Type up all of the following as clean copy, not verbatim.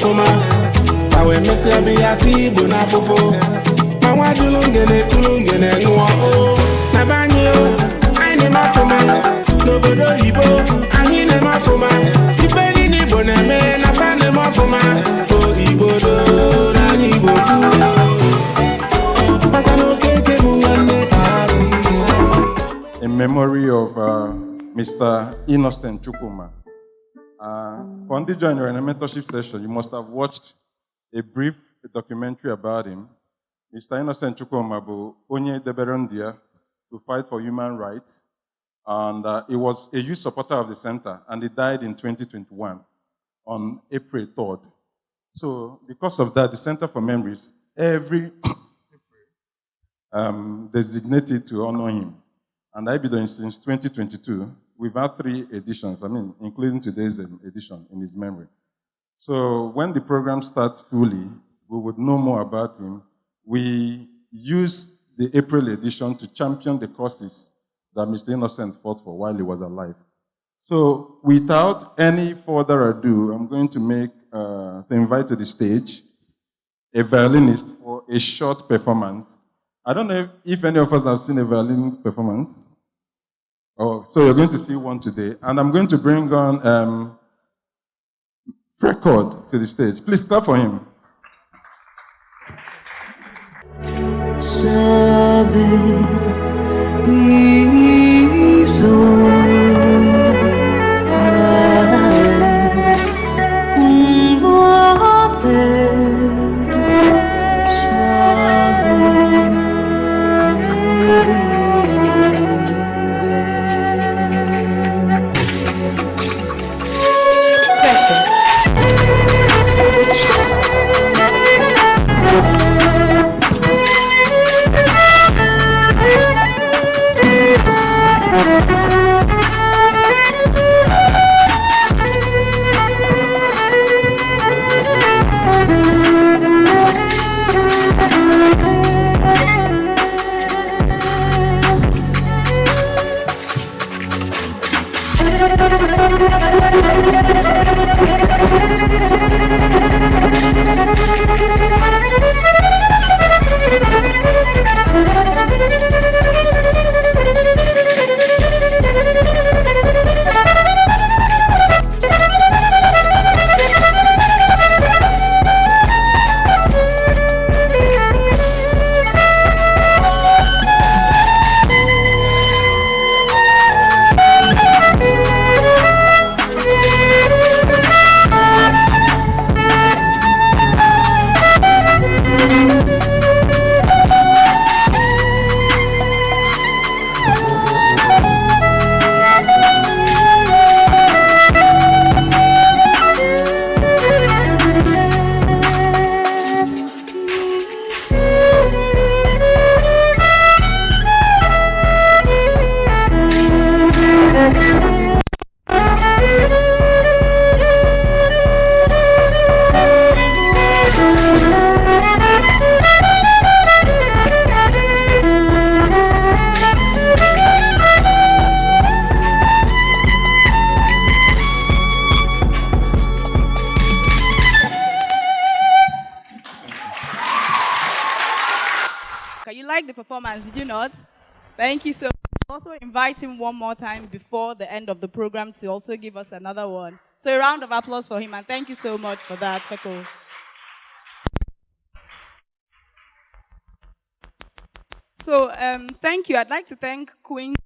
fuma. Tawe mesi abiyati bona fofo. Mawa julungene kulungene nuwa o. Nabanyo, aine mafuma. Nobodo Igbo, aine mafuma. Ifeni ni boneme, nafane mafuma. O Igbo do, nani Igbo fu. In memory of Mr. Innocent Chukwuma. For the January mentorship session, you must have watched a brief documentary about him. Mr. Innocent Chukwuma bu onye deberondia to fight for human rights. And he was a youth supporter of the center, and he died in 2021 on April 3rd. So because of that, the Center for Memories, every designated to honor him. And I've been doing since 2022. We've had 3 editions, including today's edition in his memory. So when the program starts fully, we would know more about him. We use the April edition to champion the causes that Mr. Innocent fought for while he was alive. So without any further ado, I'm going to invite to the stage a violinist for a short performance. I don't know if any of us have seen a violin performance. Oh, so you're going to see one today. And I'm going to bring on Record to the stage. Please clap for him. Did you not? Thank you so much. Also invite him one more time before the end of the program to also give us another one. So a round of applause for him, and thank you so much for that, Feko. So thank you. I'd like to thank Queen's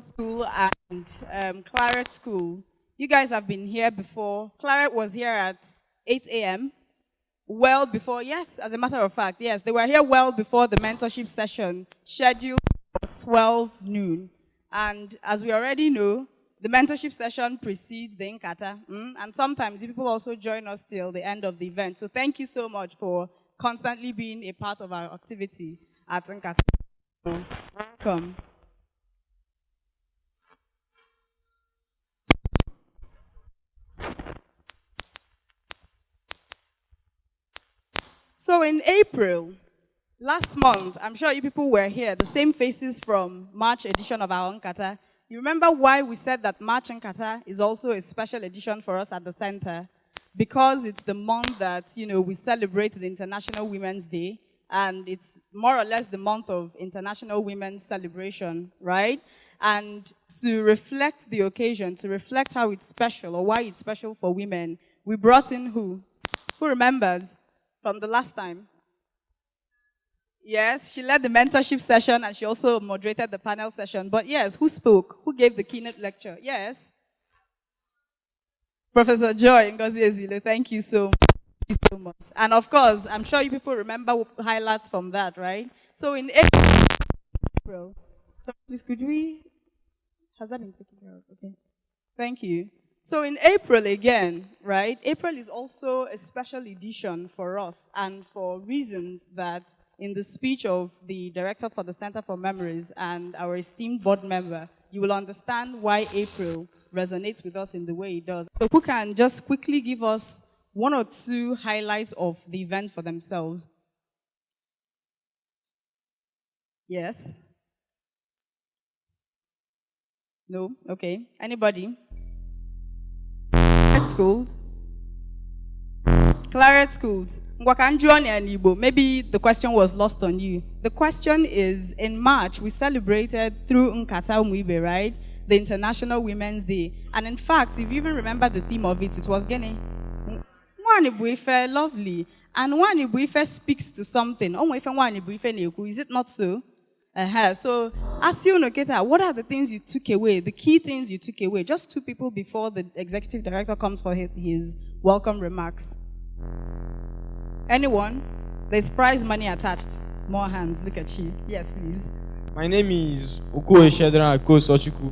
School and Claret School. You guys have been here before. Claret was here at 8 a.m. Well before, yes, as a matter of fact, yes, they were here well before the mentorship session scheduled for 12 noon. And as we already know, the mentorship session precedes the Nkata, and sometimes people also join us till the end of the event. So thank you so much for constantly being a part of our activity at Nkata. Welcome. So in April, last month, I'm sure you people were here, the same faces from March edition of our Nkata. You remember why we said that March Nkata is also a special edition for us at the center? because it's the month that, we celebrate the International Women's Day, and it's more or less the month of International Women's Celebration, right? And to reflect the occasion, to reflect how it's special or why it's special for women, we brought in who? Who remembers from the last time? Yes, she led the mentorship session and she also moderated the panel session. But yes, who spoke? Who gave the keynote lecture? Yes. Professor Joy Ngozi Ezile, thank you so much. And of course, I'm sure you people remember highlights from that, right? So in April, so please could we, has that been taken care of? Okay. Thank you. So in April again, right? April is also a special edition for us and for reasons that in the speech of the director for the Center for Memories and our esteemed board member, you will understand why April resonates with us in the way it does. So who can just quickly give us one or two highlights of the event for themselves? Yes? No? Okay. Anybody? Claret schools? Claret schools. Maybe the question was lost on you. The question is, in March, we celebrated through Nkata Umu Ibe, right? The International Women's Day. And in fact, if you even remember the theme of it, it was Gene. Lovely. And Nwanibuife speaks to something. Is it not so? So, ask you, Nkata, what are the things you took away, the key things you took away? Just two people before the executive director comes for his welcome remarks. Anyone? There's prize money attached. More hands. Look at you. Yes, please. My name is Uko Eshedra Sochiku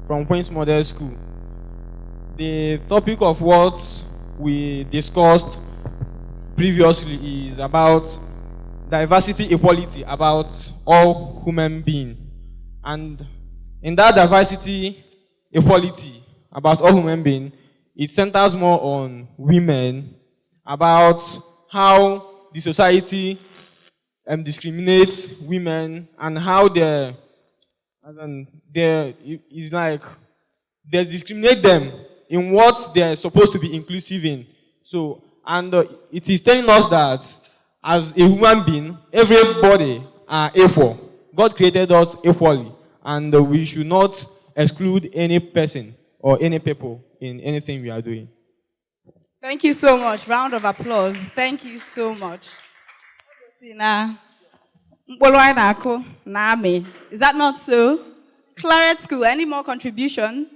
from Queen's Model School. The topic of what we discussed previously is about diversity, equality, about all human beings. And in that diversity, equality, about all human beings, it centers more on women, about how the society discriminates women and how they discriminate them in what they're supposed to be inclusive in. So, and it is telling us that as a human being, everybody are equal. God created us equally, and we should not exclude any person or any people in anything we are doing. Thank you so much. Round of applause. Thank you so much. Is that not so? Claret School, any more contribution?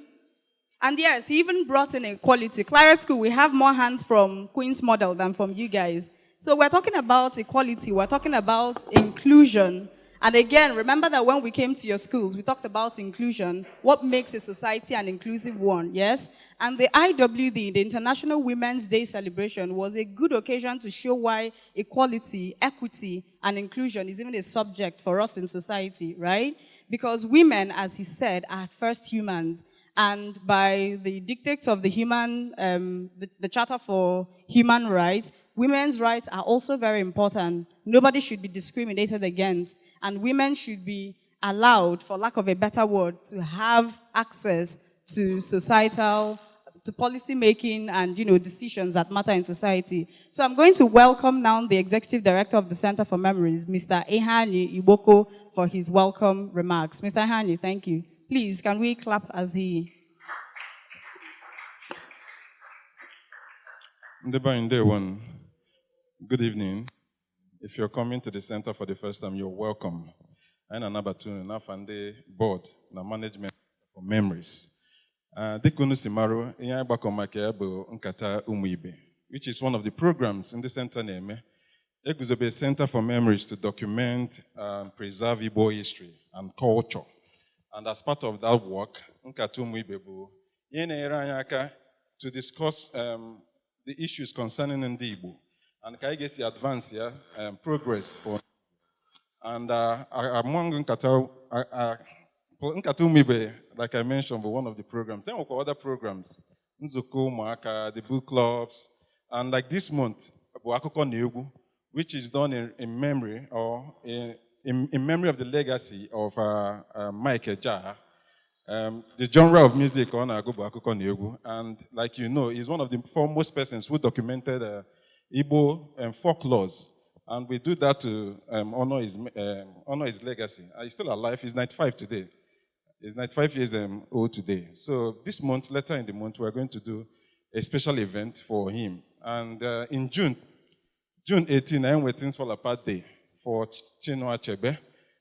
And yes, he even brought in equality. Claret School, we have more hands from Queen's Model than from you guys. So we're talking about equality, we're talking about inclusion. And again, remember that when we came to your schools, we talked about inclusion, what makes a society an inclusive one, yes? And the IWD, the International Women's Day celebration, was a good occasion to show why equality, equity, and inclusion is even a subject for us in society, right? Because women, as he said, are first humans. And by the dictates of the the Charter for Human Rights, women's rights are also very important. Nobody should be discriminated against. And women should be allowed, for lack of a better word, to have access to societal, to policy making and, decisions that matter in society. So I'm going to welcome now the Executive Director of the Center for Memories, Mr. Ehani Iboko, for his welcome remarks. Mr. Ehani, thank you. Please, can we clap as he... Good evening. If you're coming to the center for the first time, you're welcome. And number two, Nafande board, na management for memories. Dikunu Simaru, Nkata Umu Ibe, which is one of the programs in the center name. Ekuzobe Center for Memories to document and preserve Igbo history and culture. And as part of that work, Nkata Umu Ibe to discuss the issues concerning Ndị Ìgbò. And can I get the advance here, progress for, and among Nkata Umu Ibe, like I mentioned, for one of the programs. Then we have other programs, Nzuko, Moaka, the book clubs, and like this month, which is done in memory or in memory of the legacy of Mike Eja, The genre of music on and like you know, he's one of the foremost persons who documented Igbo folklores, and we do that to honor his legacy. He's still alive. He's 95 today. He's 95 years old today. So this month, later in the month, we're going to do a special event for him. And in June 18, I'm with Things Fall Apart Day for Chinua Achebe,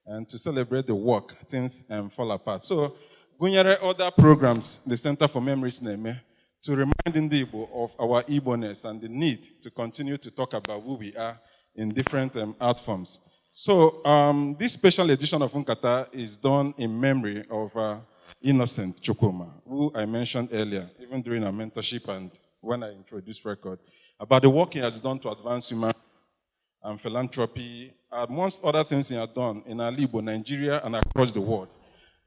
and to celebrate the work, Things Fall Apart. So, Gunyere other programs, the Center for Memories Neme, to remind Ndị Ìgbò of our Igbo-ness and the need to continue to talk about who we are in different art forms. So, this special edition of Ńkàtá is done in memory of Innocent Chukwuma, who I mentioned earlier, even during our mentorship and when I introduced record, about the work he has done to advance human and philanthropy, amongst other things he has done in Igbo, Nigeria, and across the world.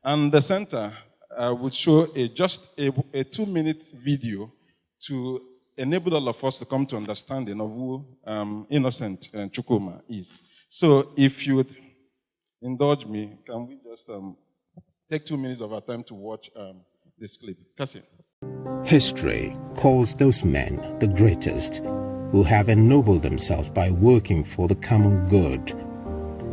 And the center would show just a 2-minute video to enable all of us to come to understanding of who Innocent Chukwuma is. So if you would indulge me, can we just take 2 minutes of our time to watch this clip? Cassie. History calls those men the greatest who have ennobled themselves by working for the common good.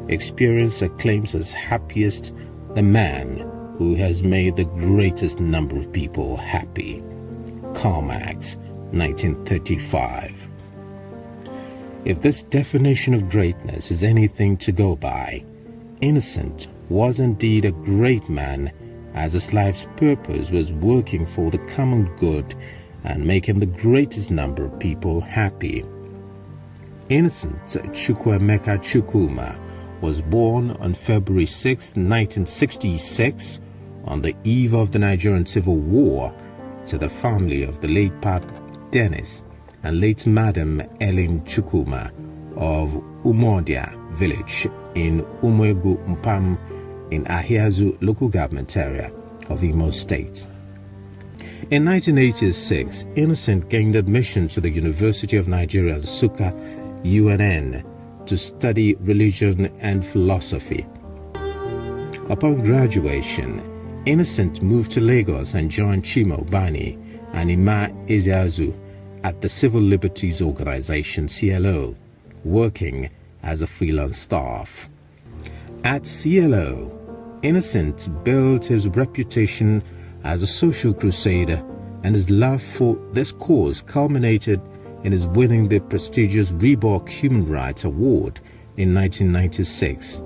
Experience acclaims as happiest the man who has made the greatest number of people happy. Karl Marx, 1935. If this definition of greatness is anything to go by, Innocent was indeed a great man, as his life's purpose was working for the common good and making the greatest number of people happy. Innocent Chukwuemeka Chukwuma was born on February 6, 1966, on the eve of the Nigerian Civil War, to the family of the late Pat Dennis and late Madam Ellen Chukwuma of Umodia village in Umuegbu Mpam in Ahiazu local government area of Imo State. In 1986, Innocent gained admission to the University of Nigeria, Nsukka, UNN, to study religion and philosophy. Upon graduation, Innocent moved to Lagos and joined Chima Ubani and Ima Ezeazu at the Civil Liberties Organization, CLO, working as a freelance staff. At CLO, Innocent built his reputation as a social crusader, and his love for this cause culminated in his winning the prestigious Reebok Human Rights Award in 1996.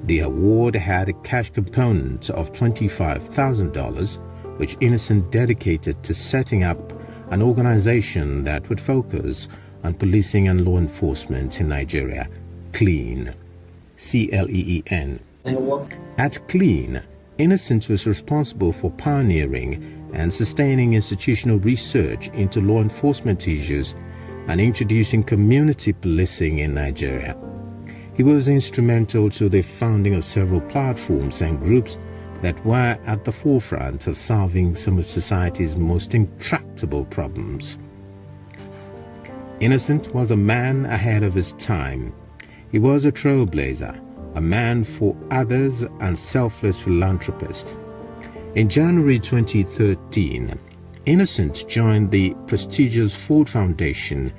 The award had a cash component of $25,000, which Innocent dedicated to setting up an organization that would focus on policing and law enforcement in Nigeria, CLEAN. C-L-E-E-N. At CLEAN, Innocent was responsible for pioneering and sustaining institutional research into law enforcement issues and introducing community policing in Nigeria. He was instrumental to the founding of several platforms and groups that were at the forefront of solving some of society's most intractable problems. Innocent was a man ahead of his time. He was a trailblazer, a man for others and selfless philanthropist. In January 2013, Innocent joined the prestigious Ford Foundation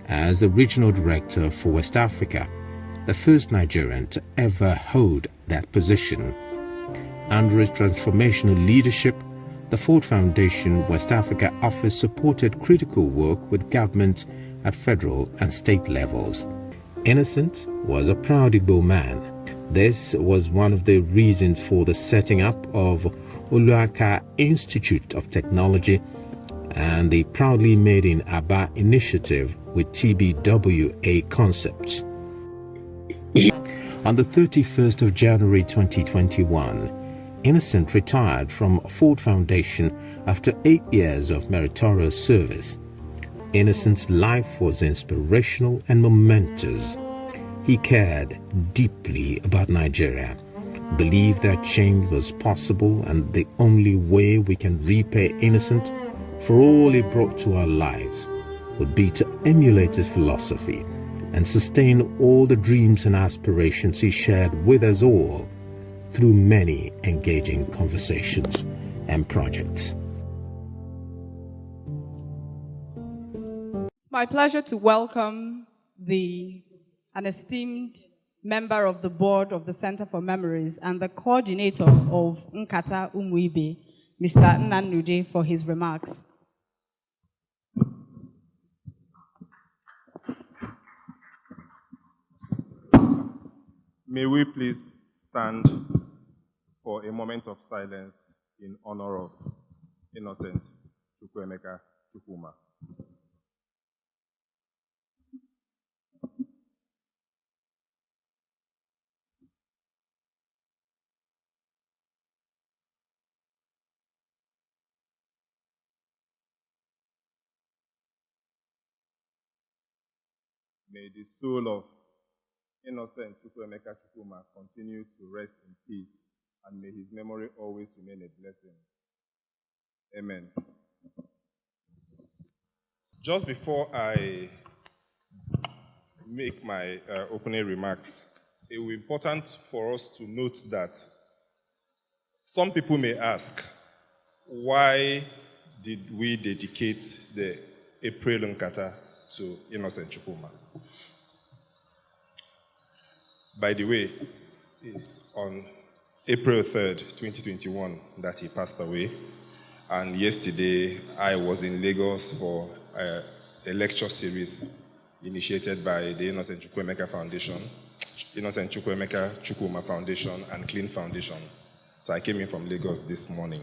as the regional director for West Africa, the first Nigerian to ever hold that position. Under his transformational leadership, the Ford Foundation West Africa office supported critical work with government at federal and state levels. Innocent was a proud Igbo man. This was one of the reasons for the setting up of Oluaka Institute of Technology and the proudly made in Aba initiative with TBWA concepts. On the 31st of January 2021, Innocent retired from Ford Foundation after 8 years of meritorious service. Innocent's life was inspirational and momentous. He cared deeply about Nigeria, believed that change was possible, and the only way we can repay Innocent for all he brought to our lives would be to emulate his philosophy and sustain all the dreams and aspirations he shared with us all. through many engaging conversations and projects. It's my pleasure to welcome an esteemed member of the board of the Center for Memories and the coordinator of Nkata Umu Ibe, Mr. Nnanude, for his remarks. May we please stand for a moment of silence in honor of Innocent Chukwuemeka Chukwuma. May the soul of Innocent Chukwuemeka Chukwuma continue to rest in peace, and may his memory always remain a blessing. Amen. Just before I make my opening remarks, it will be important for us to note that some people may ask, why did we dedicate the April Nkata to Innocent Chukwuma? By the way, it's on April 3rd, 2021 that he passed away. And yesterday, I was in Lagos for a lecture series initiated by the Innocent Chukwuemeka Foundation, Innocent Chukwuemeka Chukwuma Foundation, and Clean Foundation. So I came in from Lagos this morning.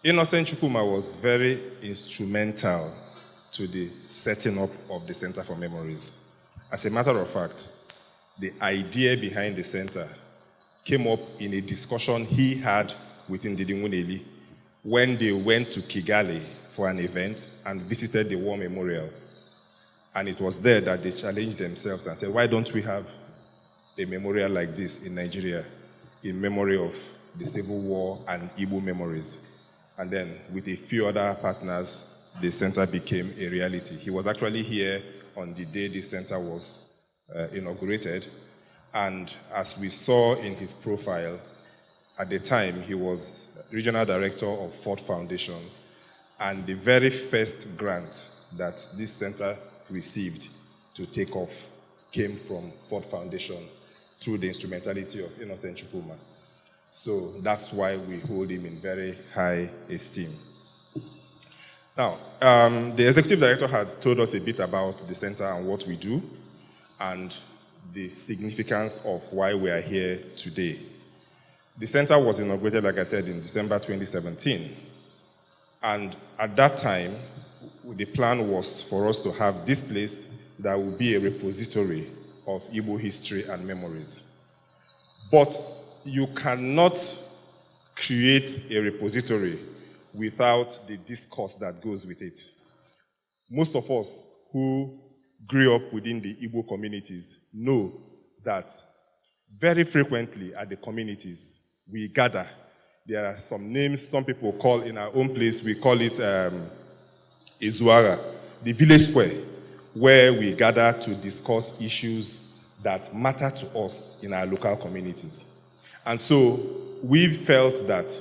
Innocent Chukwuma was very instrumental to the setting up of the Center for Memories. As a matter of fact, the idea behind the center came up in a discussion he had with Ndidi Nguneli when they went to Kigali for an event and visited the War Memorial. And it was there that they challenged themselves and said, why don't we have a memorial like this in Nigeria in memory of the Civil War and Igbo memories? And then with a few other partners, the center became a reality. He was actually here on the day the center was inaugurated, and as we saw in his profile, at the time he was regional director of Ford Foundation, and the very first grant that this center received to take off came from Ford Foundation through the instrumentality of Innocent Chukwuma. So that's why we hold him in very high esteem. Now, the executive director has told us a bit about the center and what we do, and the significance of why we are here today. The center was inaugurated, like I said, in December 2017. And at that time, the plan was for us to have this place that would be a repository of Igbo history and memories. But you cannot create a repository without the discourse that goes with it. Most of us who grew up within the Igbo communities know that very frequently at the communities we gather. There are some names some people call in our own place, we call it Izuara, the village square, where we gather to discuss issues that matter to us in our local communities. And so we felt that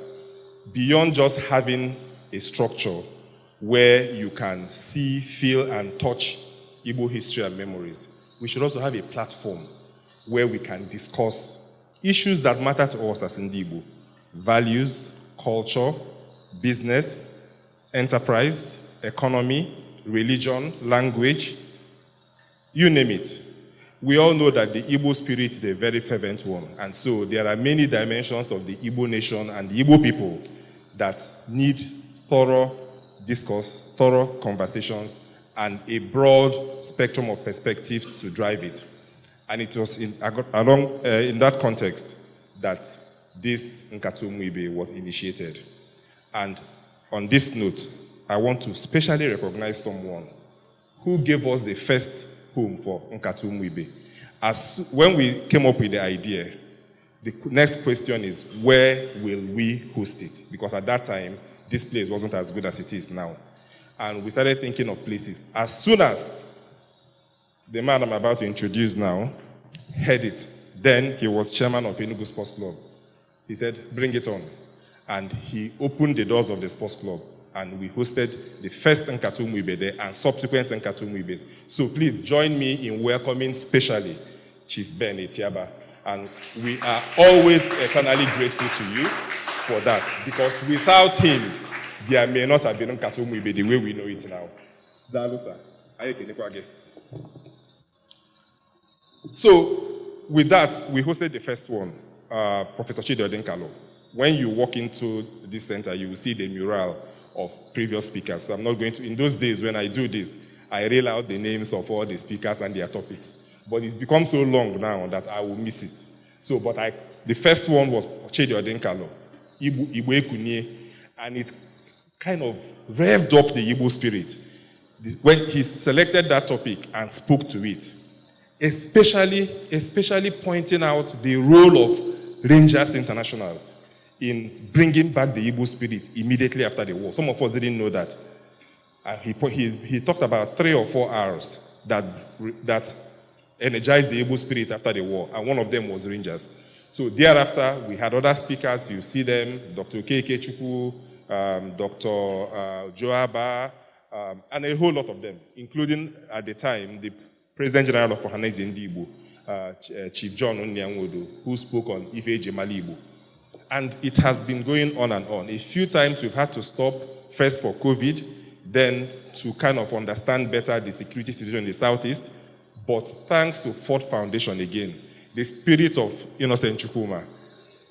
beyond just having a structure where you can see, feel, and touch Igbo history and memories, we should also have a platform where we can discuss issues that matter to us as Ndị Ìgbò: values, culture, business, enterprise, economy, religion, language, you name it. We all know that the Igbo spirit is a very fervent one, and so there are many dimensions of the Igbo nation and the Igbo people that need thorough discourse, thorough conversations, and a broad spectrum of perspectives to drive it. And it was in that context that this Nkata Umu Ibe was initiated. And on this note, I want to specially recognize someone who gave us the first home for Nkata Umu Ibe. When we came up with the idea, the next question is, where will we host it? Because at that time, this place wasn't as good as it is now. And we started thinking of places. As soon as the man I'm about to introduce now heard it, then he was chairman of Enugu Sports Club. He said, bring it on. And he opened the doors of the sports club, and we hosted the first Nkata Umu Ibe there and subsequent Nkata Umu Ibes. So please join me in welcoming specially Chief Ben Etiaba. And we are always eternally grateful to you for that, because without him, there may not have been Nkata Umu Ibe the way we know it now. So, with that, we hosted the first one, Professor Chidi Nkalo. When you walk into this center, you will see the mural of previous speakers. So I'm not going to, in those days when I do this, I reel out the names of all the speakers and their topics. But it's become so long now that I will miss it. So, the first one was Chidi Nkalo, Igbo Ekunye, and it kind of revved up the Igbo spirit when he selected that topic and spoke to it, especially pointing out the role of Rangers International in bringing back the Igbo spirit immediately after the war. Some of us didn't know that. He talked about 3 or 4 R's that energized the Igbo spirit after the war, and one of them was Rangers. So thereafter, we had other speakers. You see them, Dr. Okeke Chukwu, Dr. Joaba, and a whole lot of them, including, at the time, the President General of Ndị Ìgbò, Chief John Onyanwodo, who spoke on Ife Jemali Igbo. And it has been going on and on. A few times we've had to stop, first for COVID, then to kind of understand better the security situation in the Southeast. But thanks to Ford Foundation again, the spirit of Innocent Chukwuma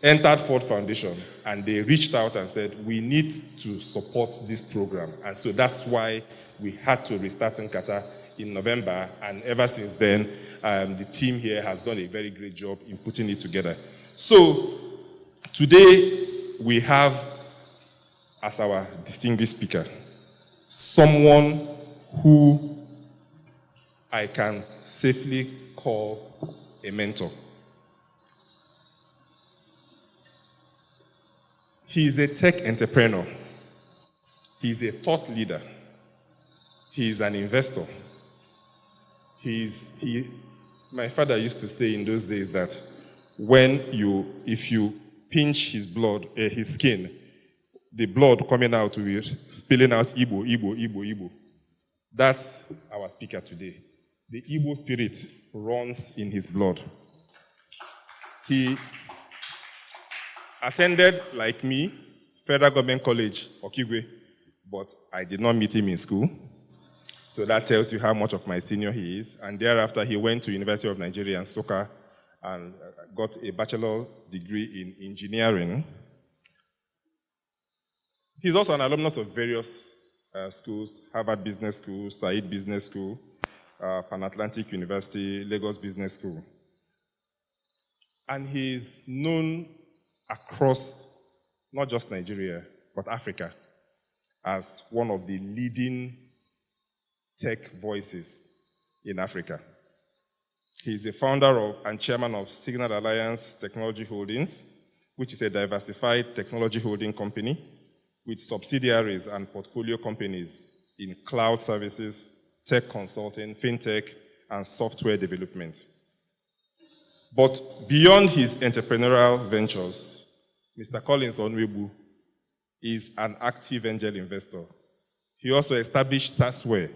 entered Ford Foundation, and they reached out and said, we need to support this program. And so that's why we had to restart Nkata in November, and ever since then, the team here has done a very great job in putting it together. So today, we have as our distinguished speaker someone who I can safely call a mentor. He is a tech entrepreneur. He is a thought leader. He is an investor. My father used to say in those days that if you pinch his blood, his skin, the blood coming out will be spilling out Igbo, Igbo, Igbo, Igbo. That's our speaker today. The Igbo spirit runs in his blood. He attended, like me, Federal Government College, Okigwe, but I did not meet him in school. So that tells you how much of my senior he is. And thereafter, he went to University of Nigeria, Nsukka, and got a bachelor degree in engineering. He's also an alumnus of various schools: Harvard Business School, Said Business School, Pan-Atlantic University, Lagos Business School. And he's known across not just Nigeria, but Africa as one of the leading tech voices in Africa. He is the founder and chairman of Signal Alliance Technology Holdings, which is a diversified technology holding company with subsidiaries and portfolio companies in cloud services, tech consulting, fintech, and software development. But beyond his entrepreneurial ventures, Mr. Collins Onuegbu is an active angel investor. He also established Sasware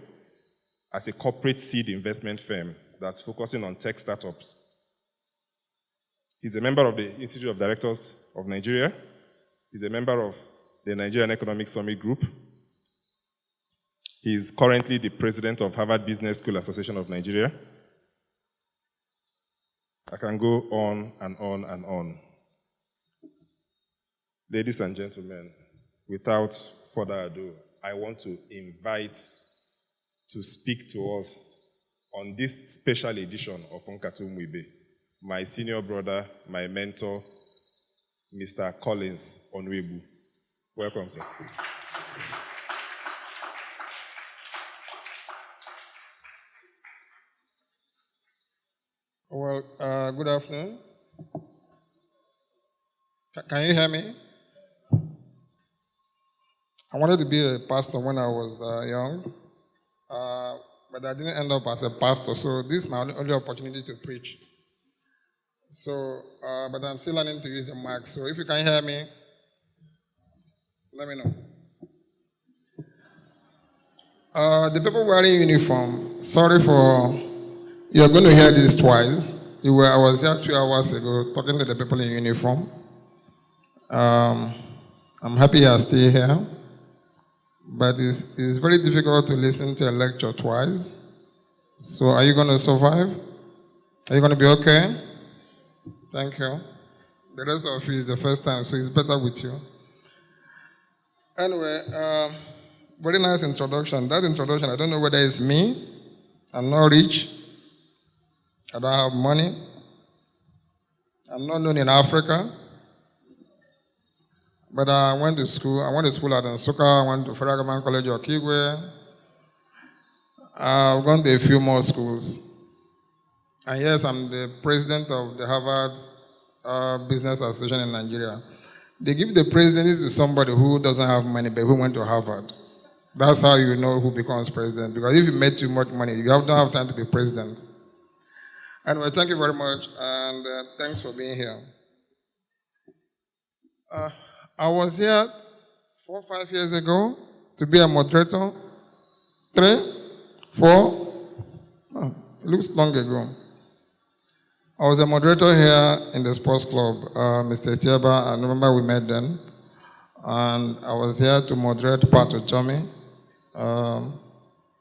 as a corporate seed investment firm that's focusing on tech startups. He's a member of the Institute of Directors of Nigeria. He's a member of the Nigerian Economic Summit Group. He is currently the president of Harvard Business School Association of Nigeria. I can go on and on and on. Ladies and gentlemen, without further ado, I want to invite to speak to us on this special edition of Nkata Umu Ibe my senior brother, my mentor, Mr. Collins Onuegbu. Welcome, sir. Well, good afternoon. Can you hear me? I wanted to be a pastor when I was young, but I didn't end up as a pastor, so this is my only opportunity to preach. So, but I'm still learning to use the mic. So if you can hear me, let me know. The people wearing uniform, sorry for, you're going to hear this twice. I was here 2 hours ago talking to the people in uniform. I'm happy you're still here, but it's very difficult to listen to a lecture twice. So are you going to survive? Are you going to be okay? Thank you. The rest of you is the first time, so it's better with you. Anyway, very nice introduction. That introduction, I don't know whether it's me. I'm not rich. I don't have money. I'm not known in Africa. But I went to school. I went to school at Nsukka. I went to Federal Government College of Okigwe. I've gone to a few more schools. And yes, I'm the president of the Harvard Business Association in Nigeria. They give the presidency to somebody who doesn't have money but who went to Harvard. That's how you know who becomes president. Because if you made too much money, you don't have time to be president. Anyway, thank you very much, and thanks for being here. I was here 4 or 5 years ago to be a moderator. 3, 4, it looks long ago. I was a moderator here in the sports club, Mr. Tiaba. I remember we met then. And I was here to moderate part of Tommy.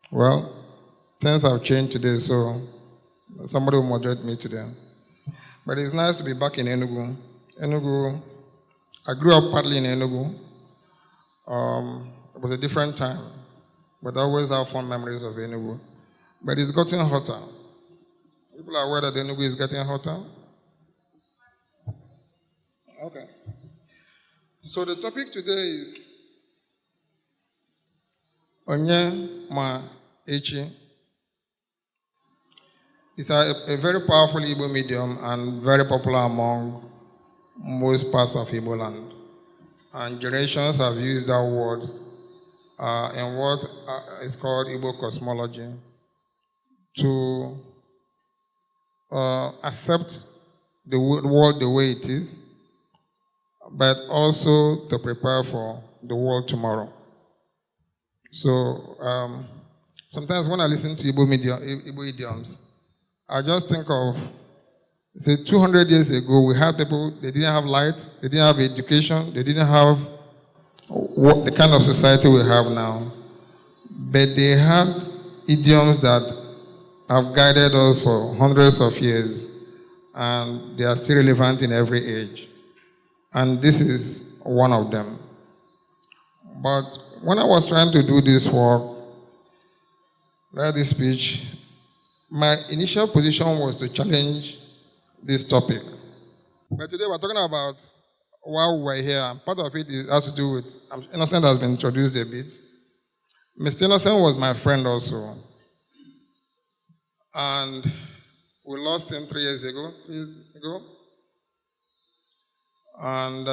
Well, things have changed today, so somebody will moderate me today. But it's nice to be back in Enugu. Enugu, I grew up partly in Enugu. It was a different time, but I always have fond memories of Enugu. But it's gotten hotter. People are aware that Enugu is getting hotter? Okay. So the topic today is Onye Ma Echi. It's a very powerful Igbo medium and very popular among most parts of Igbo land. And generations have used that word in what is called Igbo cosmology to accept the world the way it is, but also to prepare for the world tomorrow. So sometimes when I listen to Igbo idioms, I just think of, say, 200 years ago, we had people, they didn't have light, they didn't have education, they didn't have the kind of society we have now. But they had idioms that have guided us for hundreds of years, and they are still relevant in every age. And this is one of them. But when I was trying to do this work, write this speech, my initial position was to challenge this topic. But today we're talking about why we were here, and part of it has to do with, Innocent has been introduced a bit. Mr. Innocent was my friend also. And we lost him 3 years ago. And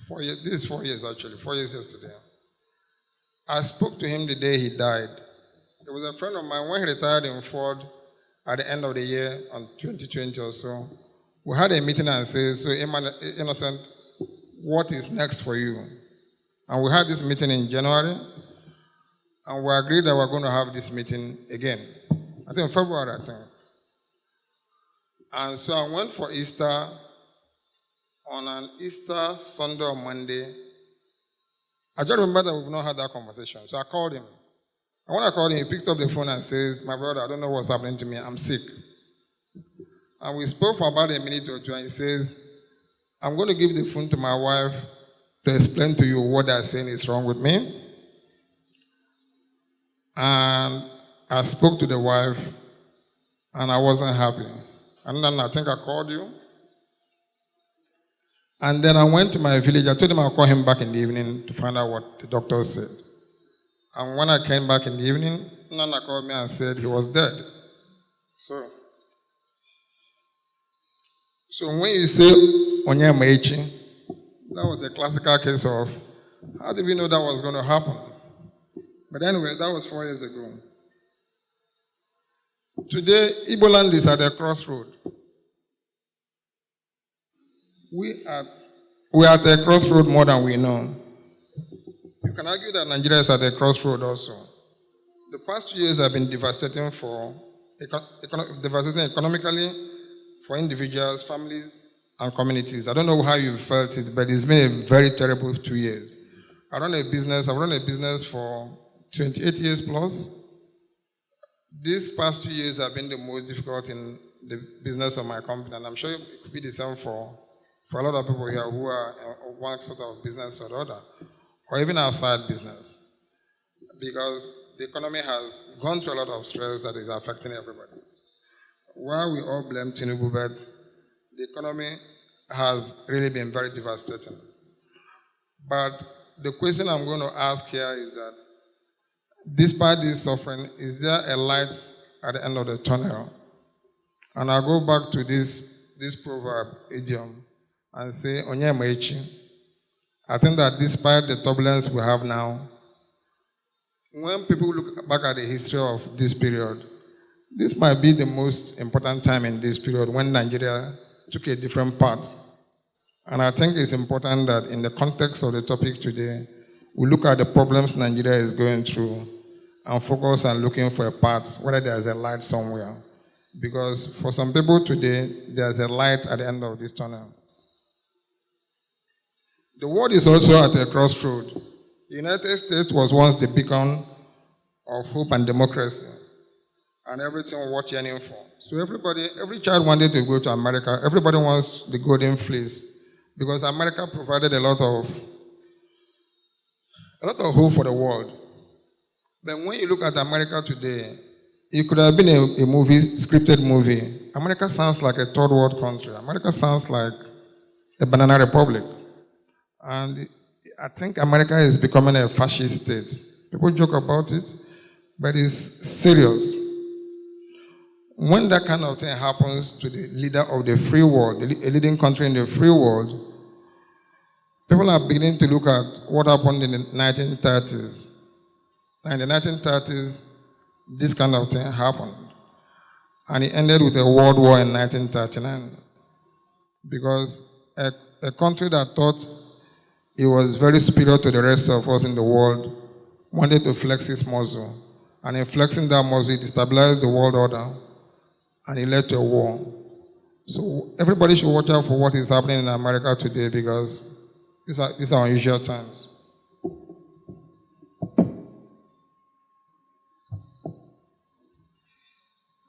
4 years, this is 4 years actually, 4 years yesterday. I spoke to him the day he died. He was a friend of mine. When he retired in Ford at the end of the year, on 2020 or so, we had a meeting and said, so Innocent, what is next for you? And we had this meeting in January, and we agreed that we're going to have this meeting again. I think in February, I think. And so I went for Easter on an Easter Sunday or Monday. I just remember that we've not had that conversation. So I called him. And when I called him, he picked up the phone and says, my brother, I don't know what's happening to me. I'm sick. And we spoke for about a minute or two, and he says, I'm going to give the phone to my wife to explain to you what they're saying is wrong with me. And I spoke to the wife, and I wasn't happy. And then I think I called you. And then I went to my village. I told him I'll call him back in the evening to find out what the doctor said. And when I came back in the evening, Nana called me and said he was dead. So when you say Onye Ma Echi, that was a classical case of how did we know that was going to happen? But anyway, that was 4 years ago. Today, Igbo land is at a crossroad. we are at a crossroad more than we know. You can argue that Nigeria is at a crossroad also. The past 2 years have been devastating devastating economically for individuals, families, and communities. I don't know how you felt it, but it's been a very terrible 2 years. I've run a business for 28 years plus. These past 2 years have been the most difficult in the business of my company, and I'm sure it could be the same for a lot of people here who are one sort of business or the other, or even outside business. Because the economy has gone through a lot of stress that is affecting everybody. While we all blame Tinubu, but the economy has really been very devastating. But the question I'm going to ask here is that, despite this suffering, is there a light at the end of the tunnel? And I'll go back to this proverb, idiom, and say, Onye Ma Echi. I think that despite the turbulence we have now, when people look back at the history of this period, this might be the most important time in this period when Nigeria took a different path. And I think it's important that in the context of the topic today, we look at the problems Nigeria is going through and focus on looking for a path, whether there's a light somewhere. Because for some people today, there's a light at the end of this tunnel. The world is also at a crossroad. The United States was once the beacon of hope and democracy, and everything worth yearning for. So every child wanted to go to America. Everybody wants the golden fleece, because America provided a lot of hope for the world. But when you look at America today, it could have been a movie, scripted movie. America sounds like a third world country. America sounds like a banana republic. And I think America is becoming a fascist state. People joke about it, but it's serious. When that kind of thing happens to the leader of the free world, a leading country in the free world, people are beginning to look at what happened in the 1930s. And in the 1930s, this kind of thing happened. And it ended with a world war in 1939. Because a country that thought it was very superior to the rest of us in the world wanted to flex its muscle. And in flexing that muscle, it destabilized the world order, and it led to a war. So everybody should watch out for what is happening in America today, because these are unusual times.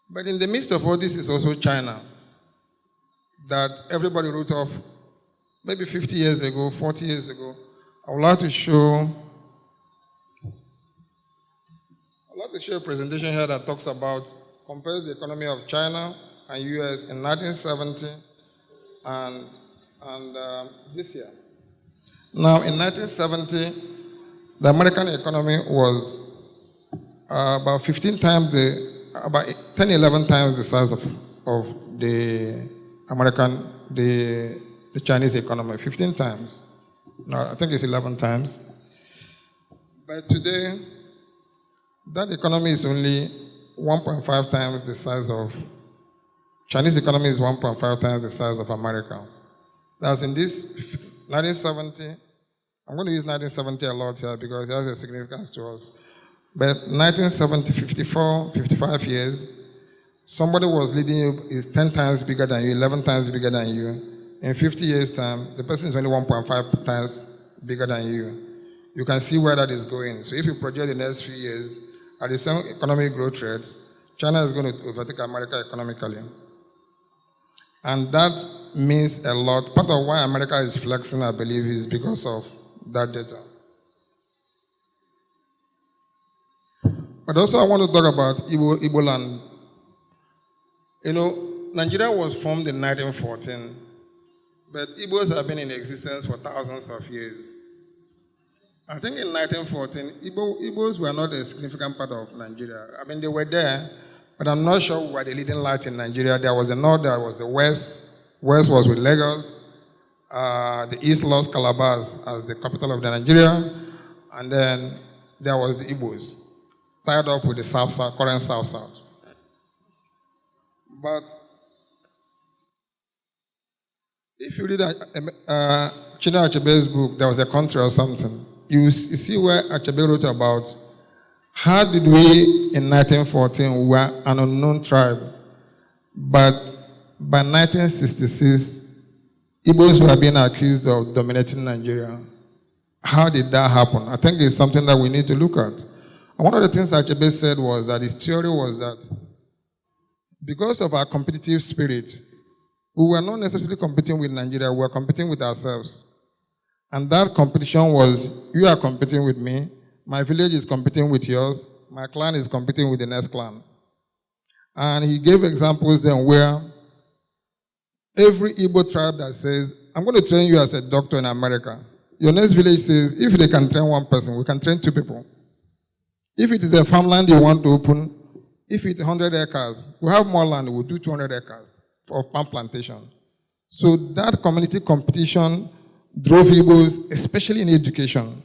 But in the midst of all this is also China, that everybody wrote off maybe 50 years ago, 40 years ago. I would like to show a presentation here that talks about, compares the economy of China and US in 1970 and this year. Now, in 1970, the American economy was about 10, 11 times the size of the Chinese economy, 15 times. No, I think it's 11 times. But today, that economy is only 1.5 times the size of, Chinese economy is 1.5 times the size of America. That's in this 1970, I'm going to use 1970 a lot here because it has a significance to us. But 1970, 54, 55 years, somebody was leading you is 10 times bigger than you, 11 times bigger than you. In 50 years' time, the person is only 1.5 times bigger than you. You can see where that is going. So if you project the next few years, at the same economic growth rates, China is going to overtake America economically. And that means a lot. Part of why America is flexing, I believe, is because of that data. But also I want to talk about Igbo land. You know, Nigeria was formed in 1914, but Igbos have been in existence for thousands of years. I think in 1914, Igbos were not a significant part of Nigeria. I mean, they were there, but I'm not sure we were the leading light in Nigeria. There was the north, there was the west. West was with Lagos. The east lost Calabar as the capital of Nigeria. And then there was the Igbos, tied up with the south-south, current south-south. But If you read Chinua Achebe's book, There Was a Country or something, you see where Achebe wrote about how did we in 1914 we were an unknown tribe, but by 1966, Igbos were being accused of dominating Nigeria. How did that happen? I think it's something that we need to look at. And one of the things Achebe said was that his theory was that because of our competitive spirit, we were not necessarily competing with Nigeria, we were competing with ourselves. And that competition was, you are competing with me, my village is competing with yours, my clan is competing with the next clan. And he gave examples then where every Igbo tribe that says, I'm going to train you as a doctor in America. Your next village says, if they can train one person, we can train two people. If it is a farmland you want to open, if it's 100 acres, we have more land, we'll do 200 acres of palm plantation. So that community competition drove Igbos, especially in education.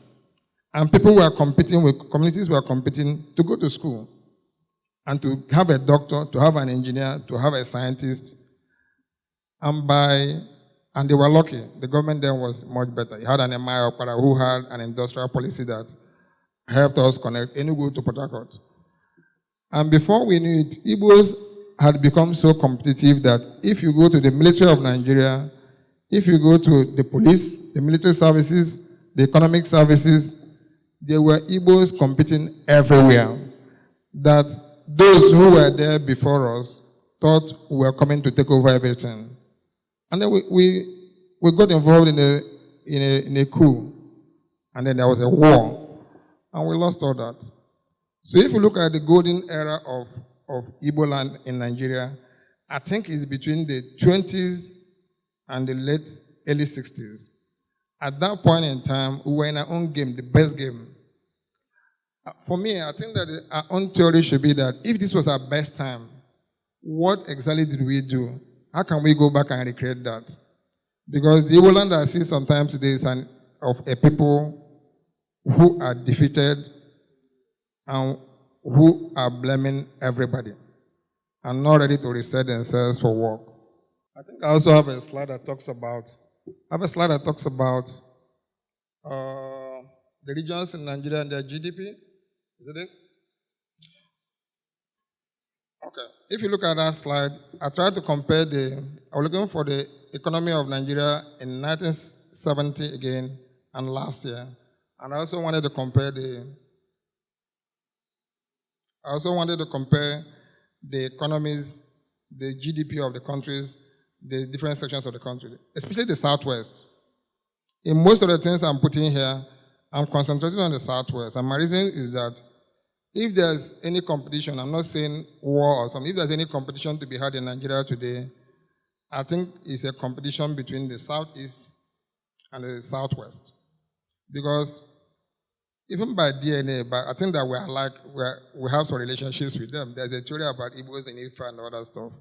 And people were competing with, communities were competing to go to school and to have a doctor, to have an engineer, to have a scientist. And they were lucky. The government then was much better. You had an MI Okpara who had an industrial policy that helped us connect Enugu to Port Harcourt. And before we knew it, Igbos had become so competitive that if you go to the military of Nigeria, if you go to the police, the military services, the economic services, there were Igbos competing everywhere. That those who were there before us thought we were coming to take over everything. And then we got involved in a coup. And then there was a war. And we lost all that. So if you look at the golden era of Igbo land in Nigeria, I think it's between the 20s and the early 60s. At that point in time, we were in our own game, the best game. For me, I think that our own theory should be that if this was our best time, what exactly did we do? How can we go back and recreate that? Because the Igbo land I see sometimes today is of a people who are defeated and who are blaming everybody and not ready to reset themselves for work. I think I also have a slide that talks about, the regions in Nigeria and their GDP. Is it this? Okay. If you look at that slide, I tried to compare I'm looking for the economy of Nigeria in 1970 again and last year. And I also wanted to compare the economies, the GDP of the countries, the different sections of the country, especially the Southwest. In most of the things I'm putting here, I'm concentrating on the Southwest. And my reason is that if there's any competition, I'm not saying war or something, if there's any competition to be had in Nigeria today, I think it's a competition between the Southeast and the Southwest. Because even by DNA, but I think that we have some relationships with them. There's a theory about Igbos and Ifa and other stuff.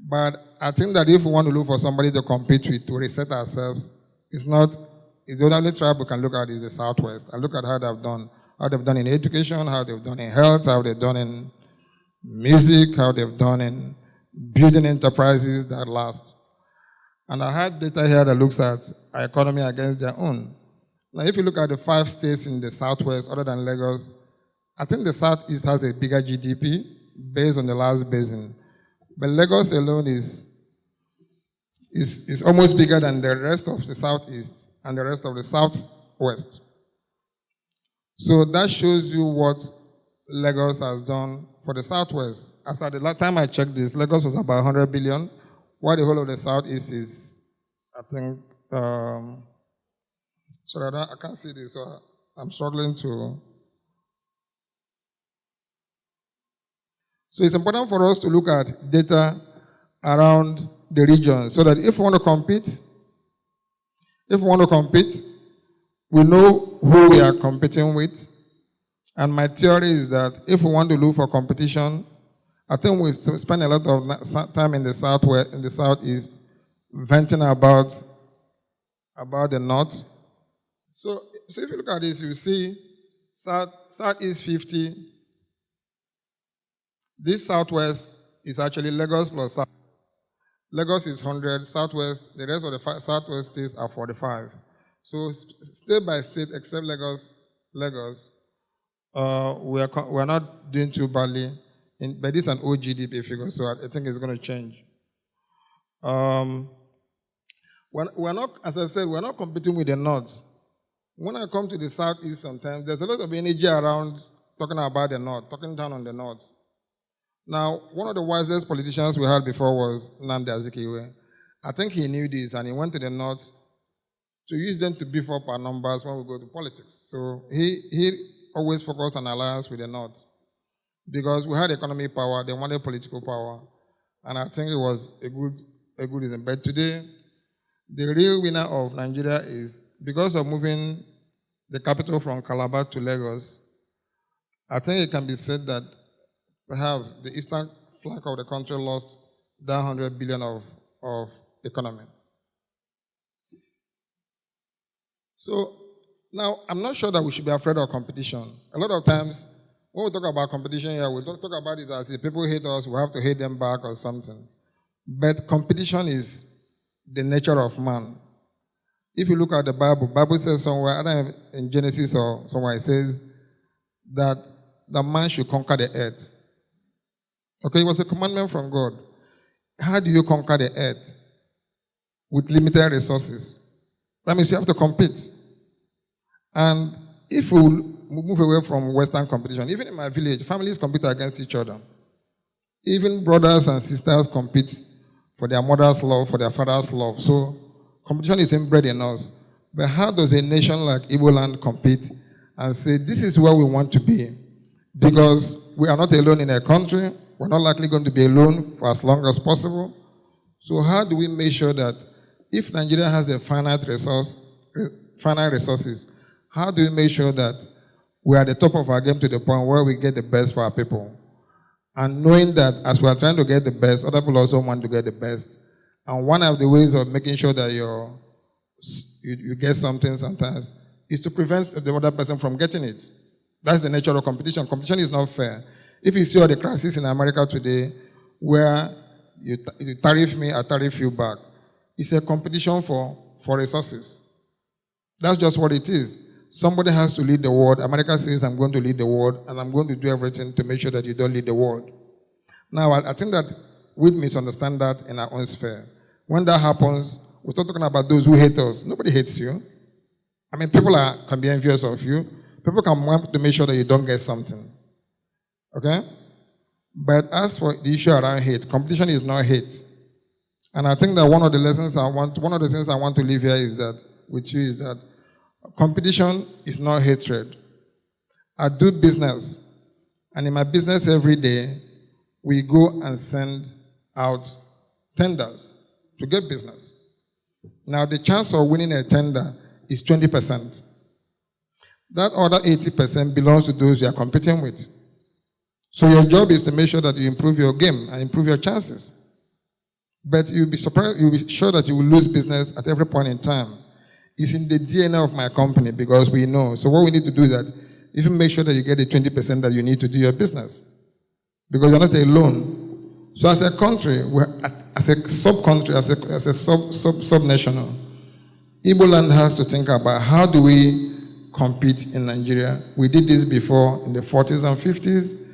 But I think that if we want to look for somebody to compete with, to reset ourselves, it's the only tribe we can look at is the Southwest. And look at how they've done. How they've done in education, how they've done in health, how they've done in music, how they've done in building enterprises that last. And I had data here that looks at our economy against their own. Now, if you look at the 5 states in the Southwest, other than Lagos, I think the Southeast has a bigger GDP based on the last basin. But Lagos alone is almost bigger than the rest of the Southeast and the rest of the Southwest. So that shows you what Lagos has done for the Southwest. As at the last time I checked this, Lagos was about 100 billion, while the whole of the Southeast is, I think, sorry, I can't see this, so I'm struggling to. So it's important for us to look at data around the region so that if we want to compete, we know who we are competing with. And my theory is that if we want to look for competition, I think we spend a lot of time in the Southwest, in the Southeast, venting about the North. So if you look at this, you see Southeast 50. This Southwest is actually Lagos plus South. Lagos is 100, Southwest, the rest of the Southwest states are 45. So state by state, except Lagos, we're not doing too badly, but this is an old GDP figure, so I think it's going to change. We're not, as I said, we're not competing with the North. When I come to the Southeast sometimes, there's a lot of energy around talking about the North, talking down on the North. Now, one of the wisest politicians we had before was Nnamdi Azikiwe. I think he knew this, and he went to the North to use them to beef up our numbers when we go to politics. So he always focused on alliance with the North because we had economic power, they wanted political power, and I think it was a good reason. But today, the real winner of Nigeria is, because of moving the capital from Calabar to Lagos, I think it can be said that perhaps the eastern flank of the country lost that 100 billion of economy. So now, I'm not sure that we should be afraid of competition. A lot of times, when we talk about competition here, we don't talk about it as if people hate us, we have to hate them back or something. But competition is the nature of man. If you look at the Bible says somewhere, either in Genesis or somewhere, it says that the man should conquer the earth. Okay, it was a commandment from God. How do you conquer the earth? With limited resources. That means you have to compete. And if we move away from Western competition, even in my village, families compete against each other. Even brothers and sisters compete for their mother's love, for their father's love. So competition is inbred in us. But how does a nation like Igbo land compete and say, this is where we want to be? Because we are not alone in a country. We're not likely going to be alone for as long as possible. So how do we make sure that if Nigeria has a finite resources, how do we make sure that we are at the top of our game to the point where we get the best for our people? And knowing that as we are trying to get the best, other people also want to get the best. And one of the ways of making sure that you get something sometimes is to prevent the other person from getting it. That's the nature of competition. Competition is not fair. If you see all the crises in America today, where you tariff me, I tariff you back, it's a competition for resources. That's just what it is. Somebody has to lead the world. America says, I'm going to lead the world, and I'm going to do everything to make sure that you don't lead the world. Now, I think that we misunderstand that in our own sphere. When that happens, we start talking about those who hate us. Nobody hates you. I mean, people can be envious of you. People can want to make sure that you don't get something. Okay? But as for the issue around hate, competition is not hate. And I think that one of the things I want to leave here is that, with you, is that competition is not hatred. I do business, and in my business every day, we go and send out tenders to get business. Now, the chance of winning a tender is 20%. That other 80% belongs to those you are competing with. So your job is to make sure that you improve your game and improve your chances. But you'll be surprised, you'll be sure that you will lose business at every point in time. It's in the DNA of my company because we know. So what we need to do is that even make sure that you get the 20% that you need to do your business. Because you're not alone. So as a country, as a sub-country, as a sub-national, Igbo land has to think about how do we compete in Nigeria. We did this before in the 40s and 50s,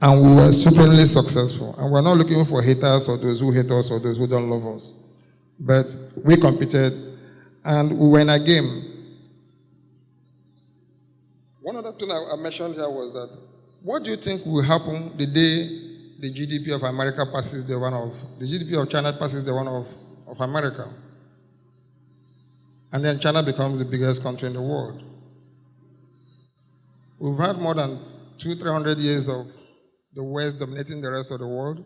and we were supremely successful. And we're not looking for haters or those who hate us or those who don't love us. But we competed, and we were in a game. One other thing I mentioned here was that, what do you think will happen the day the GDP of America passes the GDP of China passes the one of America? And then China becomes the biggest country in the world. We've had more than 200-300 years of the West dominating the rest of the world.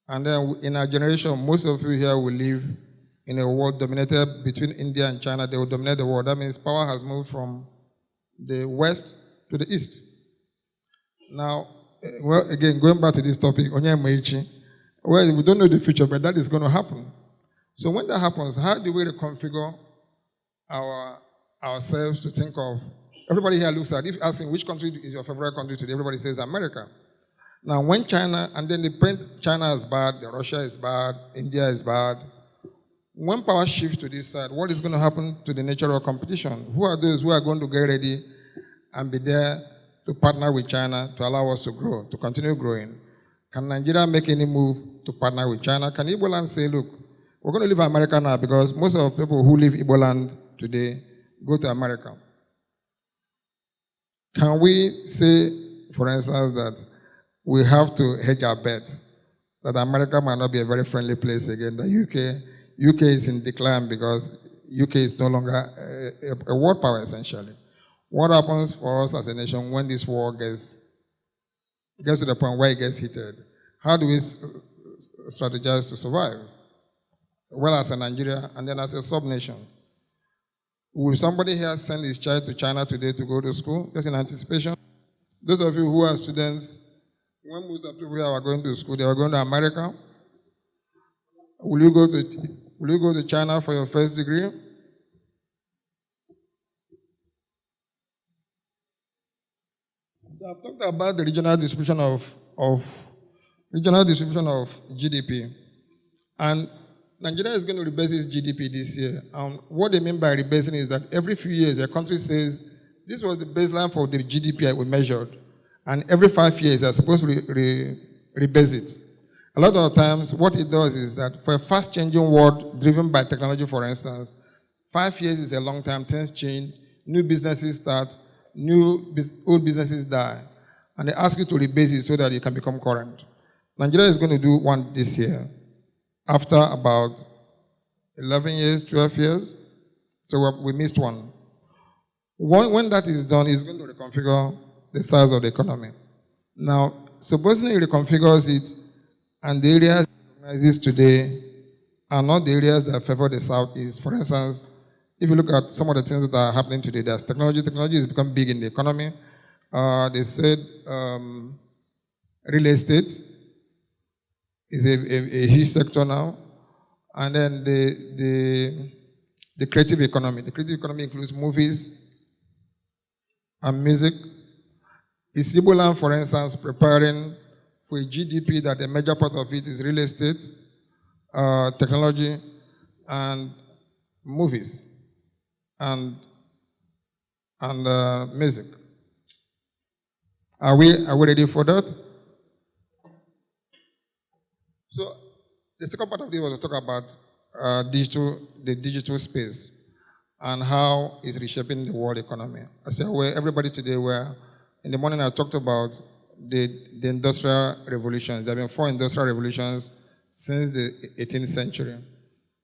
And then in our generation, most of you here will live in a world dominated between India and China. They will dominate the world. That means power has moved from the West to the East. Now, well, again, going back to this topic, Onye Ma Echi, well, we don't know the future, but that is going to happen. So when that happens, how do we reconfigure ourselves to think of, everybody here looks at, if asking which country is your favorite country today, everybody says America. Now, when China, and then they paint China is bad, Russia is bad, India is bad. When power shifts to this side, what is going to happen to the nature of competition? Who are those who are going to get ready and be there to partner with China to allow us to grow, to continue growing? Can Nigeria make any move to partner with China? Can Igbo land say, look, we're going to leave America now because most of the people who leave Igbo land today go to America. Can we say, for instance, that we have to hedge our bets, that America might not be a very friendly place again, the UK is in decline because UK is no longer a world power, essentially. What happens for us as a nation when this war gets to the point where it gets heated? How do we strategize to survive? Well, as a Nigeria and then as a sub-nation. Will somebody here send his child to China today to go to school, just in anticipation? Those of you who are students, when most of the people here are going to school, they are going to America. Will you go to China for your first degree? So I've talked about the regional distribution of GDP, and Nigeria is going to rebase its GDP this year. What they mean by rebasing is that every few years a country says this was the baseline for the GDP we measured. And every 5 years, they're supposed to rebase it. A lot of times, what it does is that for a fast-changing world driven by technology, for instance, 5 years is a long time. Things change, new businesses start, old businesses die. And they ask you to rebase it so that you can become current. Nigeria is going to do one this year, after about 11 years, 12 years. So we missed one. When that is done, it's going to reconfigure the size of the economy. Now, supposing it reconfigures it, and the areas it recognizes today are not the areas that favor the Southeast. For instance, if you look at some of the things that are happening today, there's technology. Technology has become big in the economy. They said real estate is a huge sector now. And then the creative economy. The creative economy includes movies and music. Is Igbo land, for instance, preparing for a GDP that a major part of it is real estate, technology, and movies, and music? Are we ready for that? So the second part of it was to talk about the digital space and how it's reshaping the world economy. I said, well, everybody today in the morning I talked about the industrial revolutions. There have been 4 industrial revolutions since the 18th century.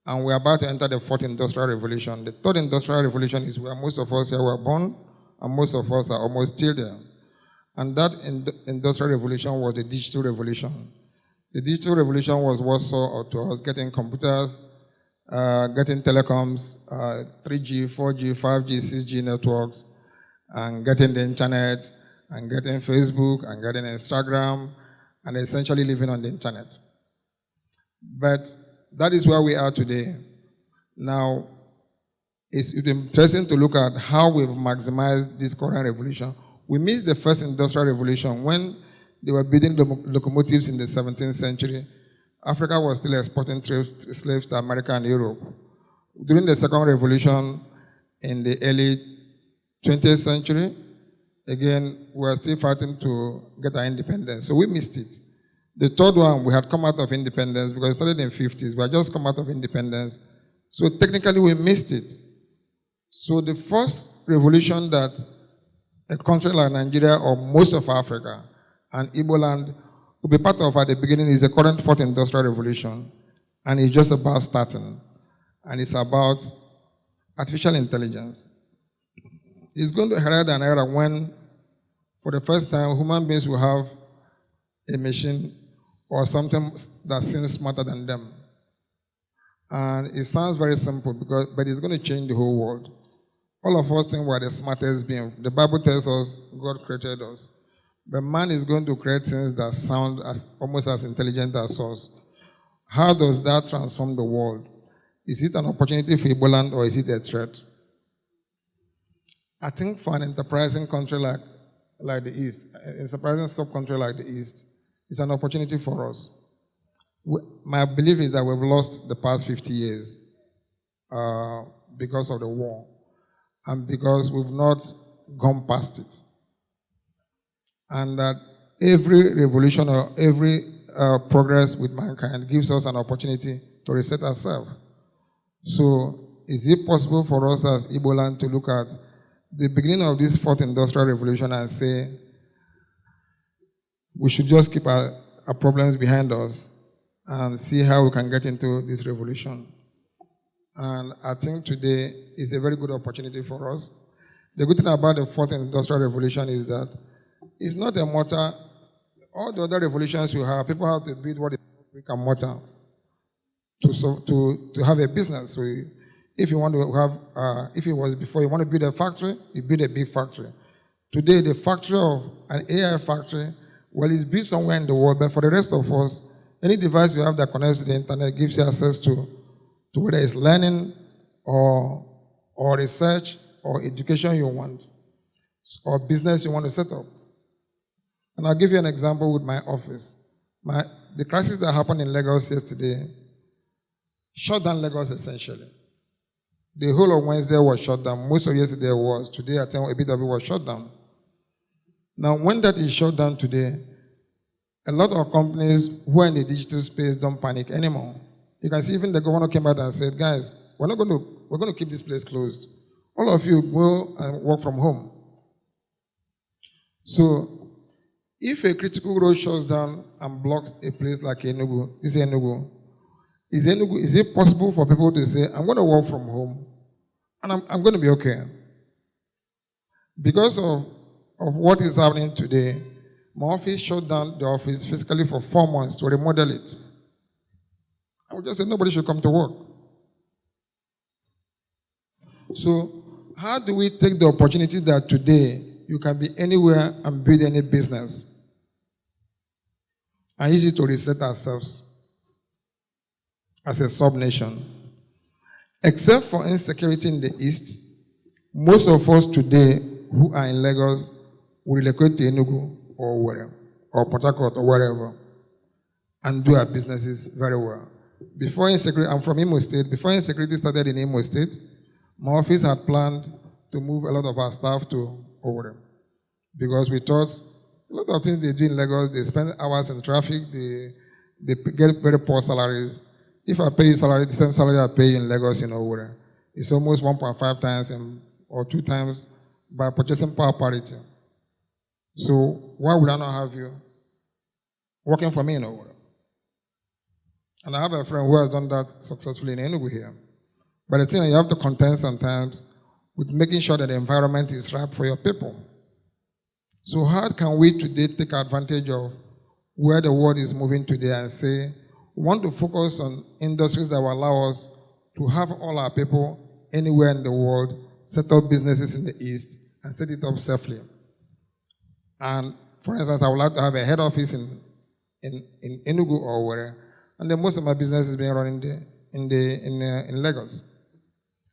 And we're about to enter the 4th industrial revolution. The 3rd industrial revolution is where most of us here were born, and most of us are almost still there. And that industrial revolution was the digital revolution. The digital revolution was what saw to us getting computers, getting telecoms, 3G, 4G, 5G, 6G networks, and getting the internet, and getting Facebook, and getting Instagram, and essentially living on the internet. But that is where we are today. Now, it's interesting to look at how we've maximized this current revolution. We missed the first industrial revolution when they were building locomotives in the 17th century. Africa was still exporting slaves to America and Europe. During the second revolution in the early 20th century, again, we were still fighting to get our independence. So we missed it. The third one, we had come out of independence because it started in the 50s. We had just come out of independence. So technically we missed it. So the first revolution that a country like Nigeria or most of Africa and Igbo land will be part of at the beginning is the current 4th industrial revolution. And it's just about starting. And it's about artificial intelligence. It's going to herald an era when, for the first time, human beings will have a machine or something that seems smarter than them. And it sounds very simple, but it's going to change the whole world. All of us think we're the smartest being. The Bible tells us God created us. But man is going to create things that sound almost as intelligent as us. How does that transform the world? Is it an opportunity for Igbo land or is it a threat? I think for an enterprising country like the East, a enterprising sub-country like the East, It's an opportunity for us. My belief is that we've lost the past 50 years because of the war and because we've not gone past it. And that every revolution or every progress with mankind gives us an opportunity to reset ourselves. So, is it possible for us as Igbo land to look at the beginning of this fourth industrial revolution and say, we should just keep our problems behind us and see how we can get into this revolution? And I think today is a very good opportunity for us. The good thing about the fourth industrial revolution is that it's not a mortar. All the other revolutions you have, people have to build what is brick and mortar to have a business. So if you want to have, if it was before, you want to build a factory, you build a big factory. Today, the factory of an AI factory, well, it's built somewhere in the world, but for the rest of us, any device you have that connects to the internet gives you access to whether it's learning or research or education you want, or business you want to set up. And I'll give you an example with my office. The crisis that happened in Lagos yesterday shut down Lagos essentially. The whole of Wednesday was shut down. Most of yesterday was. Today, I think a bit of it was shut down. Now, when that is shut down today, a lot of companies who are in the digital space don't panic anymore. You can see even the governor came out and said, guys, we're going to keep this place closed. All of you go and work from home. So, if a critical road shuts down and blocks a place like Enugu, is it possible for people to say, I'm going to work from home and I'm going to be okay? Because of what is happening today, my office shut down the office physically for 4 months to remodel it. I would just say nobody should come to work. So, how do we take the opportunity that today you can be anywhere and build any business and use it to reset ourselves as a sub-nation? Except for insecurity in the East, most of us today who are in Lagos will relocate to Enugu or wherever, or Port Harcourt or wherever, and do our businesses very well. Before insecurity, I'm from Imo State. Before insecurity started in Imo State, my office had planned to move a lot of our staff to Owerri because we thought a lot of things they do in Lagos, they spend hours in traffic, they get very poor salaries. If I pay you salary, the same salary I pay in Lagos in Owerri, it's almost 1.5 times or 2 times by purchasing power parity. So why would I not have you working for me in Owerri? And I have a friend who has done that successfully in Enugu here. But the thing is, you have to contend sometimes with making sure that the environment is right for your people. So how can we today take advantage of where the world is moving today and say, we want to focus on industries that will allow us to have all our people anywhere in the world, set up businesses in the East, and set it up safely. And for instance, I would like to have a head office in Enugu or where, and then most of my business is being run in Lagos.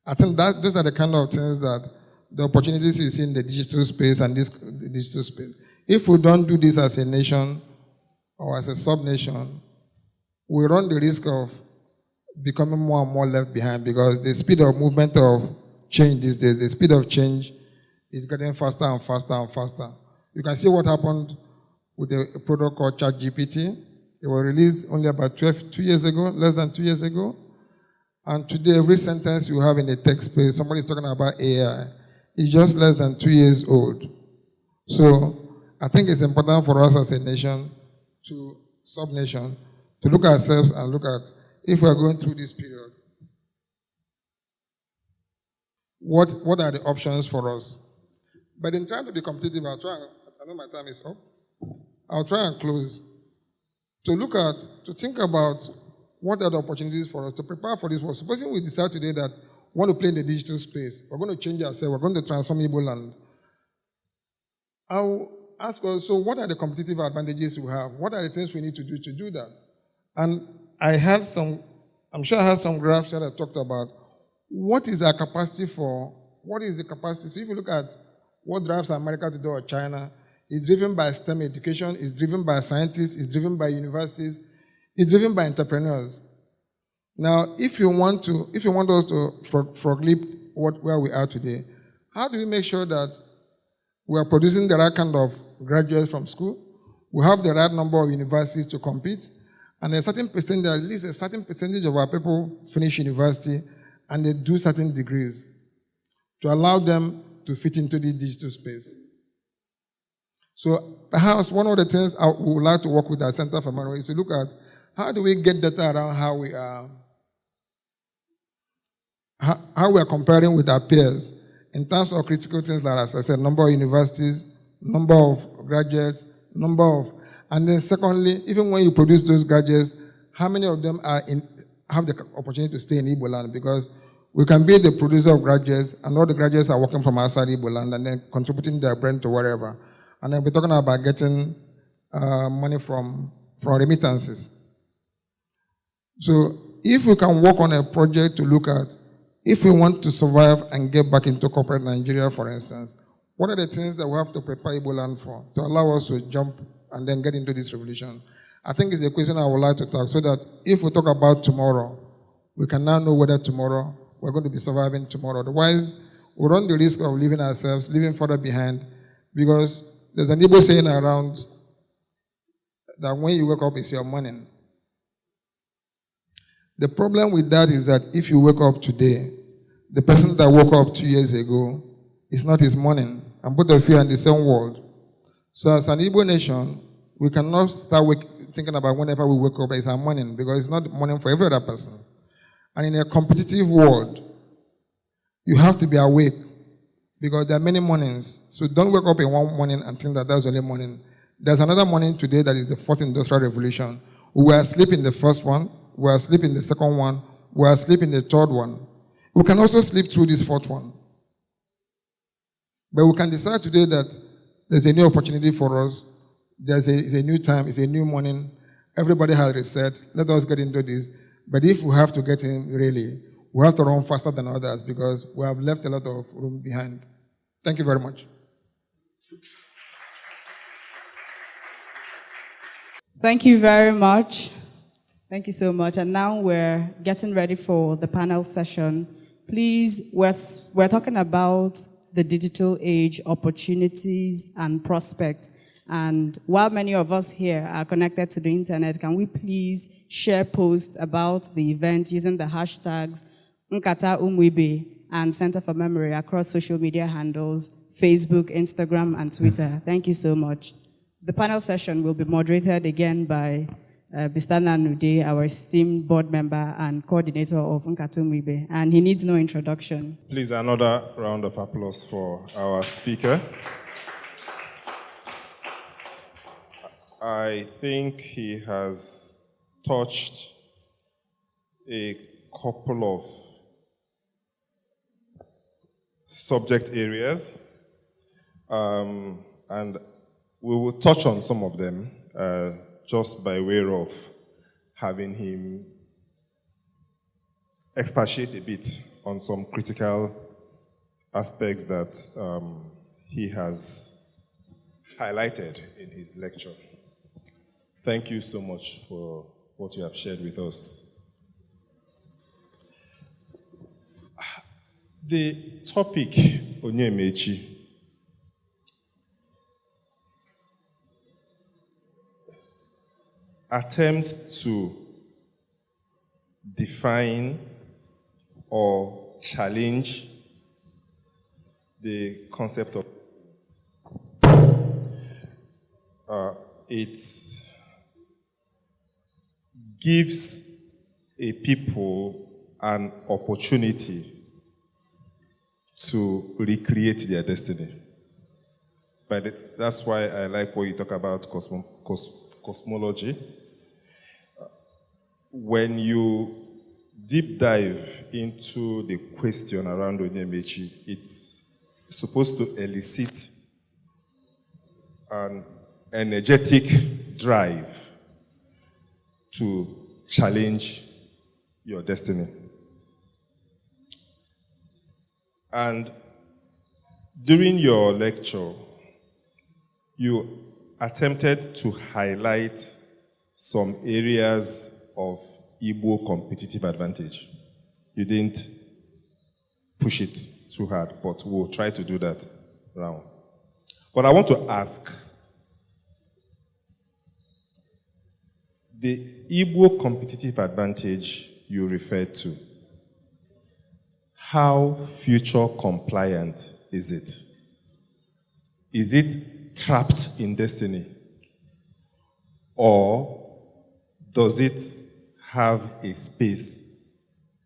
I think that those are the kind of things that the opportunities you see in the digital space and the digital space. If we don't do this as a nation or as a sub-nation, we run the risk of becoming more and more left behind because the speed of movement of change these days, the speed of change is getting faster and faster and faster. You can see what happened with a product called ChatGPT. It was released only about 2 years ago, less than 2 years ago. And today, every sentence you have in the text space, somebody is talking about AI, is just less than 2 years old. So I think it's important for us as a nation, sub-nation, to look at ourselves and look at, if we are going through this period, what are the options for us? But in trying to be competitive, I know my time is up. I'll try and close. To think about what are the opportunities for us to prepare for this world. Supposing we decide today that we want to play in the digital space, we're going to change ourselves, we're going to transform Igbo land. I'll ask us, so what are the competitive advantages we have? What are the things we need to do that? And I'm sure I had some graphs that I talked about. What is our capacity for, what is the capacity? So if you look at what drives America to do or China, It's driven by STEM education, it's driven by scientists, it's driven by universities, it's driven by entrepreneurs. Now, if you want us to frog leap where we are today, how do we make sure that we are producing the right kind of graduates from school? We have the right number of universities to compete, and a certain percentage, at least a certain percentage of our people finish university and they do certain degrees to allow them to fit into the digital space. So perhaps one of the things I would like to work with our Center for Memory is to look at how do we get data around how we are comparing with our peers in terms of critical things like, as I said, number of universities, number of graduates, and then secondly, even when you produce those graduates, how many of them have the opportunity to stay in Igbo land? Because we can be the producer of graduates, and all the graduates are working from outside Igbo land and then contributing their brain to wherever. And then we're talking about getting money from remittances. So if we can work on a project to look at, if we want to survive and get back into corporate Nigeria, for instance, what are the things that we have to prepare Igbo land for to allow us to jump and then get into this revolution? I think it's a question I would like to talk, so that if we talk about tomorrow, we can now know whether tomorrow we're going to be surviving tomorrow. Otherwise, we run the risk of leaving ourselves, leaving further behind, because there's an Igbo saying around that when you wake up, it's your morning. The problem with that is that if you wake up today, the person that woke up 2 years ago is not his morning, and both of you are in the same world. So as an Igbo nation, we cannot start thinking about whenever we wake up it's our morning, because it's not morning for every other person. And in a competitive world, you have to be awake, because there are many mornings. So don't wake up in one morning and think that that's the only morning. There's another morning today that is the fourth industrial revolution. We were asleep in the first one, we were asleep in the second one, we were asleep in the third one. We can also sleep through this fourth one. But we can decide today that there's a new opportunity for us. It's a new time, it's a new morning. Everybody has reset. Let us get into this. But if we have to get in, really, we have to run faster than others, because we have left a lot of room behind. Thank you very much. Thank you very much. Thank you so much. And now we're getting ready for the panel session. Please, we're talking about the digital age, opportunities and prospects. And while many of us here are connected to the internet, can we please share posts about the event using the hashtags Nkata Umu Ibe and Center for Memory across social media handles, Facebook, Instagram, and Twitter? Thank you so much. The panel session will be moderated again by Bistana Nude, our esteemed board member and coordinator of Nkata Umu Ibe, and he needs no introduction. Please, another round of applause for our speaker. I think he has touched a couple of subject areas, and we will touch on some of them just by way of having him expatiate a bit on some critical aspects that he has highlighted in his lecture. Thank you so much for what you have shared with us. The topic, Onye Ma Echi, attempts to define or challenge the concept of it gives a people an opportunity to recreate their destiny. But that's why I like what you talk about cosmology. When you deep dive into the question around Onye Ma Echi, it's supposed to elicit an energetic drive to challenge your destiny. And during your lecture, you attempted to highlight some areas of Igbo competitive advantage. You didn't push it too hard, but we'll try to do that now. But I want to ask, the Igbo competitive advantage you referred to, how future compliant is it? Is it trapped in destiny? Or does it have a space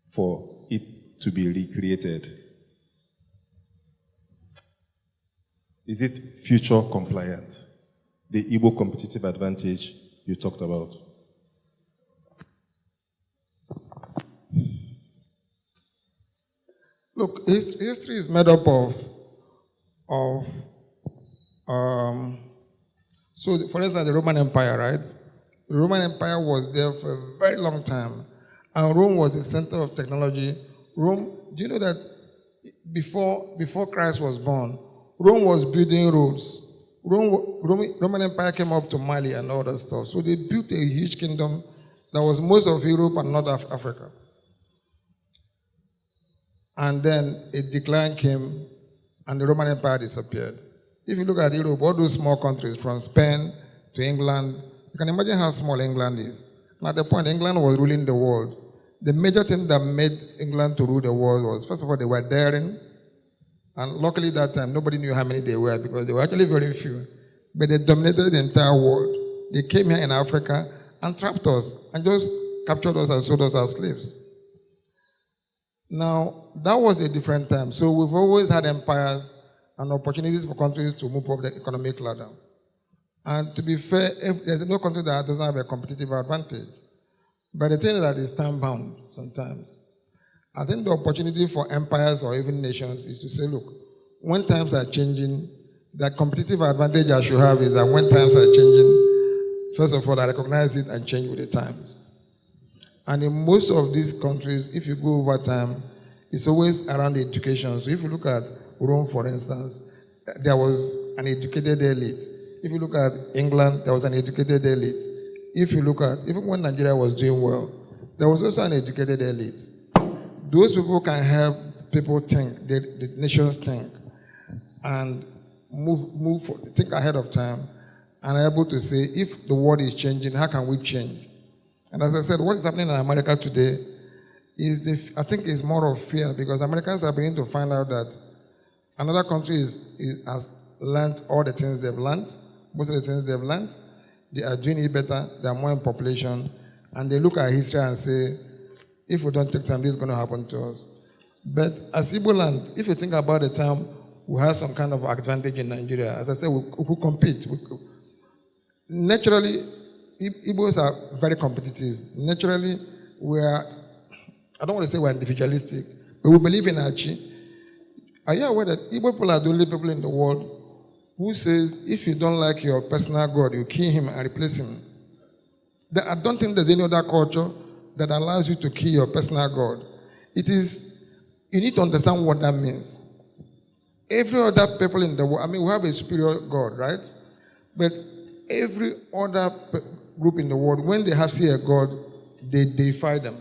for it to be recreated? Is it future compliant? The Igbo competitive advantage you talked about. Look, history is made up of so for instance, the Roman Empire, right? The Roman Empire was there for a very long time, and Rome was the center of technology. Rome, do you know that before Christ was born, Rome was building roads. Roman Empire came up to Mali and all that stuff. So they built a huge kingdom that was most of Europe and North Africa. And then a decline came, and the Roman Empire disappeared. If you look at Europe, all those small countries, from Spain to England, you can imagine how small England is. And at the point, England was ruling the world. The major thing that made England to rule the world was, first of all, they were daring. And luckily that time, nobody knew how many they were, because they were actually very few. But they dominated the entire world. They came here in Africa and trapped us and just captured us and sold us as slaves. Now, that was a different time. So we've always had empires and opportunities for countries to move up the economic ladder. And to be fair, there's no country that doesn't have a competitive advantage. But the thing is that it's time-bound sometimes. I think the opportunity for empires or even nations is to say, look, when times are changing, the competitive advantage I should have is that when times are changing, first of all, I recognize it and change with the times. And in most of these countries, if you go over time, it's always around education. So if you look at Rome, for instance, there was an educated elite. If you look at England, there was an educated elite. If you look at, even when Nigeria was doing well, there was also an educated elite. Those people can help people think, the nations think, and think ahead of time, and are able to say, if the world is changing, how can we change? And as I said, what is happening in America today is, I think, is more of fear, because Americans are beginning to find out that another country has learned all the things they've learned, most of the things they've learned. They are doing it better, they are more in population, and they look at history and say, if we don't take time, this is going to happen to us. But as Igbo land, if you think about the time, we have some kind of advantage in Nigeria. As I said, we could compete. Naturally, Igbos are very competitive. Naturally, I don't want to say we're individualistic, but we believe in Achi. Are you aware that Igbo people are the only people in the world who says, if you don't like your personal God, you kill him and replace him? I don't think there's any other culture that allows you to kill your personal God. You need to understand what that means. Every other people in the world, we have a superior God, right? But every other group in the world, when they have seen a God, they deify them.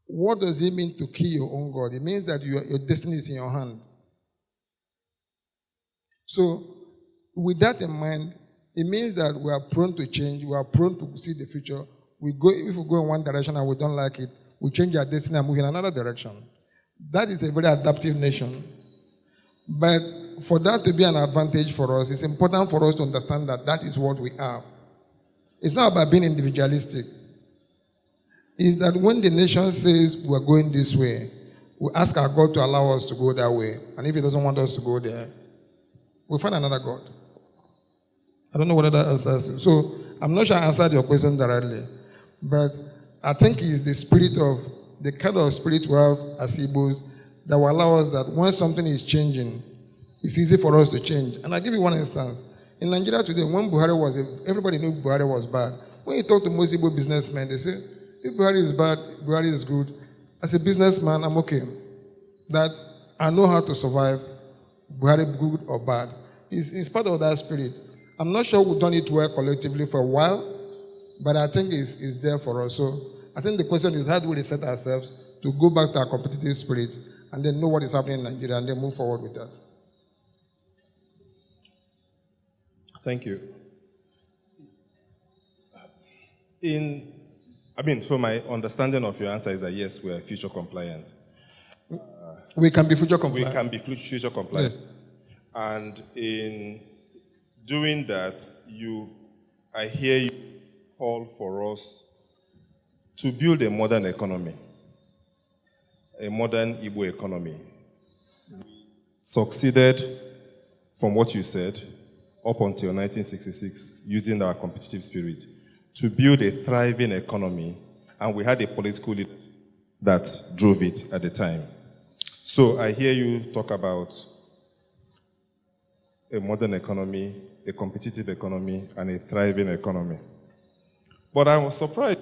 What does it mean to kill your own God? It means that your destiny is in your hand. So, with that in mind, it means that we are prone to change, we are prone to see the future. If we go in one direction and we don't like it, we change our destiny and move in another direction. That is a very adaptive nation. But for that to be an advantage for us, it's important for us to understand that that is what we are. It's not about being individualistic. It's that when the nation says we're going this way, we ask our God to allow us to go that way. And if he doesn't want us to go there, we'll find another God. I don't know whether that answers you. So I'm not sure I answered your question directly. But I think it's the kind of spirit we have as Igbos that will allow us that when something is changing, it's easy for us to change. And I'll give you one instance. In Nigeria today, when everybody knew Buhari was bad. When you talk to most Igbo businessmen, they say, if Buhari is bad, Buhari is good. As a businessman, I'm okay. That I know how to survive, Buhari good or bad. It's part of that spirit. I'm not sure we've done it well collectively for a while, but I think it's there for us. So I think the question is, how do we reset ourselves to go back to our competitive spirit and then know what is happening in Nigeria and then move forward with that? Thank you. So my understanding of your answer is that yes, we are future compliant. We can be future compliant. We can be future compliant. Yes. And in doing that, I hear you call for us to build a modern economy, a modern Igbo economy. Succeeded, from what you said, up until 1966, using our competitive spirit, to build a thriving economy, and we had a political leader that drove it at the time. So I hear you talk about a modern economy, a competitive economy, and a thriving economy. But I was surprised.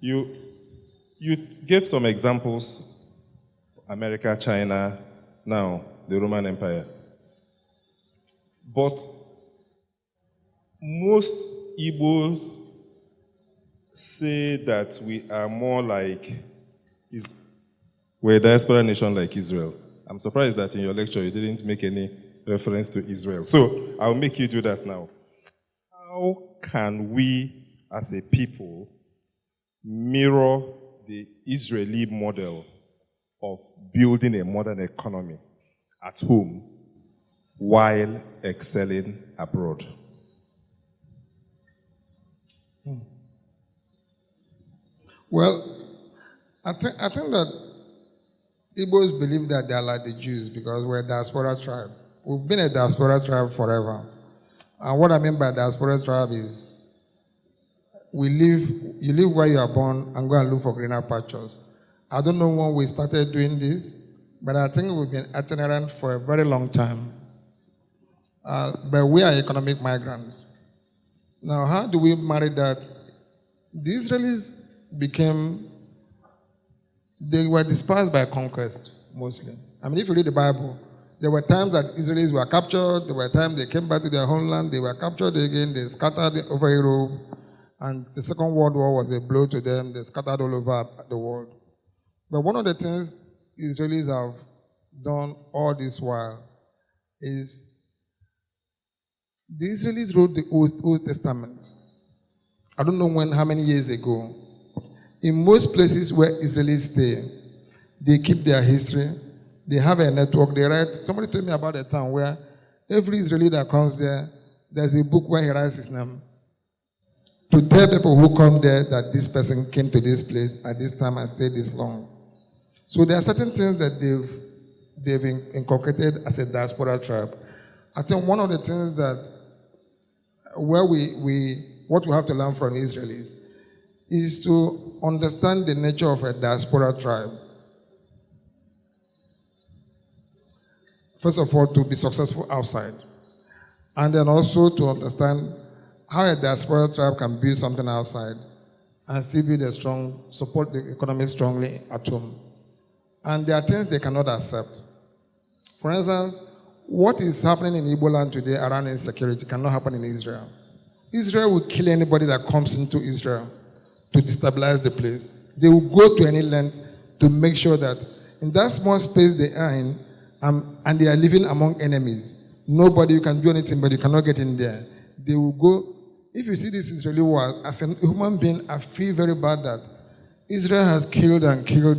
You gave some examples: America, China, now the Roman Empire. But most Igbos say that we are more like we're a diaspora nation like Israel. I'm surprised that in your lecture you didn't make any reference to Israel. So I'll make you do that now. How can we, as a people, mirror the Israeli model of building a modern economy at home while excelling abroad? Well, I think that Igbos believe that they are like the Jews because we're a diaspora tribe. We've been a diaspora tribe forever. And what I mean by diaspora tribe is you live where you are born and go and look for greener pastures. I don't know when we started doing this, but I think we've been itinerant for a very long time. But we are economic migrants. Now, how do we marry that? The Israelis they were dispersed by conquest, mostly. I mean, if you read the Bible, there were times that Israelis were captured, there were times they came back to their homeland, they were captured again, they scattered over Europe, and the Second World War was a blow to them, they scattered all over the world. But one of the things Israelis have done all this while is the Israelis wrote the Old Testament. I don't know how many years ago. In most places where Israelis stay, they keep their history, they have a network, they write. Somebody told me about a town where every Israeli that comes there, there's a book where he writes his name to tell people who come there that this person came to this place at this time and stayed this long. So there are certain things that they've inculcated as a diaspora tribe. I think one of the things that what we have to learn from Israelis is to understand the nature of a diaspora tribe. First of all, to be successful outside. And then also to understand how a diaspora tribe can build something outside and still build support the economy strongly at home. And there are things they cannot accept. For instance, what is happening in Igbo land today around insecurity cannot happen in Israel. Israel will kill anybody that comes into Israel to destabilize the place. They will go to any length to make sure that in that small space they are in, and they are living among enemies. Nobody, you can do anything, but you cannot get in there. They will go. If you see this Israeli war, as a human being, I feel very bad that Israel has killed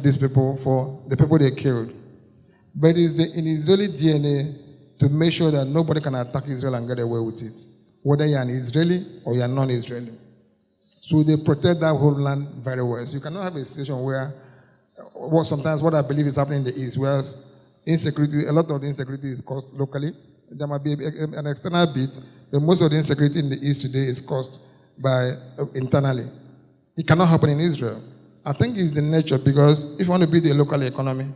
these people for the people they killed. But it is in Israeli DNA to make sure that nobody can attack Israel and get away with it, whether you're an Israeli or you're non-Israeli. So they protect that whole land very well. So you cannot have a situation where, sometimes what I believe is happening in the East, where insecurity, a lot of the insecurity is caused locally. There might be an external bit, but most of the insecurity in the East today is caused by internally. It cannot happen in Israel. I think it's the nature, because if you want to build a local economy,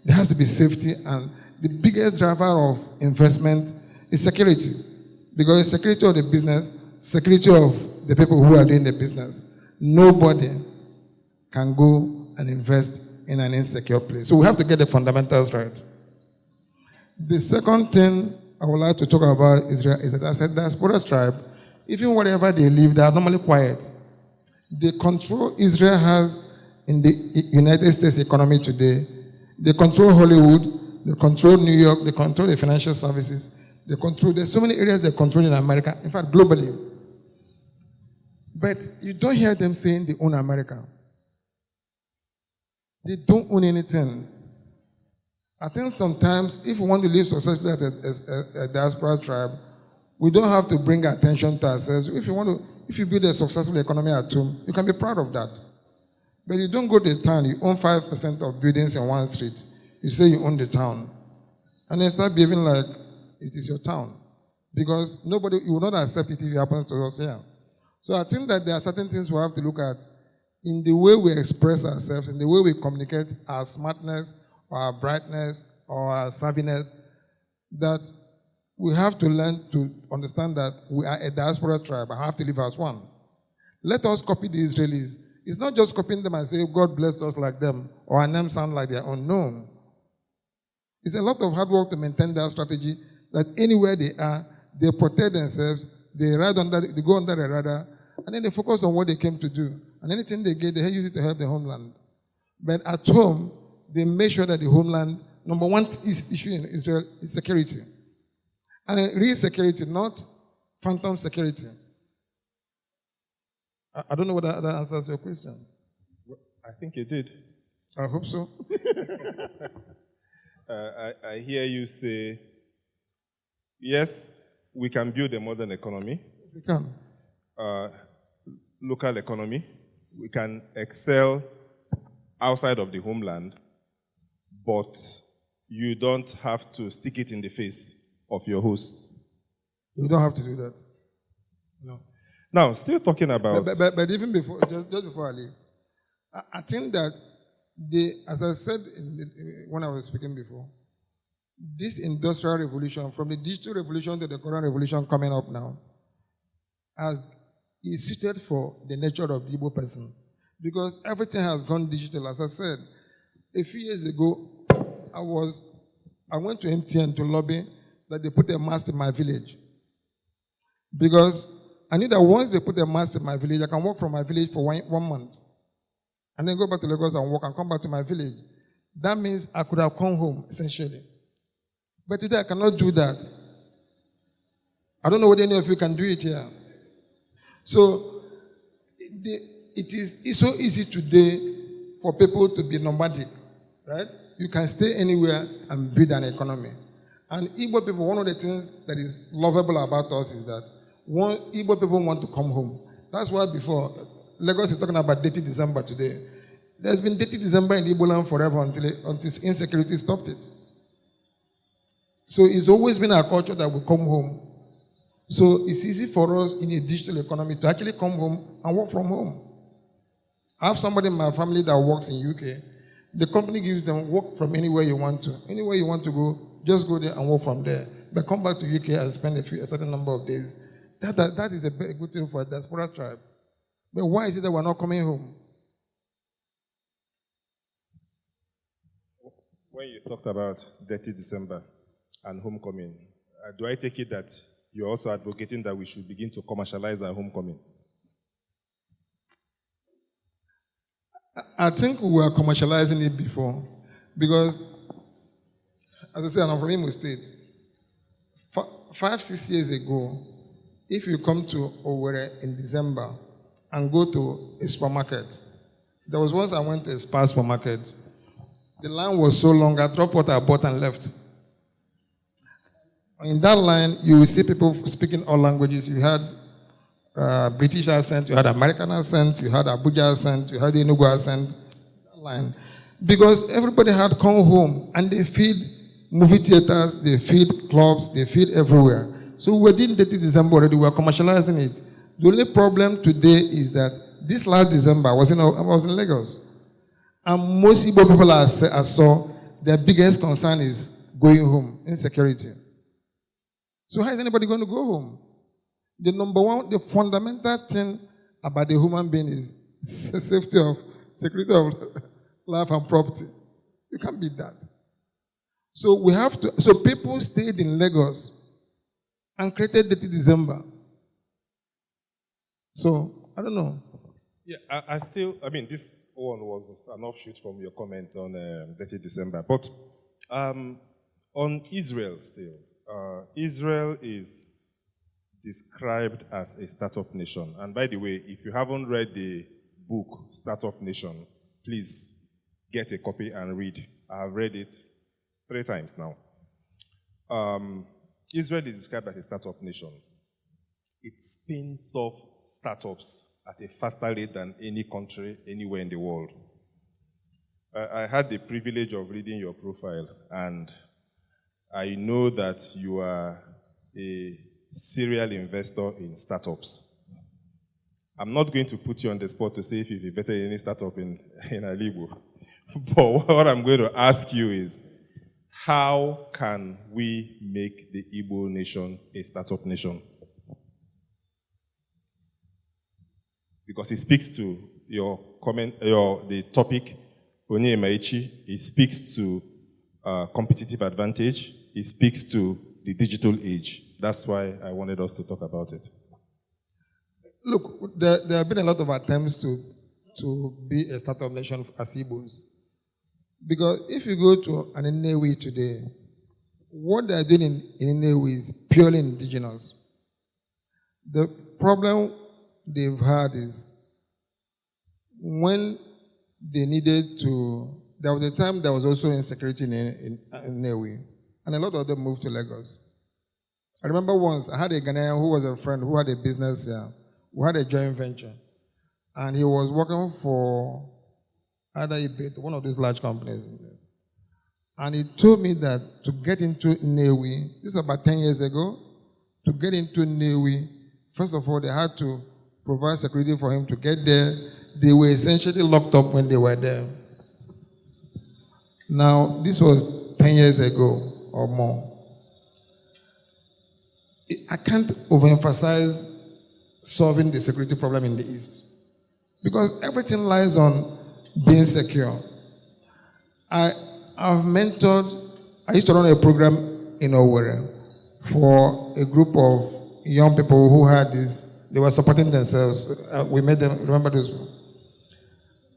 there has to be safety, and the biggest driver of investment is security. Because it's security of the business, security of the people who are doing the business. Nobody can go and invest in an insecure place. So we have to get the fundamentals right. The second thing I would like to talk about is that I said diaspora tribe, even wherever they live, they are normally quiet. The control Israel has in the United States economy today, they control Hollywood, they control New York, they control the financial services, there's so many areas they control in America, in fact, globally. But you don't hear them saying they own America. They don't own anything. I think sometimes if we want to live successfully as a diaspora tribe, we don't have to bring attention to ourselves. If you build a successful economy at home, you can be proud of that. But you don't go to the town, you own 5% of buildings in one street. You say you own the town. And then start behaving like it is your town. Because you will not accept it if it happens to us here. So I think that there are certain things we have to look at in the way we express ourselves, in the way we communicate our smartness, or our brightness, or our savviness, that we have to learn to understand that we are a diaspora tribe and have to live as one. Let us copy the Israelis. It's not just copying them and say, God bless us like them, or our names sound like their own. No. It's a lot of hard work to maintain that strategy, that anywhere they are, they protect themselves, they go under the radar, and then they focus on what they came to do. And anything they get, they use it to help the homeland. But at home, they make sure that the homeland, number one issue in Israel is security. And real security, not phantom security. I don't know whether that answers your question. I think it did. I hope so. I hear you say, yes, we can build a modern economy. We can. Local economy. We can excel outside of the homeland, but you don't have to stick it in the face of your host. You don't have to do that. No. Now, still talking about... But even before, just before I leave, I think that, as I said when I was speaking before, this industrial revolution, from the digital revolution to the current revolution coming up now, is suited for the nature of the Igbo person. Because everything has gone digital. As I said, a few years ago, I went to MTN to lobby that they put a mast in my village. Because I knew that once they put a mast in my village, I can walk from my village for 1 month. And then go back to Lagos and walk and come back to my village. That means I could have come home, essentially. But today I cannot do that. I don't know whether any of you can do it here. So, it's so easy today for people to be nomadic, right? You can stay anywhere and build an economy. And Igbo people, one of the things that is lovable about us is that Igbo people want to come home. That's why before, Lagos is talking about dirty December today. There's been dirty December in Igbo land forever until insecurity stopped it. So it's always been our culture that we come home. So it's easy for us in a digital economy to actually come home and work from home. I have somebody in my family that works in UK. The company gives them work from anywhere you want to. Anywhere you want to go, just go there and work from there. But come back to UK and spend a certain number of days. That is a good thing for a diaspora tribe. But why is it that we're not coming home? When you talked about dirty December and homecoming, do I take it that you're also advocating that we should begin to commercialize our homecoming? I think we were commercializing it before. Because, as I said, I'm from Imo State. 5-6 years ago, if you come to Owerri in December and go to a supermarket, there was once I went to a Spar supermarket. The line was so long, I dropped what I bought and left. In that line, you will see people speaking all languages. You had British accent, you had American accent, you had Abuja accent, you had Enugu accent. That line. Because everybody had come home and they feed movie theaters, they feed clubs, they feed everywhere. So we did dirty December already, we were commercializing it. The only problem today is that this last December I was in Lagos. And most Igbo people I saw, their biggest concern is going home, insecurity. So how is anybody going to go home? The number one, the fundamental thing about the human being is security of life and property. You can't beat that. So we have to, so people stayed in Lagos and created Dirty December. So, I don't know. Yeah, I mean, this one was an offshoot from your comment on Dirty December. But on Israel still, Israel is described as a startup nation. And by the way, if you haven't read the book, Startup Nation, please get a copy and read. I've read it 3 times now. Israel is described as a startup nation. It spins off startups at a faster rate than any country anywhere in the world. I had the privilege of reading your profile, and I know that you are a serial investor in startups. I'm not going to put you on the spot to say if you've invested in any startup in Igbo. But what I'm going to ask you is, how can we make the Igbo nation a startup nation? Because it speaks to your comment, the topic, Onye Ma Echi. It speaks to competitive advantage. It speaks to the digital age. That's why I wanted us to talk about it. Look, there have been a lot of attempts to be a startup nation as Igbos. Because if you go to an Nnewi today, what they are doing in Nnewi is purely indigenous. The problem they've had is when they needed to, there was a time there was also insecurity in Nnewi, and a lot of them moved to Lagos. I remember once I had a Ghanaian who was a friend who had a business here. We had a joint venture, and he was working for either Ibe, one of these large companies. And he told me that to get into Nnewi, this was about 10 years ago, to get into Nnewi, first of all, they had to provide security for him to get there. They were essentially locked up when they were there. Now, this was 10 years ago or more. I can't overemphasize solving the security problem in the East, because everything lies on being secure. I've mentored, I used to run a program in Owerri for a group of young people who had this, they were supporting themselves. We made them, remember those people?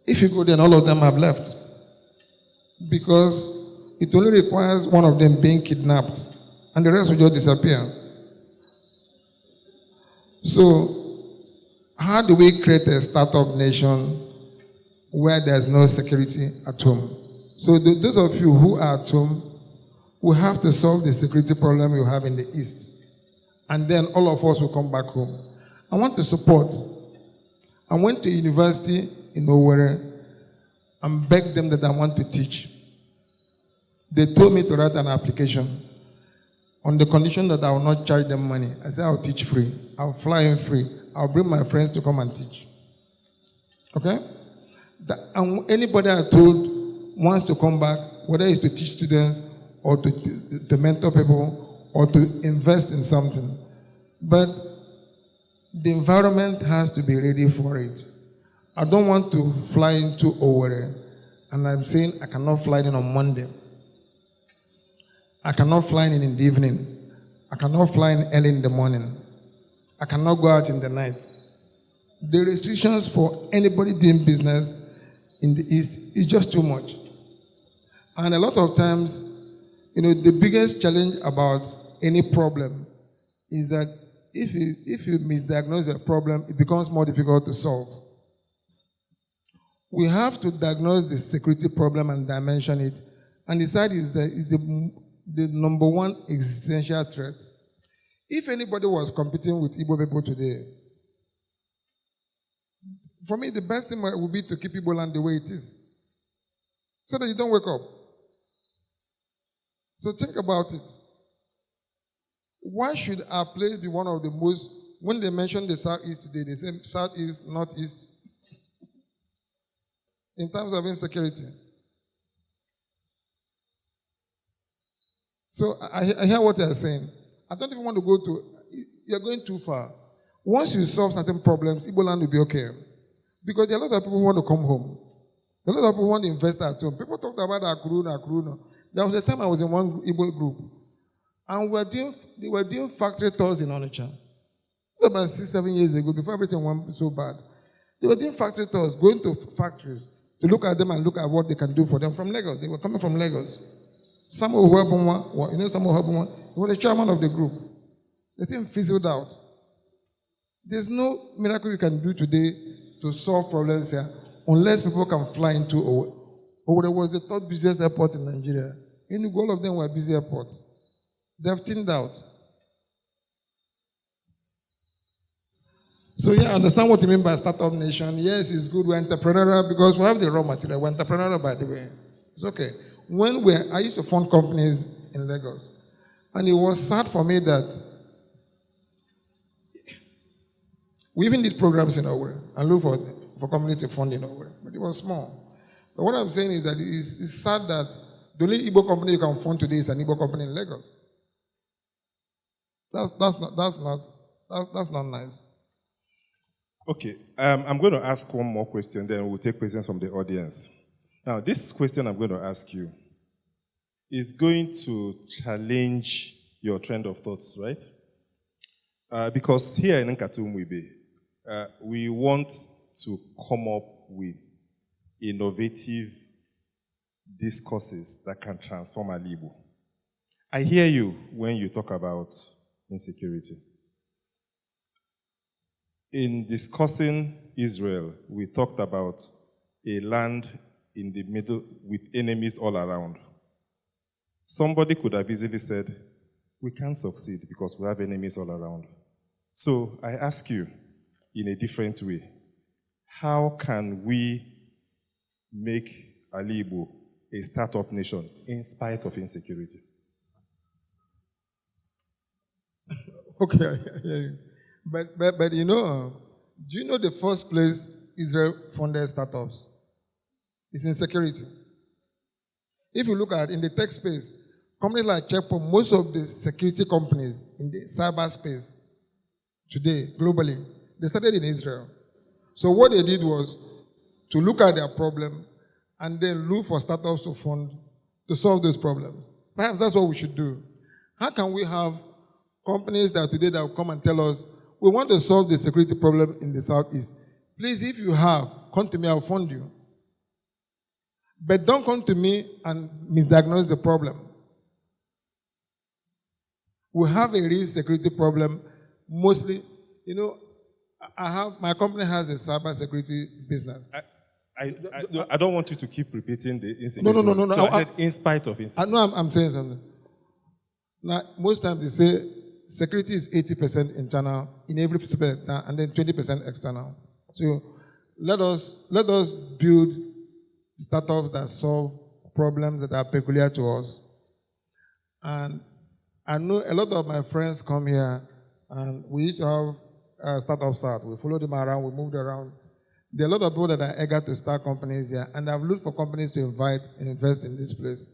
If you go there, all of them have left, because it only requires one of them being kidnapped and the rest will just disappear. So, how do we create a startup nation where there's no security at home? So those of you who are at home, we have to solve the security problem you have in the East. And then all of us will come back home. I want to support. I went to university in Owerri and begged them that I want to teach. They told me to write an application on the condition that I will not charge them money. I said I'll teach free. I'll fly in free. I'll bring my friends to come and teach. Okay? And anybody I told wants to come back, whether it's to teach students or to mentor people or to invest in something. But the environment has to be ready for it. I don't want to fly into Owerri and I'm saying I cannot fly in on Monday. I cannot fly in the evening. I cannot fly in early in the morning. I cannot go out in the night. The restrictions for anybody doing business in the East is just too much. And a lot of times, the biggest challenge about any problem is that if you misdiagnose a problem, it becomes more difficult to solve. We have to diagnose the security problem and dimension it, and decide is the number one existential threat. If anybody was competing with Igbo people today, for me, the best thing would be to keep Igbo land the way it is, so that you don't wake up. So think about it. Why should our place be one of the most, when they mention the Southeast today, they say Southeast, Northeast, in terms of insecurity. So I hear what they're saying. I don't even want to go to, you're going too far. Once you solve certain problems, Igbo land will be okay. Because there are a lot of people who want to come home. There are a lot of people who want to invest at home. People talked about Akuru. There was a time I was in one Igbo group, and they were doing factory tours in Onitsha. It's about 6-7 years ago, before everything went so bad. They were doing factory tours, going to factories to look at them and look at what they can do for them from Lagos. They were coming from Lagos. Samuel Huabunwa, you know Samuel Huabunwa? He was the chairman of the group. The thing fizzled out. There's no miracle you can do today to solve problems here unless people can fly into Owerri. Owerri was the third busiest airport in Nigeria. All of them were busy airports. They have thinned out. So yeah, I understand what you mean by startup nation. Yes, it's good. We're entrepreneurial because we have the raw material. We're entrepreneurial, by the way. It's okay. I used to fund companies in Lagos, and it was sad for me that we even did programs in Owerri and look for companies to fund in Owerri, but it was small. But what I'm saying is that it's sad that the only Igbo company you can fund today is an Igbo company in Lagos. That's not nice. Okay, I'm going to ask one more question, then we'll take questions from the audience. Now, this question I'm going to ask you is going to challenge your trend of thoughts, right? Because here in Nkata Umu Ibe, we want to come up with innovative discourses that can transform our Igbo. I hear you when you talk about insecurity. In discussing Israel, we talked about a land in the middle with enemies all around. Somebody could have easily said, we can't succeed because we have enemies all around. So I ask you in a different way, how can we make Ali Igbo a startup nation in spite of insecurity? Okay, I hear you. But you know, do you know the first place Israel funded startups? It's in security. If you look at in the tech space, companies like Checkpoint, most of the security companies in the cyber space today, globally, they started in Israel. So what they did was to look at their problem and then look for startups to fund to solve those problems. Perhaps that's what we should do. How can we have companies that today that will come and tell us, we want to solve the security problem in the Southeast. Please, if you have, come to me, I'll fund you. But don't come to me and misdiagnose the problem. We have a real security problem, mostly, you know, my company has a cyber security business. I don't want you to keep repeating the insecurity. No. So I said in spite of insecurity. I'm saying something. Now, most times they say security is 80% internal in every respect, and then 20% external. So let us build startups that solve problems that are peculiar to us. And I know a lot of my friends come here, and we used to have startups out. We followed them around, we moved around. There are a lot of people that are eager to start companies here, and I've looked for companies to invest in this place.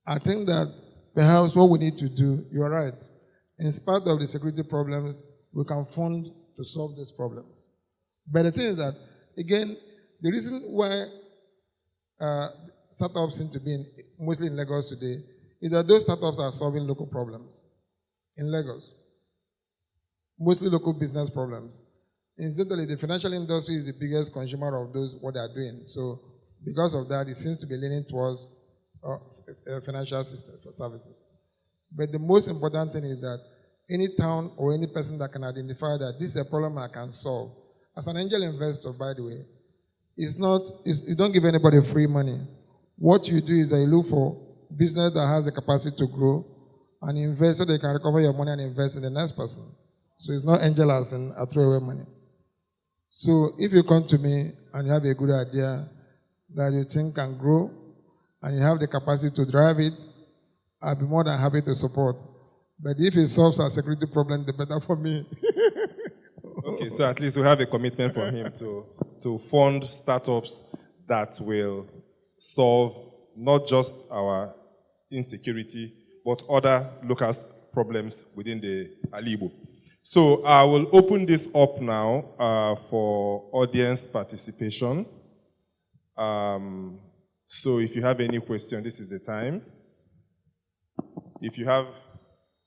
I think that perhaps what we need to do, you're right, in spite of the security problems, we can fund to solve these problems. But the thing is that, again, the reason why startups seem to be mostly in Lagos today is that those startups are solving local problems in Lagos. Mostly local business problems. Incidentally, the financial industry is the biggest consumer of what they are doing. So because of that, it seems to be leaning towards financial services. But the most important thing is that any town or any person that can identify that this is a problem I can solve. As an angel investor, by the way, you don't give anybody free money. What you do is that you look for business that has the capacity to grow and invest so they can recover your money and invest in the next person. So it's not angel as in a throwaway money. So if you come to me and you have a good idea that you think can grow and you have the capacity to drive it, I'll be more than happy to support. But if it solves our security problem, the better for me. Okay, so at least we have a commitment from him to fund startups that will solve not just our insecurity, but other local problems within the Ali Igbo. So I will open this up now for audience participation. So if you have any question, this is the time. If you have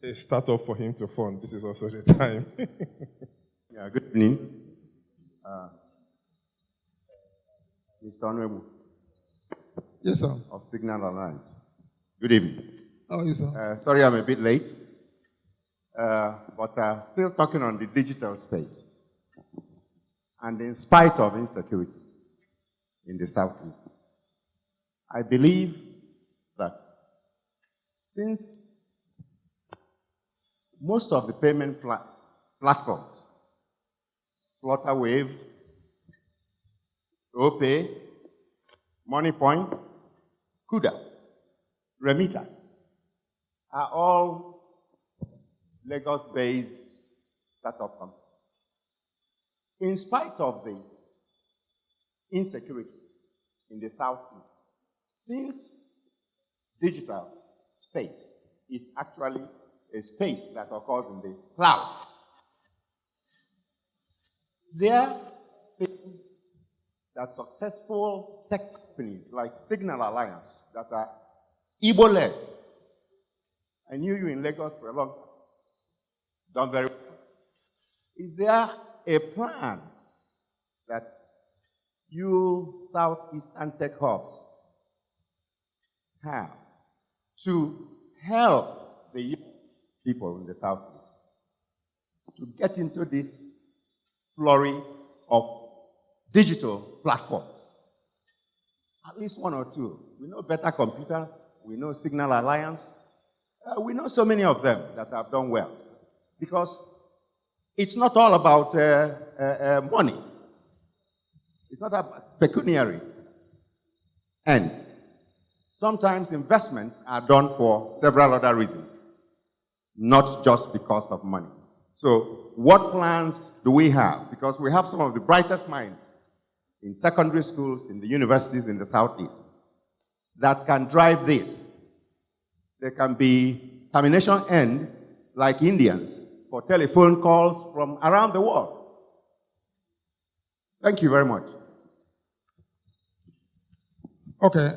a startup for him to fund, this is also the time. Yeah, good evening. Mr. Onuegbu. Yes, sir. Of Signal Alliance. Good evening. How are you, sir? Sorry I'm a bit late, but still talking on the digital space. And in spite of insecurity in the Southeast, I believe that since most of the payment platforms, Flutterwave, OPay, MoneyPoint, Kuda, Remita, are all Lagos-based startup companies. In spite of the insecurity in the Southeast, since digital space is actually a space that occurs in the cloud, there thinking that successful tech companies like Signal Alliance that are Igbo-led, I knew you in Lagos for a long time, done very well. Is there a plan that you Southeastern tech hubs have to help the young people in the Southeast to get into this flurry of digital platforms? At least one or two. We know Better Computers, we know Signal Alliance, we know so many of them that have done well. Because it's not all about money. It's not about pecuniary. And sometimes investments are done for several other reasons, not just because of money. So what plans do we have? Because we have some of the brightest minds in secondary schools, in the universities in the Southeast, that can drive this. There can be termination end, like Indians, for telephone calls from around the world. Thank you very much. Okay.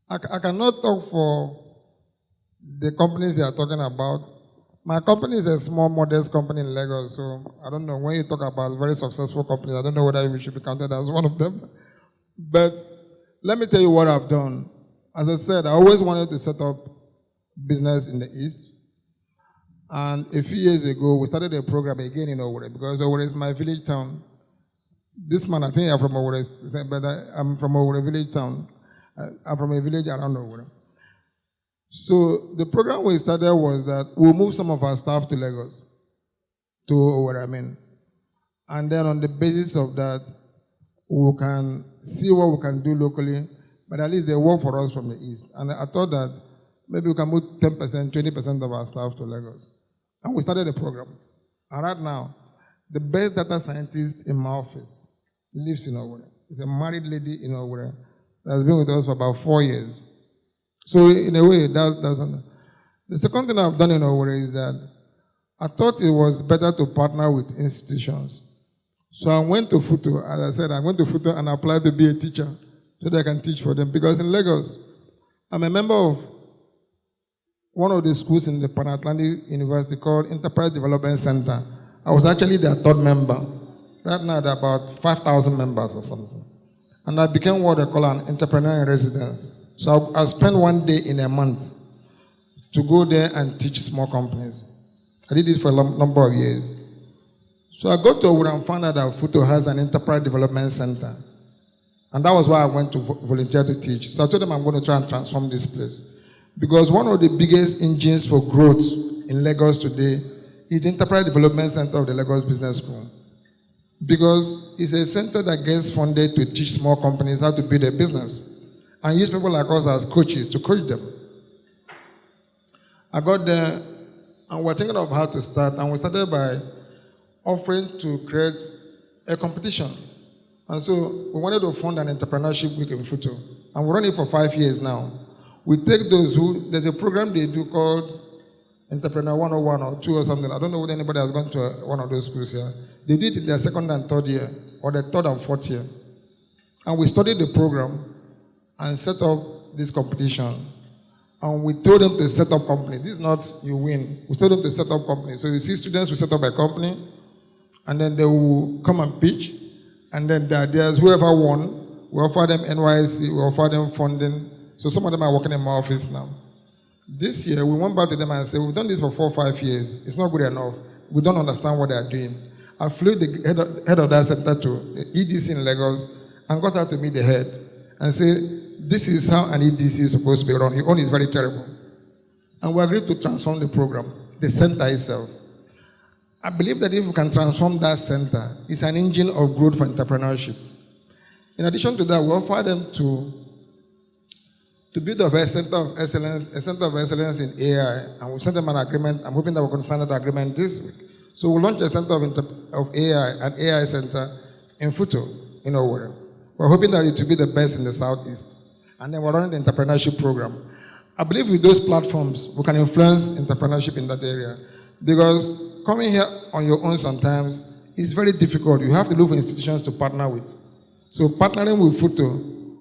I cannot talk for the companies they are talking about. My company is a small, modest company in Lagos, so I don't know. When you talk about very successful companies, I don't know whether we should be counted as one of them. But let me tell you what I've done. As I said, I always wanted to set up business in the East. And a few years ago, we started a program again in Owerri, because Owerri is my village town. This man, I think I'm from Owerri, but I'm from Owerri village town. I'm from a village around Owerri. So the program we started was that we'll move some of our staff to Lagos, to Owerri, and then on the basis of that, we can see what we can do locally, but at least they work for us from the East. And I thought that maybe we can move 10%, 20% of our staff to Lagos. And we started the program. And right now, the best data scientist in my office lives in Owerri. It's a married lady in Owerri that's been with us for about 4 years. So in a way, that doesn't. The second thing I've done in Owerri is that I thought it was better to partner with institutions. So I went to Futo, as I said, I went to Futo and applied to be a teacher so that I can teach for them. Because in Lagos, I'm a member of one of the schools in the Pan-Atlantic University called Enterprise Development Center. I was actually their third member. Right now, there are about 5,000 members or something. And I became what they call an entrepreneur in residence. So I spent 1 day in a month to go there and teach small companies. I did it for a number of years. So I got to Owerri and found out that Futo has an enterprise development center. And that was why I went to volunteer to teach. So I told them I'm going to try and transform this place. Because one of the biggest engines for growth in Lagos today is the Enterprise Development Center of the Lagos Business School. Because it's a center that gets funded to teach small companies how to build a business and use people like us as coaches to coach them. I got there and we're thinking of how to start, and we started by offering to create a competition. And so we wanted to fund an entrepreneurship week in Futo, and we're running it for 5 years now. We take those who, there's a program they do called Entrepreneur 101 or 2 or something. I don't know whether anybody has gone to one of those schools here. They do it in their second and third year, or their third and fourth year. And we studied the program and set up this competition. And we told them to set up company. This is not you win. We told them to set up company. So you see students will set up a company, and then they will come and pitch. And then there's whoever won, we offer them NYC, we offer them funding. So some of them are working in my office now. This year, we went back to them and said, we've done this for 4 or 5 years. It's not good enough. We don't understand what they are doing. I flew the head of that center to the EDC in Lagos and got her to meet the head and say, this is how an EDC is supposed to be run. Your own is very terrible. And we agreed to transform the program, the center itself. I believe that if we can transform that center, it's an engine of growth for entrepreneurship. In addition to that, we offer them to build up a center of excellence in AI, and we sent them an agreement. I'm hoping that we're going to sign that agreement this week. So we'll launch a center of AI, an AI center in Futo, in Owerri. We're hoping that it will be the best in the Southeast. And then we're running the entrepreneurship program. I believe with those platforms, we can influence entrepreneurship in that area. Because coming here on your own sometimes is very difficult. You have to look for institutions to partner with. So partnering with Futo,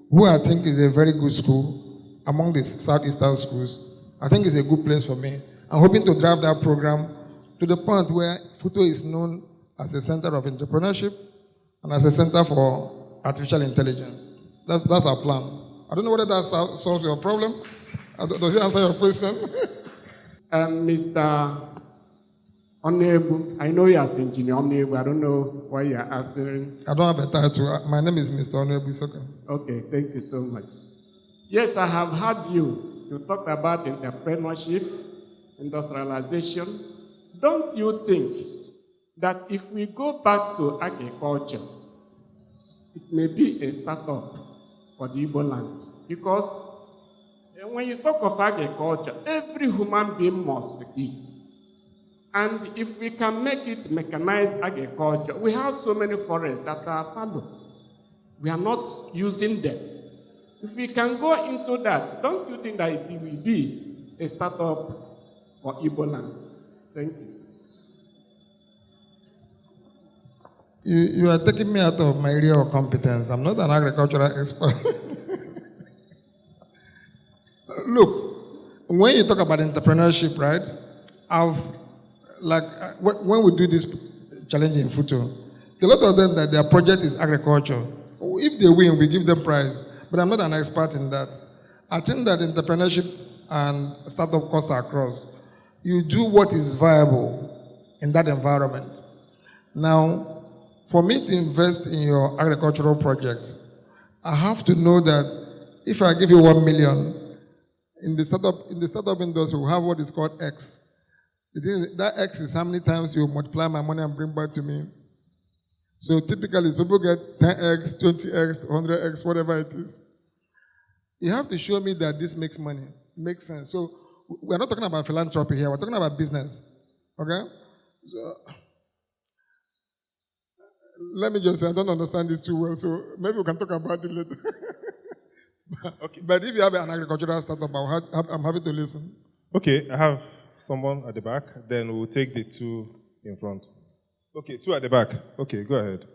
who I think is a very good school, among the Southeastern schools, I think is a good place for me. I'm hoping to drive that program to the point where Futo is known as a center of entrepreneurship and as a center for artificial intelligence. That's our plan. I don't know whether that solves your problem. Does it answer your question? Mr. Onuegbu, I know you are Engineer Onuegbu. I don't know why you are answering. I don't have a title. My name is Mr. Onuegbu. It's okay. Okay, thank you so much. Yes, I have heard you. You talked about entrepreneurship, industrialization. Don't you think that if we go back to agriculture, it may be a startup for the Igbo land? Because when you talk of agriculture, every human being must eat. And if we can make it mechanized agriculture, we have so many forests that are fallow. We are not using them. If we can go into that, don't you think that it will be a startup for Igbo land? Thank you. You are taking me out of my area of competence. I'm not an agricultural expert. Look, when you talk about entrepreneurship, right? When we do this challenge in Futo, a lot of them that their project is agriculture. If they win, we give them prize. But I'm not an expert in that. I think that entrepreneurship and startup costs are crossed. You do what is viable in that environment. Now, for me to invest in your agricultural project, I have to know that if I give you 1 million, in the startup industry, we have what is called X. That X is how many times you multiply my money and bring back to me. So typically, people get 10x, 20x, 100x, whatever it is. You have to show me that this makes money, makes sense. So we're not talking about philanthropy here. We're talking about business. Okay? So, let me just say, I don't understand this too well, so maybe we can talk about it later. Okay. But if you have an agricultural startup, I'm happy to listen. Okay, I have someone at the back. Then we'll take the two in front. Okay, two at the back. Okay, go ahead.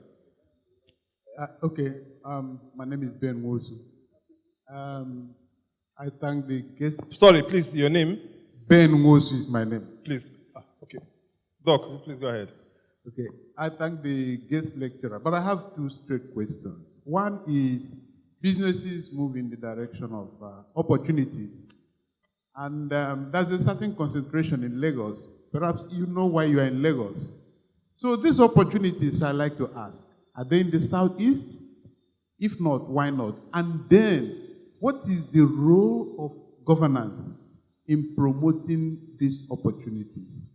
My name is Ben Wosu. I thank the guest. Sorry, please, your name? Ben Wosu is my name. Please. Okay. Doc, please go ahead. Okay, I thank the guest lecturer, but I have two straight questions. One is, businesses move in the direction of opportunities. And there's a certain concentration in Lagos. Perhaps you know why you are in Lagos. So these opportunities, I like to ask, are they in the Southeast? If not, why not? And then, what is the role of governance in promoting these opportunities?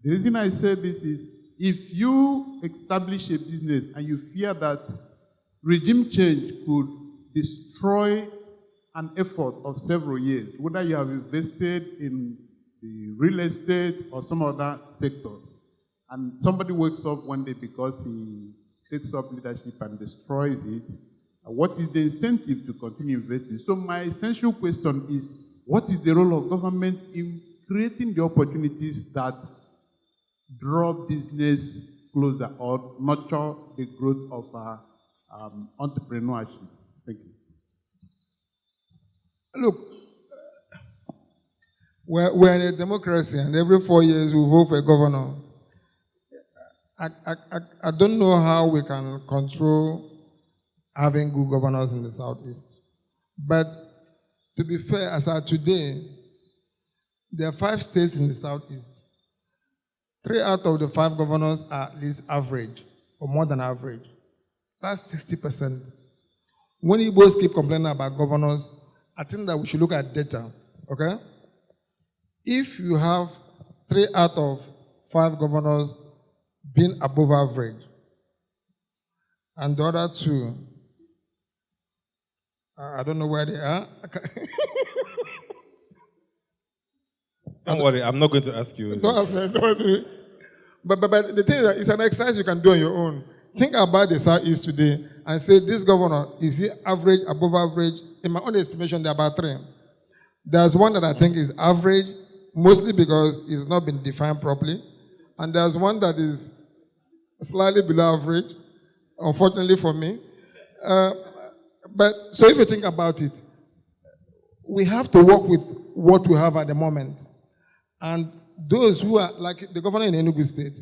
The reason I say this is, if you establish a business and you fear that regime change could destroy an effort of several years, whether you have invested in the real estate or some other sectors, and somebody wakes up one day because he takes up leadership and destroys it, what is the incentive to continue investing? So my essential question is, what is the role of government in creating the opportunities that draw business closer or nurture the growth of entrepreneurship? Thank you. Look, we're in a democracy, and every 4 years we vote for a governor. I don't know how we can control having good governors in the Southeast. But to be fair, as of today, there are 5 states in the Southeast. 3 out of the 5 governors are at least average, or more than average. That's 60%. When Igbos keep complaining about governors, I think that we should look at data, okay? If you have 3 out of 5 governors being above average, and the other 2, I don't know where they are. Don't worry, I'm not going to ask you. Don't ask me. But the thing is that it's an exercise you can do on your own. Think about the Southeast today and say, this governor, is he average, above average? In my own estimation, there are about 3. There's one that I think is average, mostly because it's not been defined properly. And there's one that is slightly below average, unfortunately for me. But so if you think about it, we have to work with what we have at the moment. And those who are, like the governor in Enugu State,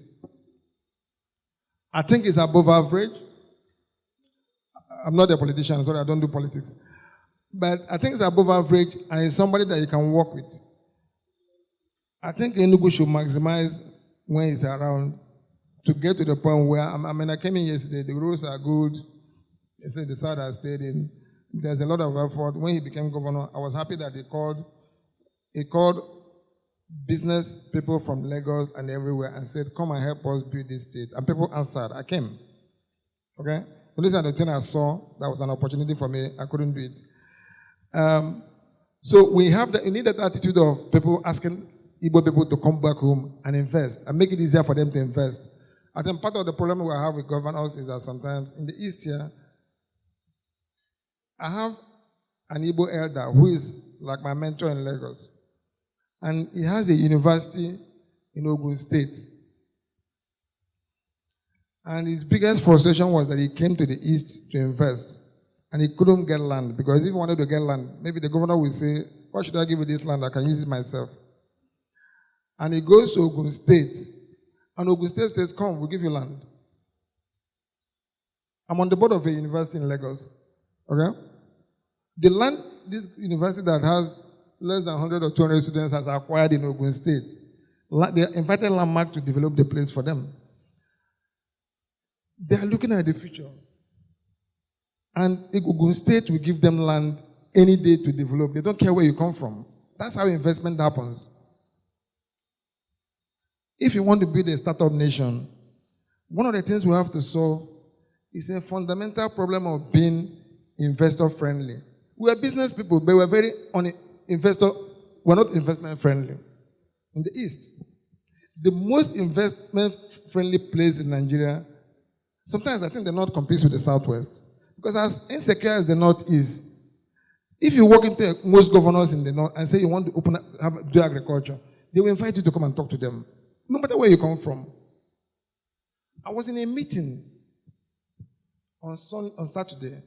I think is above average. I'm not a politician, sorry, I don't do politics. But I think it's above average and it's somebody that you can work with. I think Enugu should maximize when he's around to get to the point where, I came in yesterday, the roads are good. They said the side I stayed in. There's a lot of effort. When he became governor, I was happy that he called business people from Lagos and everywhere and said, come and help us build this state. And people answered. I came. Okay? So this is the thing I saw. That was an opportunity for me. I couldn't do it. So we need that attitude of people asking Igbo people to come back home and invest and make it easier for them to invest. I think part of the problem we have with governors is that sometimes in the East here, I have an Igbo elder who is like my mentor in Lagos. And he has a university in Ogun State. And his biggest frustration was that he came to the East to invest. And he couldn't get land. Because if he wanted to get land, maybe the governor would say, why should I give you this land? I can use it myself. And he goes to Ogun State. And Ogun State says, come, we'll give you land. I'm on the board of a university in Lagos. Okay? The land, this university that has less than 100 or 200 students has acquired in Ogun State. They invited Landmark to develop the place for them. They are looking at the future. And Ogun State will give them land any day to develop. They don't care where you come from. That's how investment happens. If you want to build a startup nation, one of the things we have to solve is a fundamental problem of being investor friendly. We are business people, but we're we're not investment friendly. In the East, the most investment friendly place in Nigeria, sometimes I think the North competes with the Southwest. Because as insecure as the North is, if you walk into most governors in the North and say you want to do agriculture, they will invite you to come and talk to them, no matter where you come from. I was in a meeting on Saturday,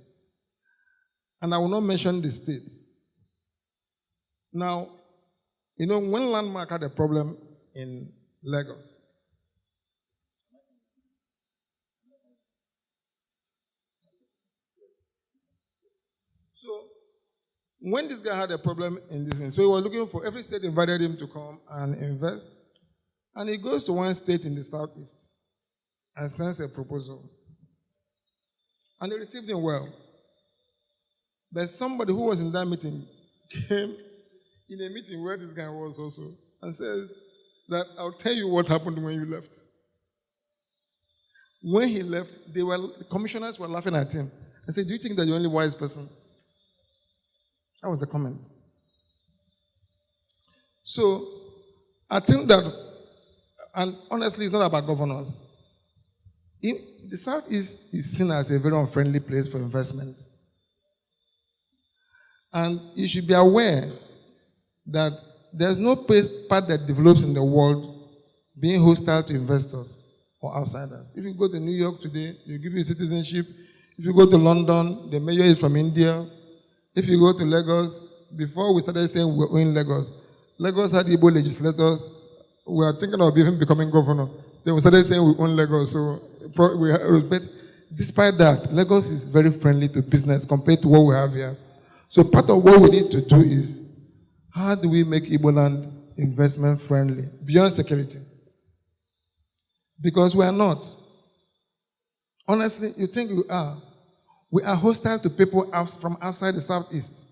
and I will not mention the state. Now, when Landmark had a problem in Lagos, so when this guy had a problem in this thing, so he was looking for, every state invited him to come and invest, and he goes to one state in the Southeast and sends a proposal. And they received him well. But somebody who was in that meeting came in a meeting where this guy was also and says that I'll tell you what happened when you left. When he left, the commissioners were laughing at him and said, do you think that you're the only wise person? That was the comment. So I think that, and honestly, it's not about governors. The Southeast is seen as a very unfriendly place for investment. And you should be aware that there's no part that develops in the world being hostile to investors or outsiders. If you go to New York today, they'll give you citizenship. If you go to London, the mayor is from India. If you go to Lagos, before we started saying we were in Lagos, Lagos had Igbo legislators. We are thinking of even becoming governor. Then we started saying we own Lagos. So but despite that, Lagos is very friendly to business compared to what we have here. So part of what we need to do is, how do we make Igbo land investment friendly beyond security? Because we are not. Honestly, you think we are. We are hostile to people from outside the Southeast.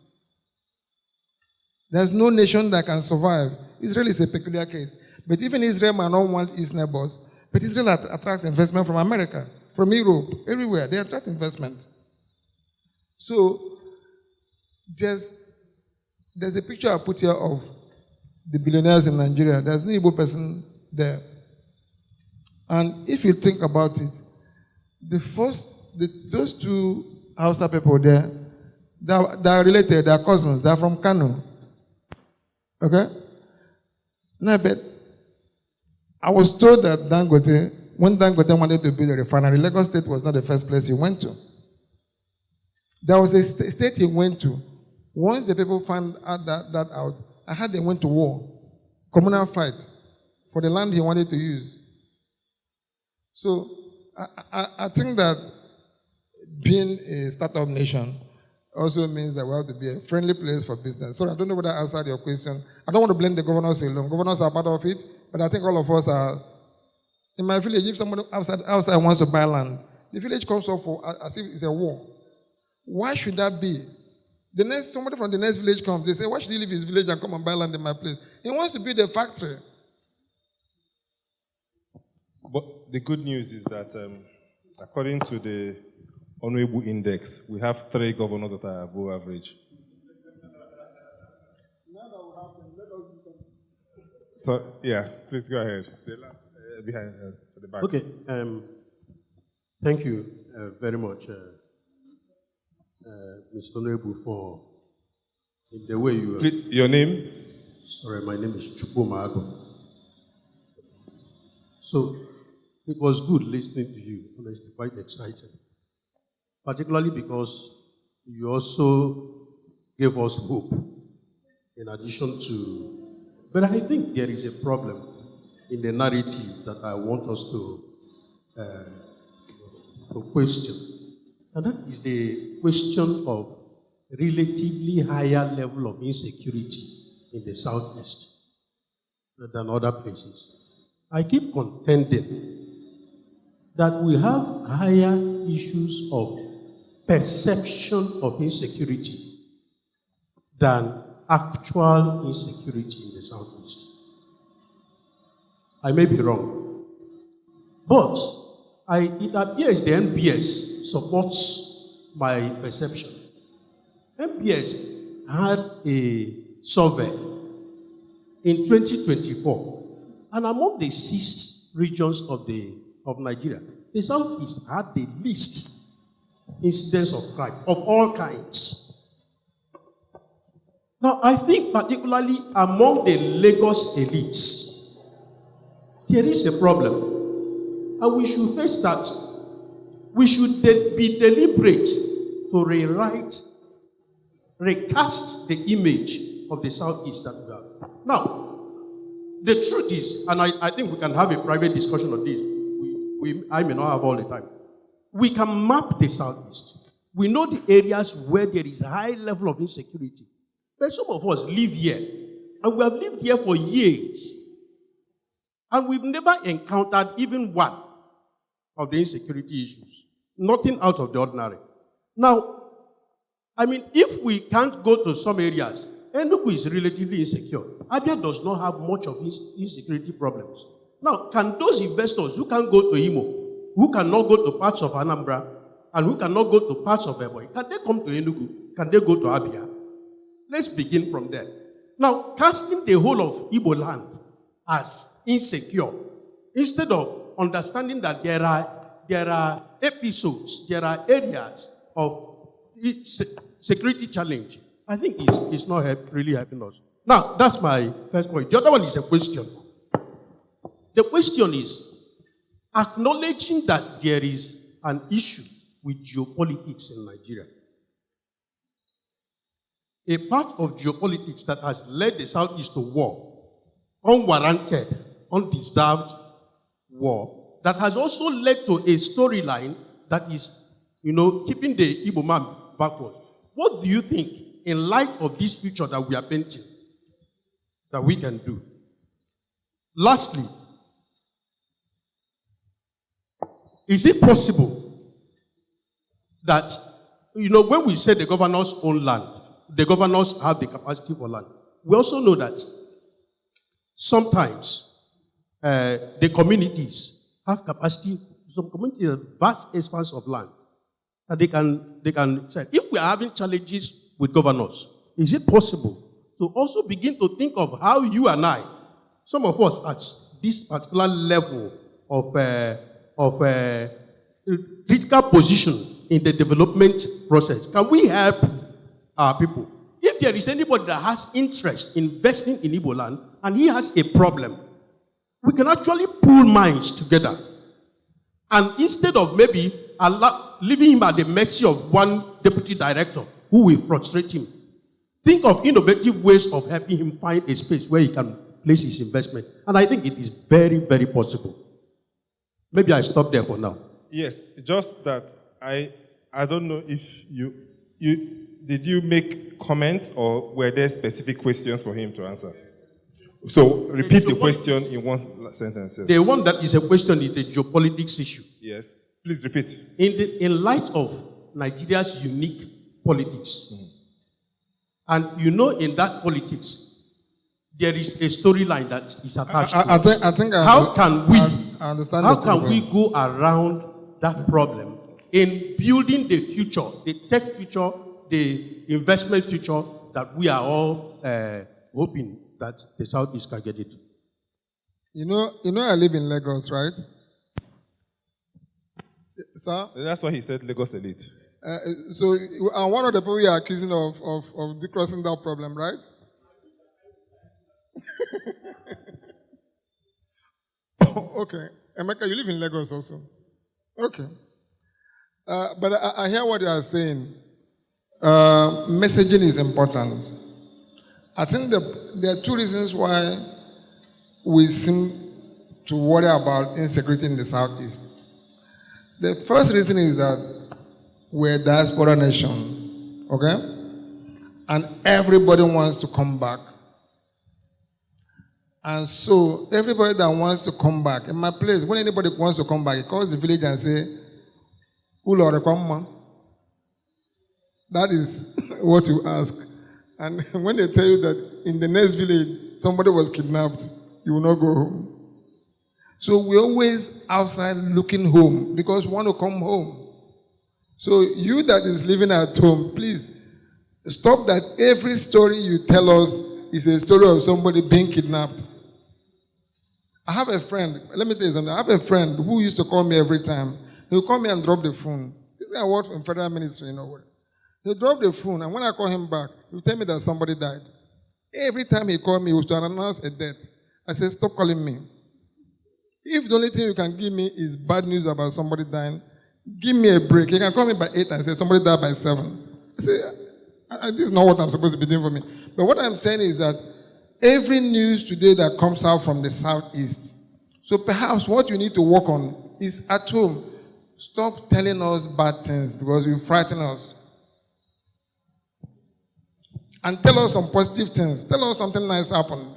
There's no nation that can survive. Israel is a peculiar case. But even Israel might not want its neighbors. But Israel attracts investment from America, from Europe, everywhere. They attract investment. So there's a picture I put here of the billionaires in Nigeria. There's no Igbo person there. And if you think about it, those two Hausa people there, they are related, they are cousins, they are from Kano. Okay? Now, but I was told that when Dangote wanted to build a refinery, Lagos State was not the first place he went to. There was a state he went to. Once the people found out that out, I heard they went to war, communal fight for the land he wanted to use. So I think that being a startup nation also means that we have to be a friendly place for business. So I don't know whether I answered your question. I don't want to blame the governors alone. Governors are part of it, but I think all of us are. In my village, if somebody outside wants to buy land, the village comes up as if it's a war. Why should that be? Somebody from the next village comes, they say, why should he leave his village and come and buy land in my place? He wants to build a factory. But the good news is that according to the Onuegbu Index, we have 3 governors that are above average. So, yeah, please go ahead. The last, behind at the back. Okay, thank you very much, Mr. Onuegbu, for the way you... Your name? Sorry, my name is Chukwu Ago. So, it was good listening to you, honestly, quite exciting. Particularly because you also gave us hope, in addition to... But I think there is a problem in the narrative that I want us to question. And that is the question of relatively higher level of insecurity in the Southeast than other places. I keep contending that we have higher issues of perception of insecurity than actual insecurity in the Southeast. I may be wrong, but it appears the NBS supports my perception. NBS had a survey in 2024, and among the 6 regions of Nigeria, the Southeast had the least incidents of crime of all kinds. Now, I think particularly among the Lagos elites, there is a problem, and we should face that. We should be deliberate to recast the image of the Southeast that we have. Now, the truth is, and I think we can have a private discussion on this, I may not have all the time. We can map the Southeast. We know the areas where there is a high level of insecurity. But some of us live here, and we have lived here for years. And we've never encountered even one of the insecurity issues. Nothing out of the ordinary. Now, I mean, if we can't go to some areas, Enugu is relatively insecure. Abia does not have much of insecurity problems. Now, can those investors who can go to Imo, who cannot go to parts of Anambra, and who cannot go to parts of Ebonyi, can they come to Enugu? Can they go to Abia? Let's begin from there. Now, casting the whole of Igbo land as insecure, instead of understanding that there are episodes, there are areas of security challenge, I think it's not really helping us. Now, that's my first point. The other one is a question. The question is, acknowledging that there is an issue with geopolitics in Nigeria. A part of geopolitics that has led the Southeast to war, unwarranted, undeserved war, that has also led to a storyline that is, keeping the Igbo man backwards. What do you think, in light of this future that we are painting, that we can do? Lastly, is it possible that, when we say the governors own land, the governors have the capacity for land, we also know that sometimes the communities have capacity, some communities have vast expanse of land that they can say. If we are having challenges with governors, is it possible to also begin to think of how you and I, some of us at this particular level of critical position in the development process, can we help our people? If there is anybody that has interest in investing in Igbo land and he has a problem, we can actually pool minds together. And instead of maybe leaving him at the mercy of one deputy director who will frustrate him, think of innovative ways of helping him find a space where he can place his investment. And I think it is very, very possible. Maybe I stop there for now. Yes, just that I don't know if did you make comments or were there specific questions for him to answer? So repeat the question in one sentence. Yes. The one that is a question is the geopolitics issue. Yes, please repeat. In light of Nigeria's unique politics, and in that politics, there is a storyline that is attached to it. I think how can we understand how can we go around that problem in building the future, the tech future, the investment future that we are all hoping that the Southeast can get it? I live in Lagos, right? Sir? That's why he said Lagos elite. So I'm one of the people you are accusing of decrossing that problem, right? Okay. Emeka, you live in Lagos also. Okay. But I hear what you are saying. Messaging is important. I think there are two reasons why we seem to worry about insecurity in the Southeast. The first reason is that we're a diaspora nation, okay? And everybody wants to come back. And so everybody that wants to come back, in my place, when anybody wants to come back, he calls the village and say, Ulo Rekwamma. That is what you ask. And when they tell you that in the next village, somebody was kidnapped, you will not go home. So we're always outside looking home because we want to come home. So you that is living at home, please stop that every story you tell us is a story of somebody being kidnapped. I have a friend, let me tell you something. I have a friend who used to call me every time. He'll call me and drop the phone. This guy worked in federal ministry, He'll drop the phone, and when I call him back, he'll tell me that somebody died. Every time he called me, he was to announce a death. I said, stop calling me. If the only thing you can give me is bad news about somebody dying, give me a break. You can call me by 8 and say somebody died by 7. I say, this is not what I'm supposed to be doing for me. But what I'm saying is that every news today that comes out from the Southeast, so perhaps what you need to work on is at home. Stop telling us bad things because you frighten us. And tell us some positive things. Tell us something nice happened.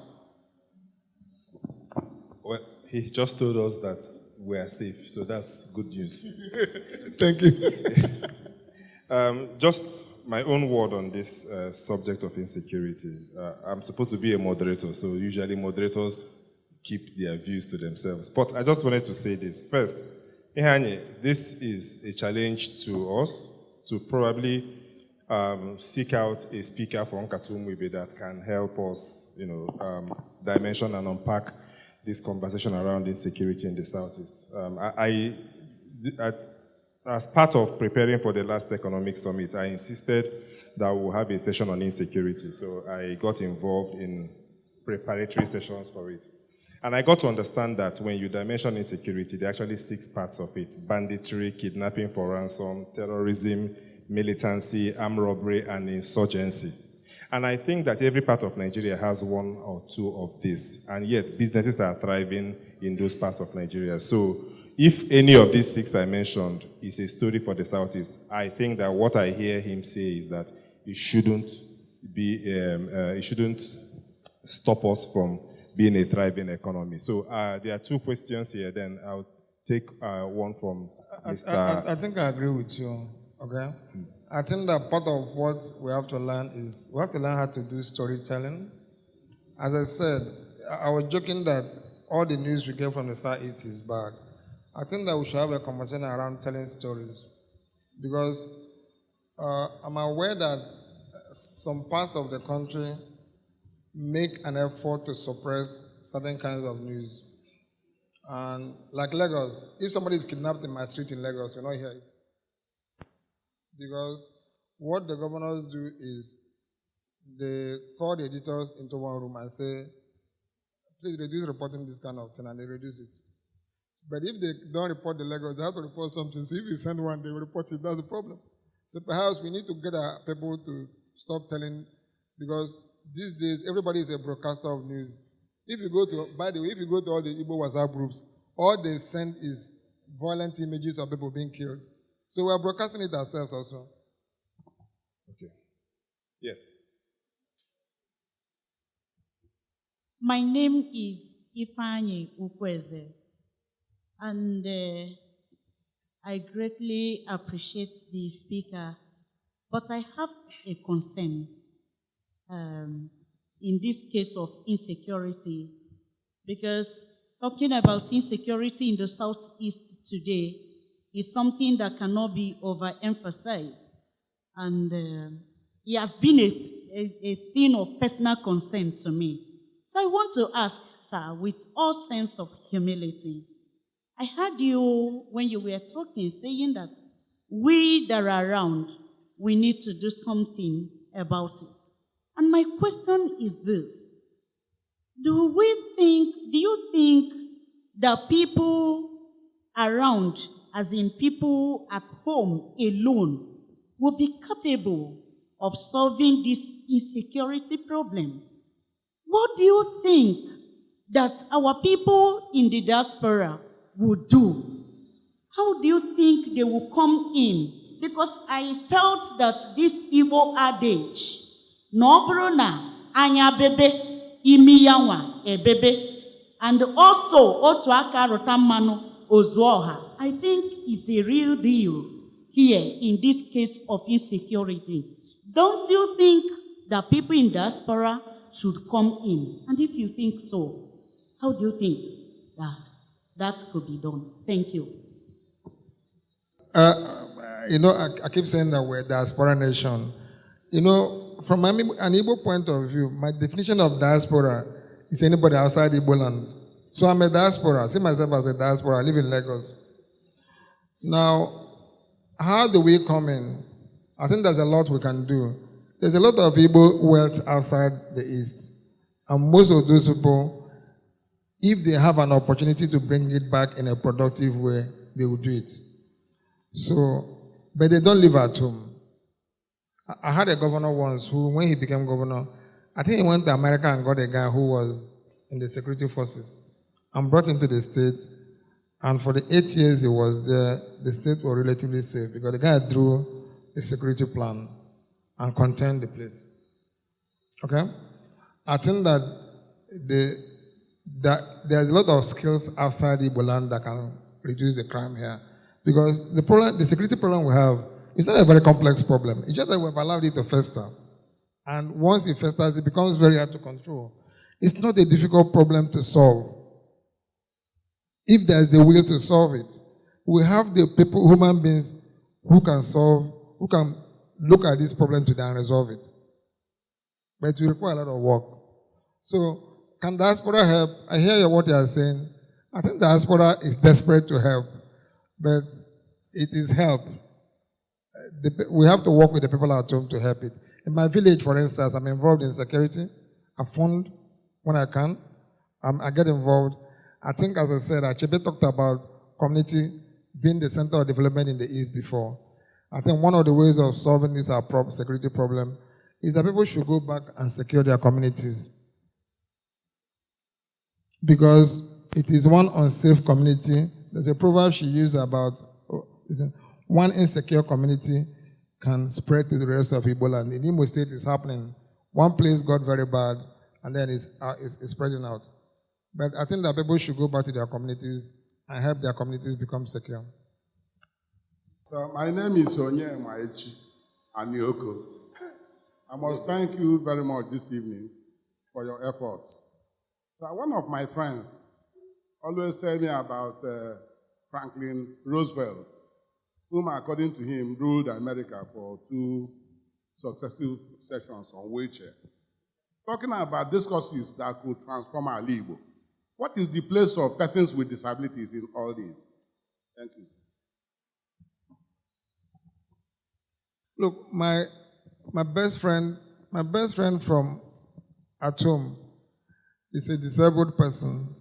Well, he just told us that we are safe, so that's good news. Thank you. Just my own word on this subject of insecurity. I'm supposed to be a moderator, so usually moderators keep their views to themselves. But I just wanted to say this. First, Ihanye, this is a challenge to us to probably seek out a speaker for Nkata Umu Ibe that can help us, dimension and unpack this conversation around insecurity in the Southeast. As part of preparing for the last economic summit, I insisted that we'll have a session on insecurity. So I got involved in preparatory sessions for it. And I got to understand that when you dimension insecurity, there are actually 6 parts of it: banditry, kidnapping for ransom, terrorism, militancy, armed robbery, and insurgency. And I think that every part of Nigeria has 1 or 2 of this, and yet businesses are thriving in those parts of Nigeria. So if any of these 6 I mentioned is a story for the Southeast, I think that what I hear him say is that it shouldn't stop us from being a thriving economy. So there are 2 questions here, then I'll take one from Mr. I think I agree with you, okay? I think that part of what we have to learn is we have to learn how to do storytelling. As I said, I was joking that all the news we get from the Southeast is bad. I think that we should have a conversation around telling stories, because I'm aware that some parts of the country make an effort to suppress certain kinds of news. And like Lagos, if somebody is kidnapped in my street in Lagos, we'll not hear it. Because what the governors do is they call the editors into one room and say, please reduce reporting this kind of thing, and they reduce it. But if they don't report the Lagos, they have to report something. So if you send one, they will report it. That's the problem. So perhaps we need to get our people to stop telling, because these days everybody is a broadcaster of news. If you go to, by the way, if you go to all the Igbo WhatsApp groups, all they send is violent images of people being killed. So we are broadcasting it ourselves also. Okay. Yes. My name is Ifeanyi Ukweze, and I greatly appreciate the speaker, but I have a concern in this case of insecurity, because talking about insecurity in the Southeast today is something that cannot be overemphasized, and it has been a thing of personal concern to me. So I want to ask, sir, with all sense of humility, I heard you when you were talking saying that we that are around, we need to do something about it. And my question is this: do you think that people around, as in people at home alone, will be capable of solving this insecurity problem? What do you think that our people in the diaspora would do? How do you think they will come in? Because I felt that this Igbo adage, no brona anya bebe imi yanwa ebebe, and also otu aka rota mmanụ ozu ọha, I think is a real deal here in this case of insecurity. Don't you think that people in diaspora should come in? And if you think so, how do you think that could be done? Thank you. I keep saying that we're a diaspora nation. From an Igbo point of view, my definition of diaspora is anybody outside Igbo land. So I'm a diaspora. I see myself as a diaspora. I live in Lagos. Now, how do we come in? I think there's a lot we can do. There's a lot of Igbo wealth outside the East. And most of those people, if they have an opportunity to bring it back in a productive way, they will do it. So, but they don't live at home. I had a governor once who, when he became governor, I think he went to America and got a guy who was in the security forces and brought him to the state. And for the 8 years he was there, the state was relatively safe because the guy drew a security plan and contained the place. Okay? I think that there's a lot of skills outside Igbo land that can reduce the crime here. Because the security problem we have is not a very complex problem. It's just that we've allowed it to fester. And once it festers, it becomes very hard to control. It's not a difficult problem to solve. If there's a will to solve it, we have the people, human beings, who can look at this problem today and resolve it. But it will require a lot of work. So, can diaspora help? I hear what you are saying. I think diaspora is desperate to help, but it is help. We have to work with the people at home to help it. In my village, for instance, I'm involved in security. I fund when I can. I get involved. I think, as I said, Achebe talked about community being the center of development in the East before. I think one of the ways of solving this security problem is that people should go back and secure their communities. Because it is one unsafe community. There's a proverb she used about one insecure community can spread to the rest of Igbo land. In Imo State, it's happening. One place got very bad, and then it's spreading out. But I think that people should go back to their communities and help their communities become secure. So my name is Onye Ma Echi, Anioko. I must thank you very much this evening for your efforts. So one of my friends always tell me about Franklin Roosevelt, whom, according to him, ruled America for 2 successive sessions on wheelchair. Talking about discourses that could transform our Igbo, what is the place of persons with disabilities in all this? Thank you. Look, my best friend from at home is a disabled person.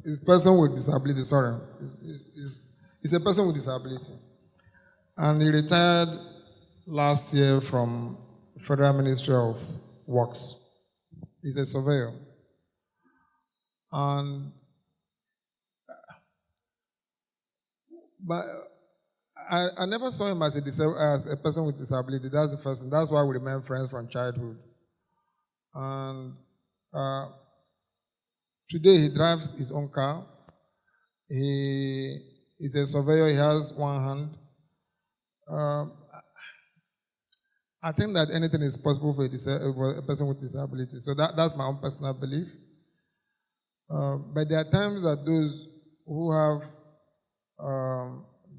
Is a person with disability, sorry. He's a person with disability. And he retired last year from Federal Ministry of Works. He's a surveyor. But I never saw him as a person with disability. That's the first thing. That's why we remain friends from childhood. And today he drives his own car. He is a surveyor. He has one hand. I think that anything is possible for a person with disability. So that's my own personal belief. But there are times that those who have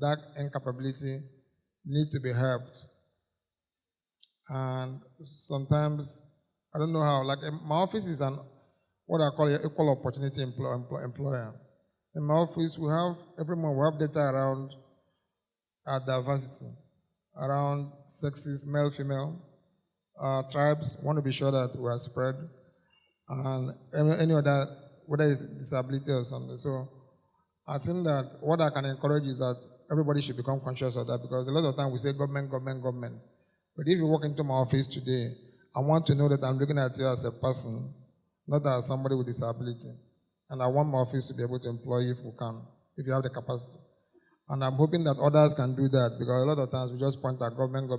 that incapability need to be helped. And sometimes, I don't know how, like my office is what I call an equal opportunity employer. In my office, every month we have data around diversity, around sexes, male, female, tribes. We want to be sure that we are spread, and any other, whether it's disability or something. So I think that what I can encourage is that everybody should become conscious of that, because a lot of times we say government. But if you walk into my office today, I want to know that I'm looking at you as a person, not as somebody with disability. And I want my office to be able to employ you if we can, if you have the capacity. And I'm hoping that others can do that, because a lot of times we just point at government. I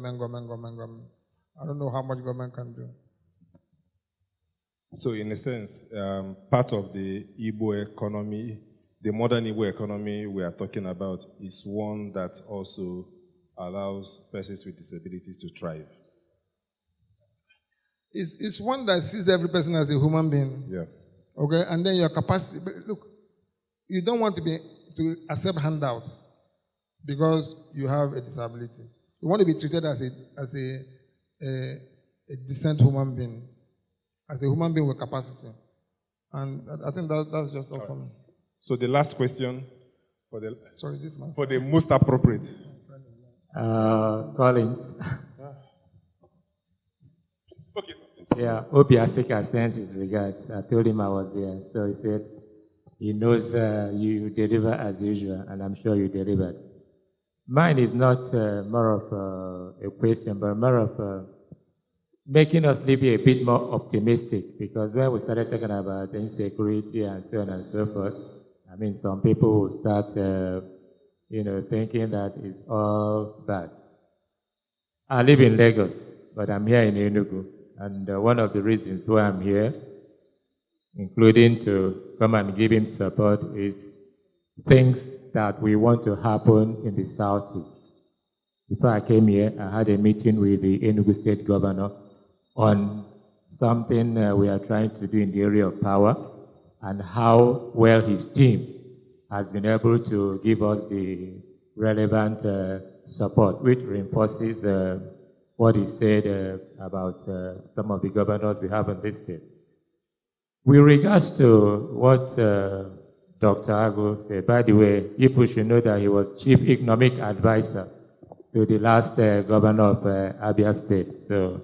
don't know how much government can do. So in a sense, part of the Igbo economy, the modern Igbo economy we are talking about, is one that also allows persons with disabilities to thrive. It's one that sees every person as a human being. Yeah. Okay, and then your capacity. But look, you don't want to accept handouts because you have a disability. You want to be treated as a decent human being, as a human being with capacity. And I think that's just all for me. So the last question for the most appropriate. Collins. Okay, yeah, Obi Asika sends his regards. I told him I was here. So he said he knows you deliver as usual, and I'm sure you delivered. Mine is not more of a question, but more of making us be a bit more optimistic, because when we started talking about insecurity and so on and so forth, I mean, some people will start, thinking that it's all bad. I live in Lagos, but I'm here in Enugu, and one of the reasons why I'm here, including to come and give him support, is things that we want to happen in the Southeast. Before I came here, I had a meeting with the Enugu State Governor on something we are trying to do in the area of power, and how well his team has been able to give us the relevant support, which reinforces what he said about some of the governors we have in this state. With regards to what Dr. Ago said, by the way, people should know that he was Chief Economic Advisor to the last governor of Abia State. So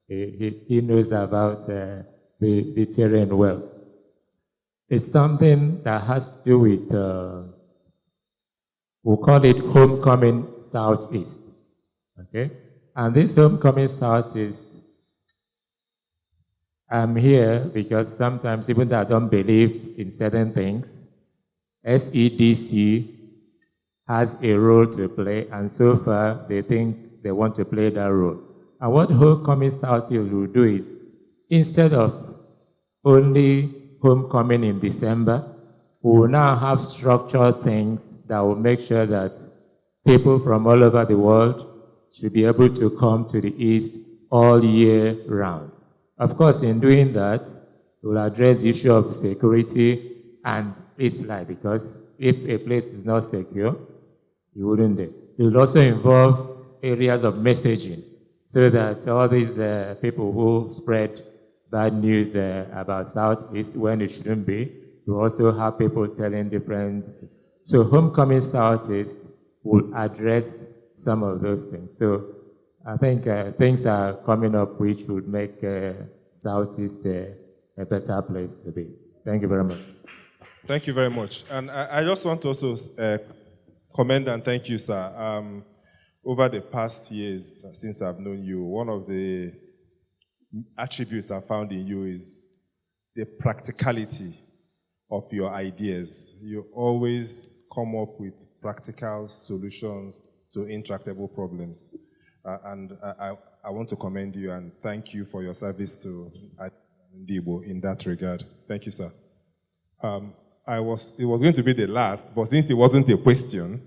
he knows about the terrain well. is something that has to do with, we'll call it Homecoming Southeast. Okay? And this Homecoming Southeast, I'm here because sometimes, even though I don't believe in certain things, SEDC has a role to play, and so far they think they want to play that role. And what Homecoming Southeast will do is, instead of only homecoming in December, we will now have structured things that will make sure that people from all over the world should be able to come to the East all year round. Of course, in doing that, we'll address the issue of security and peace life, because if a place is not secure, you wouldn't do it. It will also involve areas of messaging, so that all these people who spread bad news about Southeast when it shouldn't be, we also have people telling different. So Homecoming Southeast will address some of those things. So I think things are coming up which would make Southeast a better place to be. Thank you very much. Thank you very much. And I just want to also commend and thank you, sir. Over the past years, since I've known you, one of the attributes I found in you is the practicality of your ideas. You always come up with practical solutions to intractable problems. And I want to commend you and thank you for your service to Ndị Ìgbò in that regard. Thank you, sir. It was going to be the last, but since it wasn't a question,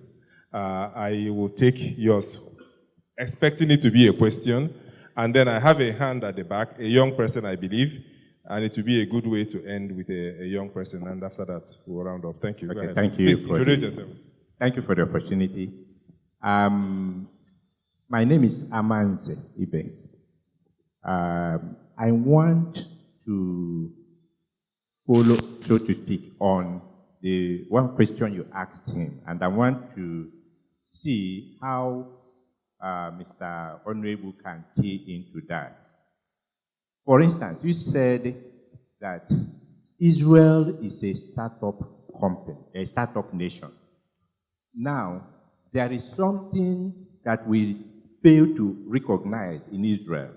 I will take yours, expecting it to be a question. And then I have a hand at the back, a young person, I believe, and it will be a good way to end with a young person. And after that, we'll round up. Thank you. Okay, thank you. Please introduce yourself. Thank you for the opportunity. My name is Amanze Ibe. I want to follow, so to speak, on the one question you asked him, and I want to see how Mr. Onuegbu can key into that. For instance, you said that Israel is a startup company, a startup nation. Now, there is something that we fail to recognize in Israel.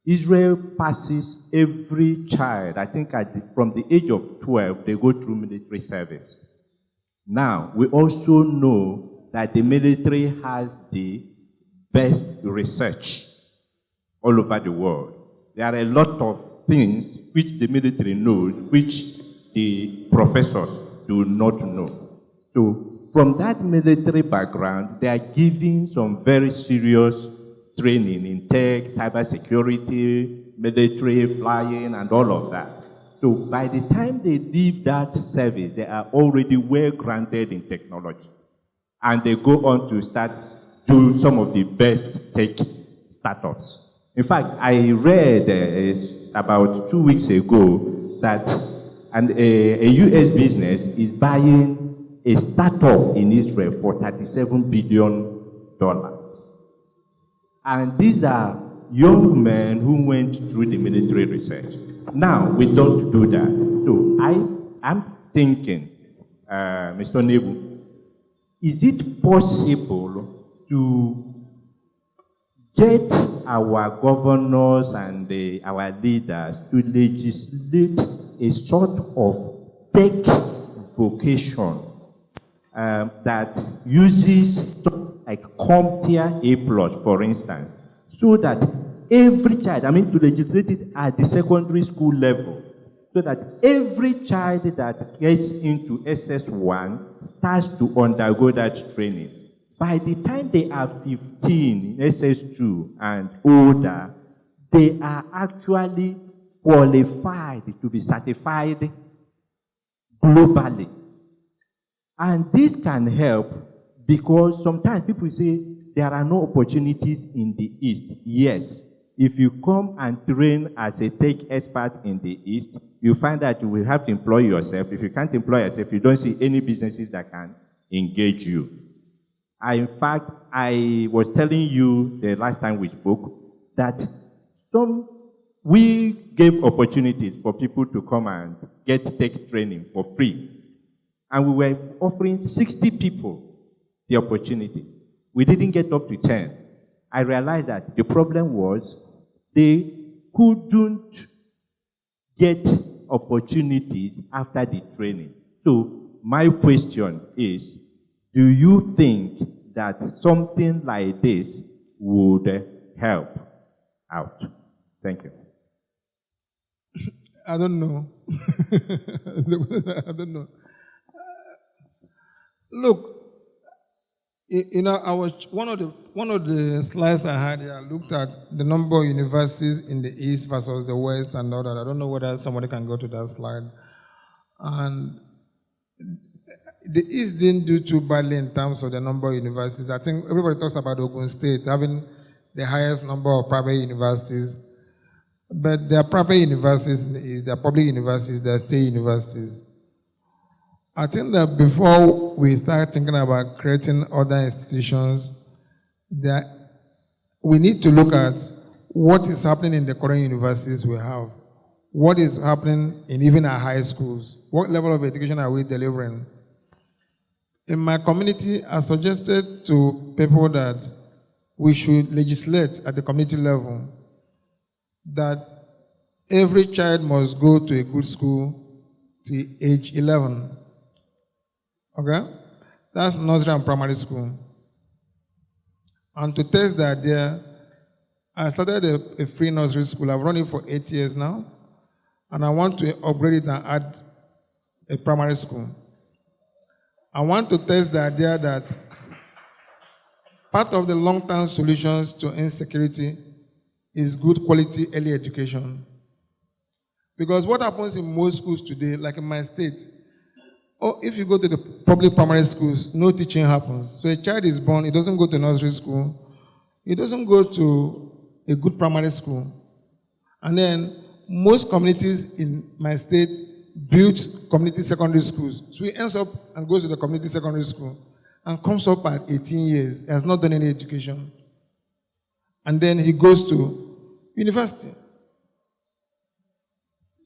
Israel passes every child, I think from the age of 12, they go through military service. Now, we also know that the military has the best research all over the world. There are a lot of things which the military knows, which the professors do not know. So, from that military background, they are giving some very serious training in tech, cybersecurity, military, flying, and all of that. So by the time they leave that service, they are already well grounded in technology. And they go on to start do some of the best tech startups. In fact, I read about 2 weeks ago that a US business is buying a startup in Israel for $37 billion. And these are young men who went through the military research. Now, we don't do that. So I'm thinking, Mr. Onuegbu, is it possible to get our governors and our leaders to legislate a sort of tech vocation that uses like CompTIA A+, for instance, so that every child, to legislate it at the secondary school level, so that every child that gets into SS1 starts to undergo that training. By the time they are 15, SS2 and older, they are actually qualified to be certified globally. And this can help because sometimes people say there are no opportunities in the East. Yes, if you come and train as a tech expert in the East, you find that you will have to employ yourself. If you can't employ yourself, you don't see any businesses that can engage you. In fact, I was telling you the last time we spoke that some we gave opportunities for people to come and get tech training for free. And we were offering 60 people the opportunity. We didn't get up to 10. I realized that the problem was they couldn't get opportunities after the training. So my question is, do you think that something like this would help out? Thank you. I don't know. I don't know. Look, you know, I was one of the slides I had here. I looked at the number of universities in the East versus the West and all that. I don't know whether somebody can go to that slide. And the East didn't do too badly in terms of the number of universities. I think everybody talks about Ogun State having the highest number of private universities. But there are private universities, there are public universities, there are state universities. I think that before we start thinking about creating other institutions, that we need to look at what is happening in the current universities we have. What is happening in even our high schools? What level of education are we delivering? In my community, I suggested to people that we should legislate at the community level that every child must go to a good school till age 11. Okay? That's nursery and primary school. And to test the idea, I started a free nursery school. I've run it for 8 years now. And I want to upgrade it and add a primary school. I want to test the idea that part of the long-term solutions to insecurity is good quality early education. Because what happens in most schools today, like in my state, if you go to the public primary schools, no teaching happens. So a child is born, he doesn't go to nursery school, he doesn't go to a good primary school. And then most communities in my state built community secondary schools. So he ends up and goes to the community secondary school and comes up at 18 years, he has not done any education. And then he goes to university.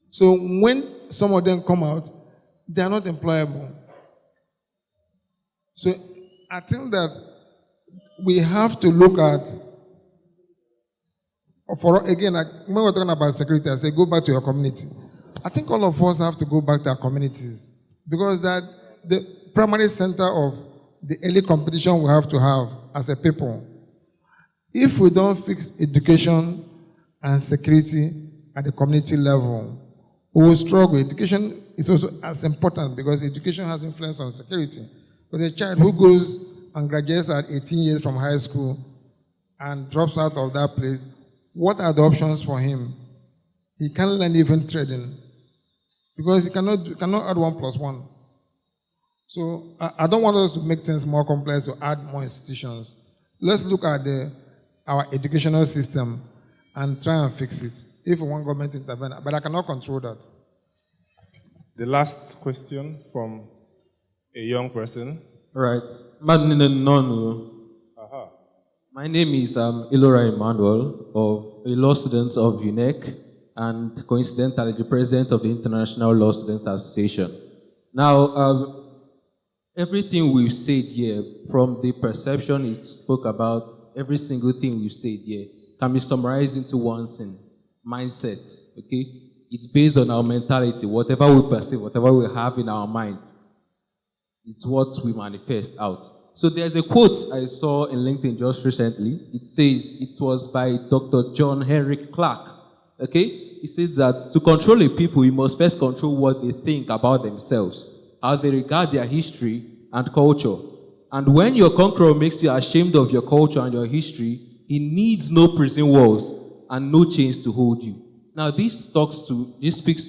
So when some of them come out, they are not employable. So I think that we have to look at, again, when we're talking about security, I say go back to your community. I think all of us have to go back to our communities because that the primary center of the early competition we have to have as a people. If we don't fix education and security at the community level, we will struggle. Education is also as important because education has influence on security. Because a child who goes and graduates at 18 years from high school and drops out of that place, what are the options for him? He can't learn even trading because he cannot add 1 + 1. So I don't want us to make things more complex to add more institutions. Let's look at our educational system and try and fix it if we want government to intervene. But I cannot control that. The last question from a young person. Right. My name is Ilora Emmanuel, of a law student of UNEC, and coincidentally the president of the International Law Students Association. Now, everything we've said here, from the perception it spoke about, every single thing we've said here can be summarized into one thing: mindset. Okay, it's based on our mentality. Whatever we perceive, whatever we have in our mind, it's what we manifest out. So there's a quote I saw in LinkedIn just recently. It says, it was by Dr. John Henrik Clark. Okay, he says that to control a people, you must first control what they think about themselves, how they regard their history and culture. And when your conqueror makes you ashamed of your culture and your history, he needs no prison walls and no chains to hold you. Now, this speaks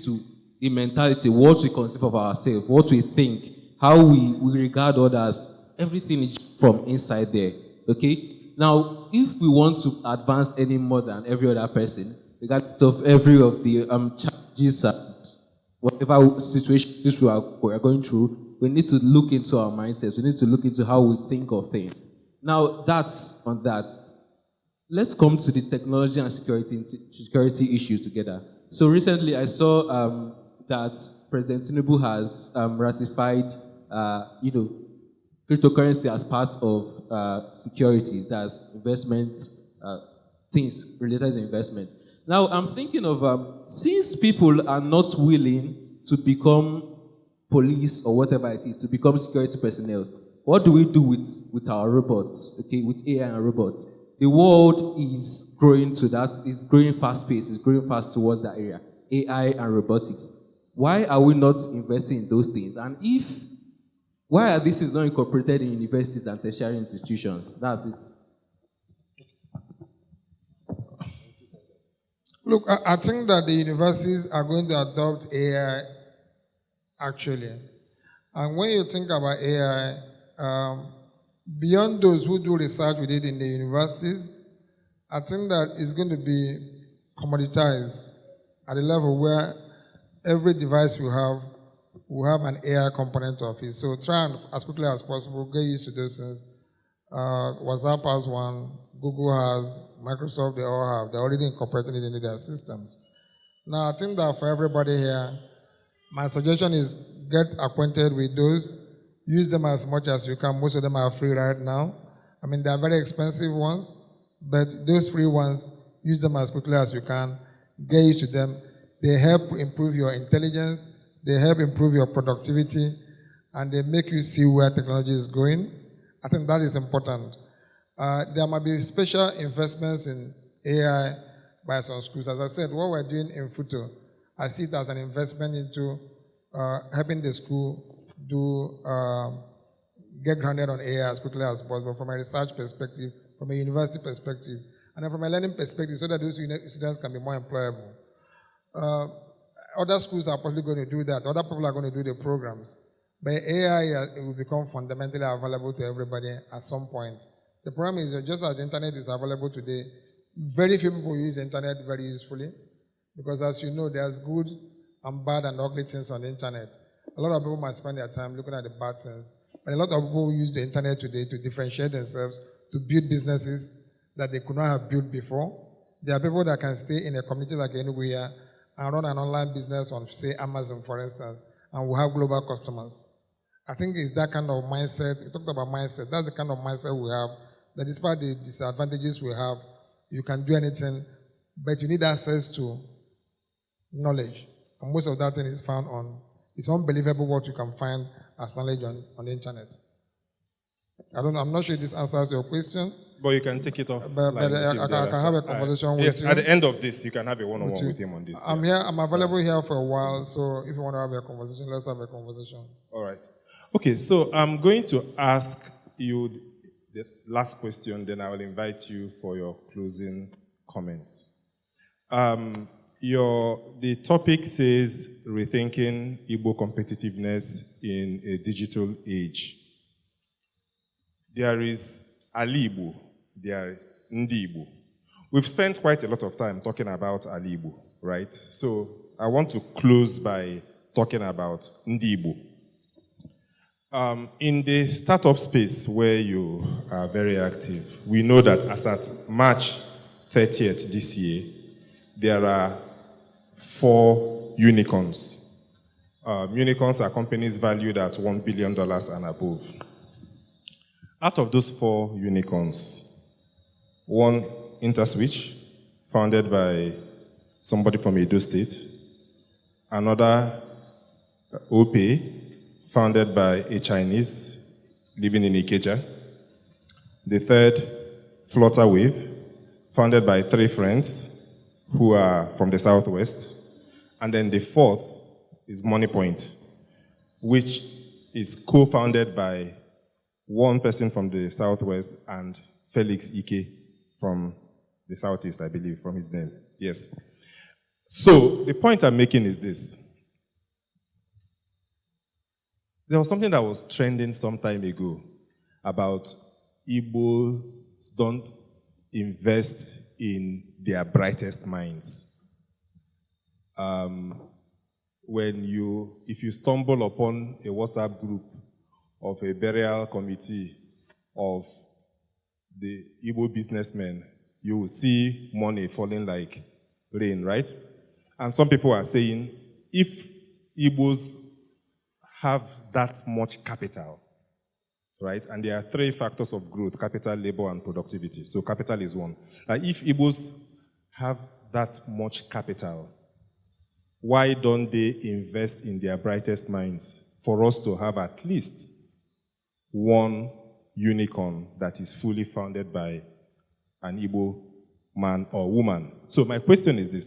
to the mentality, what we conceive of ourselves, what we think, how we regard others. Everything is from inside there. Okay? Now, if we want to advance any more than every other person, regardless of every of the challenges and whatever situations we are going through, we need to look into our mindsets. We need to look into how we think of things. Now, that's on that. let's come to the technology and security issue together. So recently I saw that President Tinubu has ratified, cryptocurrency as part of security, that's investments, things related to investments. Now I'm thinking of, since people are not willing to become police or whatever it is, to become security personnel, what do we do with our robots, okay, with AI and robots? The world is growing to that, is growing fast paced, is growing fast towards that area, AI and robotics. Why are we not investing in those things? And why are these not incorporated in universities and tertiary institutions? That's it. Look, I think that the universities are going to adopt AI, actually. And when you think about AI, beyond those who do research with it in the universities, I think that it's going to be commoditized at a level where every device we have will have an AI component of it. So try and, as quickly as possible, get used to those things. WhatsApp has one, Google has, Microsoft, they all have. They're already incorporating it into their systems. Now, I think that for everybody here, my suggestion is get acquainted with those. Use them as much as you can. Most of them are free right now. I mean, they are very expensive ones, but those free ones, use them as quickly as you can. Get used to them. They help improve your intelligence. They help improve your productivity, and they make you see where technology is going. I think that is important. There might be special investments in AI by some schools. As I said, what we're doing in FUTO, I see it as an investment into helping the school get grounded on AI as quickly as possible from a research perspective, from a university perspective, and then from a learning perspective, so that those students can be more employable. Other schools are probably going to do that. Other people are going to do the programs. But AI will become fundamentally available to everybody at some point. The problem is that just as the internet is available today, very few people use the internet very usefully, because as you know, there's good and bad and ugly things on the internet. A lot of people might spend their time looking at the bad things, but a lot of people use the internet today to differentiate themselves, to build businesses that they could not have built before. There are people that can stay in a community like anywhere and run an online business on, say, Amazon, for instance, and will have global customers. I think it's that kind of mindset. We talked about mindset. That's the kind of mindset we have, that despite the disadvantages we have, you can do anything, but you need access to knowledge. And most of that thing is found on, it's unbelievable what you can find as knowledge on the internet. I'm not sure if this answers your question. But you can take it off. But I can have a conversation with you. Yes, at the end of this, you can have a one-on-one with him on this. I'm here. I'm available here for a while. So if you want to have a conversation, let's have a conversation. All right. Okay, so I'm going to ask you the last question, then I will invite you for your closing comments. The topic says Rethinking Igbo Competitiveness in a Digital Age. There is Ali Igbo, there is Ndị Ìgbò. We've spent quite a lot of time talking about Ali Igbo, right? So I want to close by talking about Ndị Ìgbò. In the startup space where you are very active, we know that as at March 30th this year, there are 4 unicorns. Unicorns are companies valued at $1 billion and above. Out of those 4 unicorns, one InterSwitch, founded by somebody from Edo State, another OPay, founded by a Chinese living in Ikeja, the third Flutterwave, founded by 3 friends who are from the Southwest, and then the 4th is MoneyPoint, which is co-founded by one person from the Southwest and Felix Ike from the Southeast, I believe, from his name. Yes. So the point I'm making is this. There was something that was trending some time ago about Igbos don't invest in their brightest minds. If you stumble upon a WhatsApp group of a burial committee of the Igbo businessmen, you will see money falling like rain, right? And some people are saying, if Igbos have that much capital, right? And there are three factors of growth: capital, labor, and productivity. So capital is one. Like if Igbos have that much capital, why don't they invest in their brightest minds for us to have at least one unicorn that is fully founded by an Igbo man or woman? So my question is this: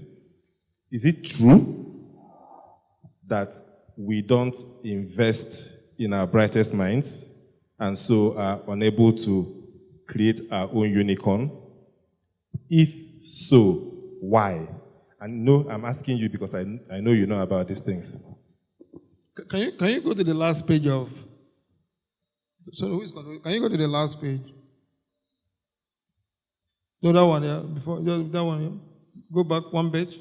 is it true that we don't invest in our brightest minds and so are unable to create our own unicorn? If so, why? And no, I'm asking you because I know you know about these things. Can you go to the last page of... So who is going to... Can you go to the last page? No, that one, yeah. Before that one, yeah. Go back one page.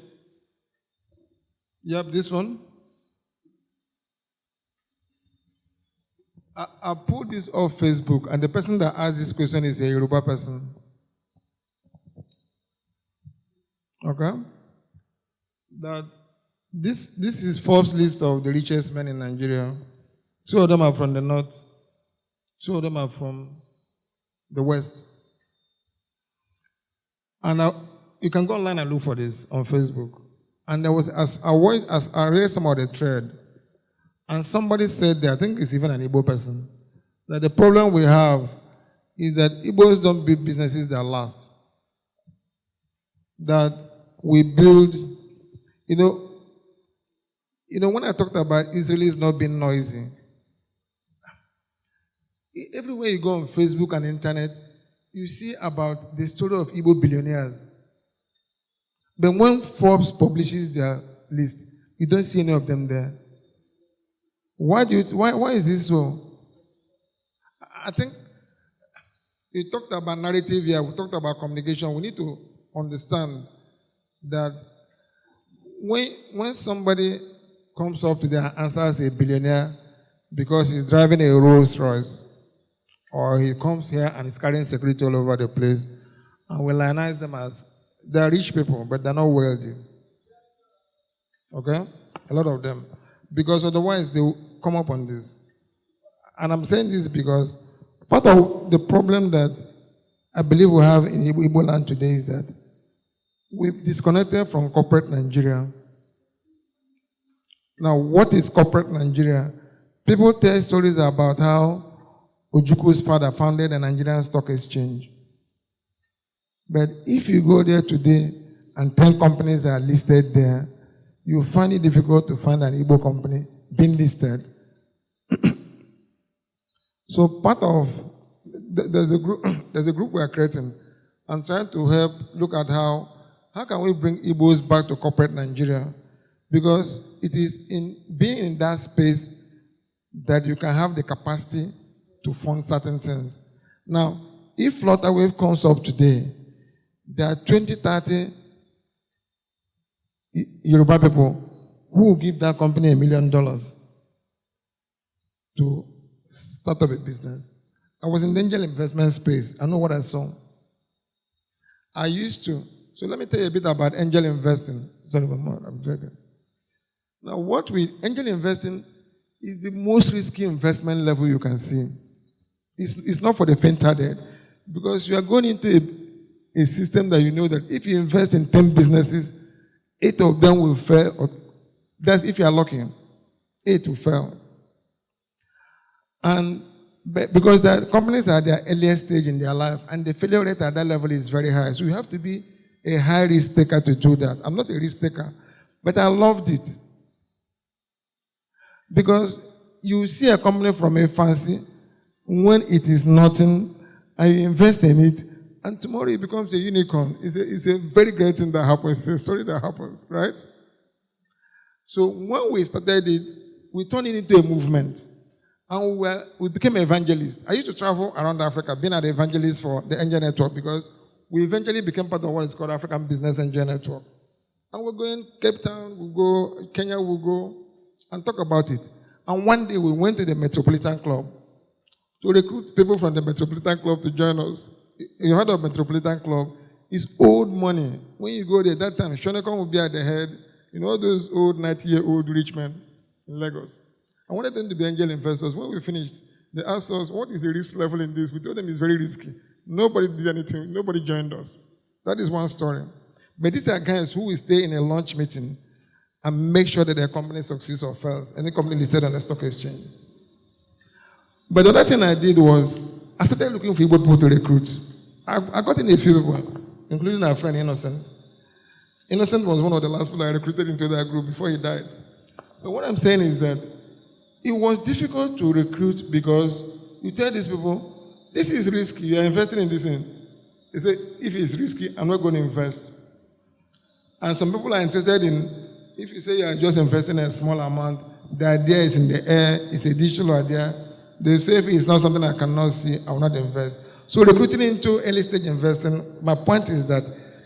Yep, this one. I put this off Facebook, and the person that asked this question is a Yoruba person. Okay? That this is Forbes' list of the richest men in Nigeria. 2 of them are from the north. 2 of them are from the west. And you can go online and look for this on Facebook. And there was, as I read some of the thread, and somebody said there, I think it's even an Igbo person, that the problem we have is that Igbos don't build businesses that last. That we build, you know, when I talked about Israelis not being noisy, everywhere you go on Facebook and internet, you see about the story of Igbo billionaires. But when Forbes publishes their list, you don't see any of them there. Why is this so? I think you talked about narrative here, we talked about communication. We need to understand that when somebody comes up to them and answers a billionaire because he's driving a Rolls Royce, or he comes here and is carrying security all over the place, and we lionize them as they're rich people, but they're not wealthy. Okay? A lot of them. Because otherwise they will come up on this. And I'm saying this because part of the problem that I believe we have in Igbo land today is that we've disconnected from corporate Nigeria. Now, what is corporate Nigeria? People tell stories about how Ojuku's father founded a Nigerian stock exchange. But if you go there today and 10 companies are listed there, you find it difficult to find an Igbo company being listed. So part of, there's a group we are creating and trying to help look at how can we bring Igbos back to corporate Nigeria? Because it is in being in that space that you can have the capacity to fund certain things. Now, if Flutterwave comes up today, there are 20, 30 Yoruba people who will give that company $1 million to start up a business. I was in the angel investment space. I know what I saw. I used to. So let me tell you a bit about angel investing. Sorry, I'm joking. Now, angel investing is the most risky investment level you can see. It's not for the faint-hearted, because you are going into a system that you know that if you invest in 10 businesses, 8 of them will fail. Or that's if you are lucky. 8 will fail. And because the companies are at their earliest stage in their life, and the failure rate at that level is very high. So you have to be a high risk taker to do that. I'm not a risk taker, but I loved it. Because you see a company from a fancy when it is nothing, and you invest in it, and tomorrow it becomes a unicorn. It's a very great thing that happens. It's a story that happens, right? So when we started it, we turned it into a movement. And we became evangelists. I used to travel around Africa, being an evangelist for the Angel Network, because we eventually became part of what is called African Business Angel Network. And we're going Cape Town, we'll go Kenya, we'll go and talk about it. And one day we went to the Metropolitan Club to recruit people from the Metropolitan Club to join us. You heard of Metropolitan Club? It's old money. When you go there, that time, Shonekon will be at the head. You know, all those old 90-year-old rich men in Lagos. I wanted them to be angel investors. When we finished, they asked us, what is the risk level in this? We told them it's very risky. Nobody did anything. Nobody joined us. That is one story. But these are guys who will stay in a lunch meeting and make sure that their company succeeds or fails. Any company listed on the stock exchange. But the other thing I did was, I started looking for Igbo people to recruit. I got in a few people, including our friend Innocent. Innocent was one of the last people I recruited into that group before he died. But what I'm saying is that it was difficult to recruit because you tell these people, this is risky, you are investing in this thing. They say, if it's risky, I'm not going to invest. And some people are interested in, if you say you are just investing a small amount, the idea is in the air, it's a digital idea. They say if it's not something I cannot see, I will not invest. So recruiting into early stage investing, my point is that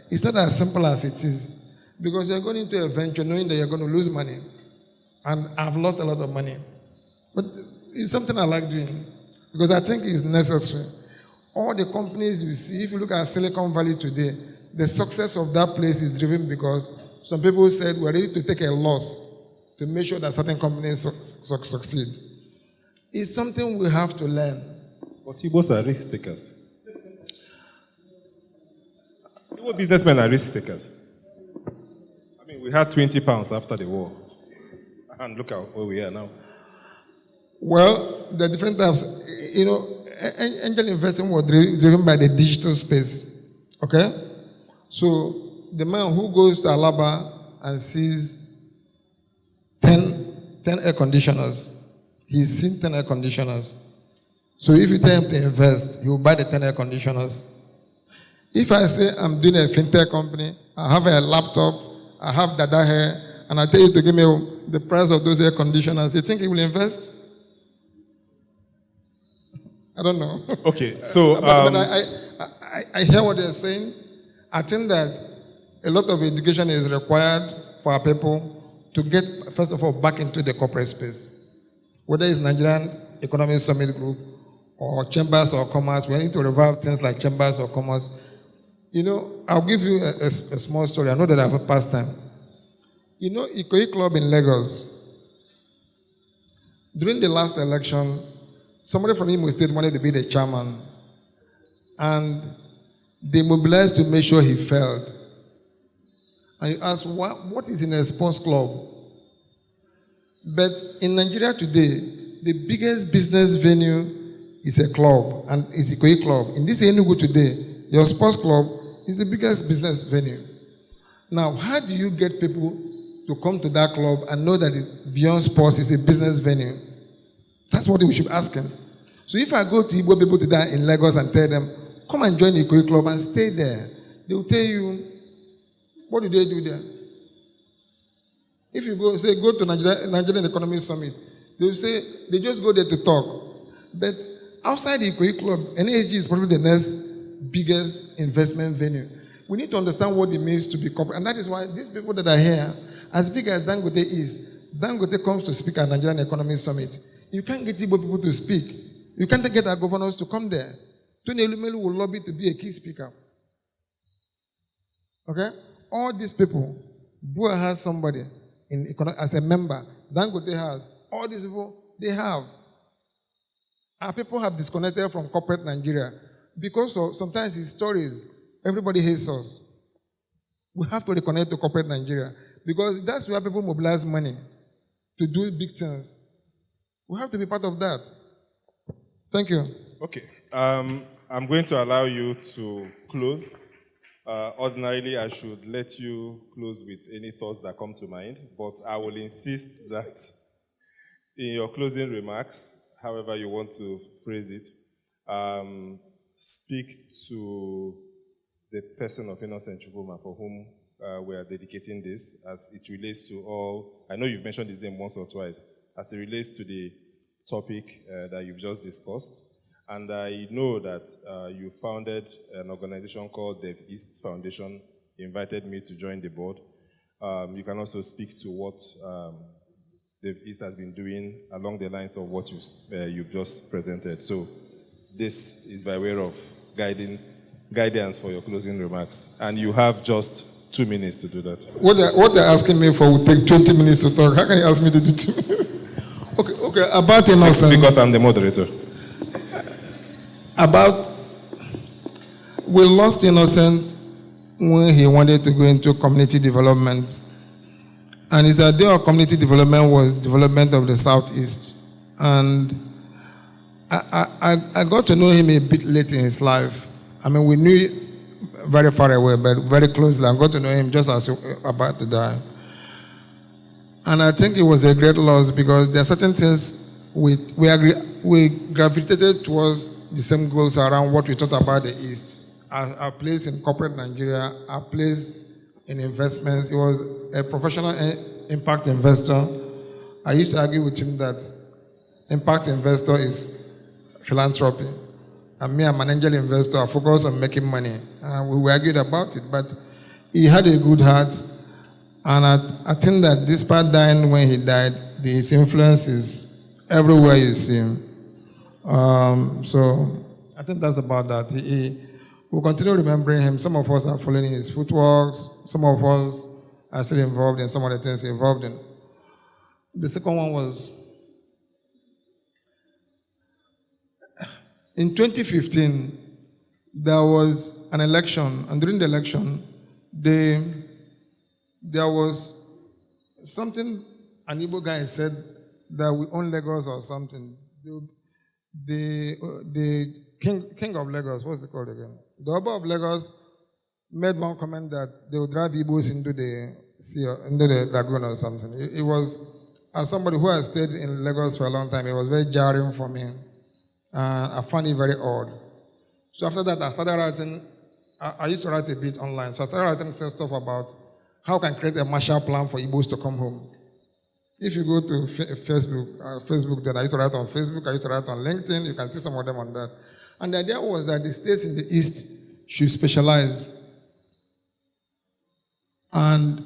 it's not as simple as it is. Because you're going into a venture knowing that you're going to lose money. And I've lost a lot of money. But it's something I like doing. Because I think it's necessary. All the companies you see, if you look at Silicon Valley today, the success of that place is driven because some people said we're ready to take a loss to make sure that certain companies succeed. It's something we have to learn. But Igbos are risk takers. Igbo businessmen are risk takers. I mean, we had 20 pounds after the war. And look at where we are now. Well, there are different types. You know, angel investing was driven by the digital space. Okay? So, the man who goes to Alaba and sees 10 air conditioners, he's seen 10 air conditioners. So if you tell him to invest, he will buy the 10 air conditioners. If I say I'm doing a fintech company, I have a laptop, I have dada hair, and I tell you to give me the price of those air conditioners, you think he will invest? I don't know. Okay, so... but I hear what they're saying. I think that a lot of education is required for our people to get, first of all, back into the corporate space. Whether it's Nigerian Economic Summit Group or Chambers of Commerce, we need to revive things like Chambers of Commerce. You know, I'll give you a small story. I know that I have a pastime. You know, Ikoyi Club in Lagos, during the last election, somebody from Imo State wanted to be the chairman, and they mobilized to make sure he failed. And you ask, what is in a sports club? But in Nigeria today, the biggest business venue is a club, and it's Ikoyi Club. In this Enugu today, your sports club is the biggest business venue. Now, how do you get people to come to that club and know that it's beyond sports, it's a business venue? That's what we should ask him. So if I go to Igbo people today in Lagos and tell them, come and join the Ikoyi Club and stay there, they will tell you, what do they do there? If you go to Nigerian Economic Summit, they will say, they just go there to talk. But outside the Ikoyi Club, NSG is probably the next biggest investment venue. We need to understand what it means to be corporate. And that is why these people that are here, as big as Dangote is, Dangote comes to speak at Nigerian Economic Summit. You can't get Igbo people to speak. You can't get our governors to come there. Tony Elumelu will lobby to be a key speaker. Okay? All these people, Bua has somebody as a member. Dangote has. All these people, they have. Our people have disconnected from corporate Nigeria because of sometimes it's stories. Everybody hates us. We have to reconnect to corporate Nigeria because that's where people mobilize money to do big things. We have to be part of that. Thank you. Okay. I'm going to allow you to close. Ordinarily, I should let you close with any thoughts that come to mind, but I will insist that in your closing remarks, however you want to phrase it, speak to the person of Innocent Chukwuma for whom we are dedicating this, as it relates to all, I know you've mentioned his name once or twice, as it relates to the topic that you've just discussed. And I know that you founded an organization called Dev East Foundation, invited me to join the board. You can also speak to what Dev East has been doing along the lines of what you've just presented. So this is by way of guiding guidance for your closing remarks. And you have just 2 minutes to do that. What they're asking me for will take 20 minutes to talk. How can you ask me to do 2 minutes? Okay, about innocence. Because I'm the moderator. We lost Innocent when he wanted to go into community development. And his idea of community development was development of the Southeast. And I got to know him a bit late in his life. I mean, we knew very far away, but very closely. I got to know him just as he was about to die. And I think it was a great loss because there are certain things we gravitated towards the same goals around what we thought about the East. Our place in corporate Nigeria, our place in investments. He was a professional impact investor. I used to argue with him that impact investor is philanthropy. And me, I'm an angel investor. I focus on making money. We argued about it, but he had a good heart. And I think that despite dying when he died, his influence is everywhere you see him. So I think that's about that. We'll continue remembering him. Some of us are following his footworks. Some of us are still involved in some of the things he's involved in. The second one was in 2015, there was an election, and during the election, there was something an Igbo guy said that we own Lagos or something. The king of Lagos, what's it called again? The Oba of Lagos made one comment that they would drive Igbos into the sea, or into the lagoon or something. It was, as somebody who has stayed in Lagos for a long time, it was very jarring for me. I found it very odd. So after that, I started writing. I used to write a bit online. So I started writing some stuff about how can create a Marshall Plan for Igbos to come home. If you go to Facebook, then I used to write on Facebook, I used to write on LinkedIn, you can see some of them on that. And the idea was that the states in the East should specialize and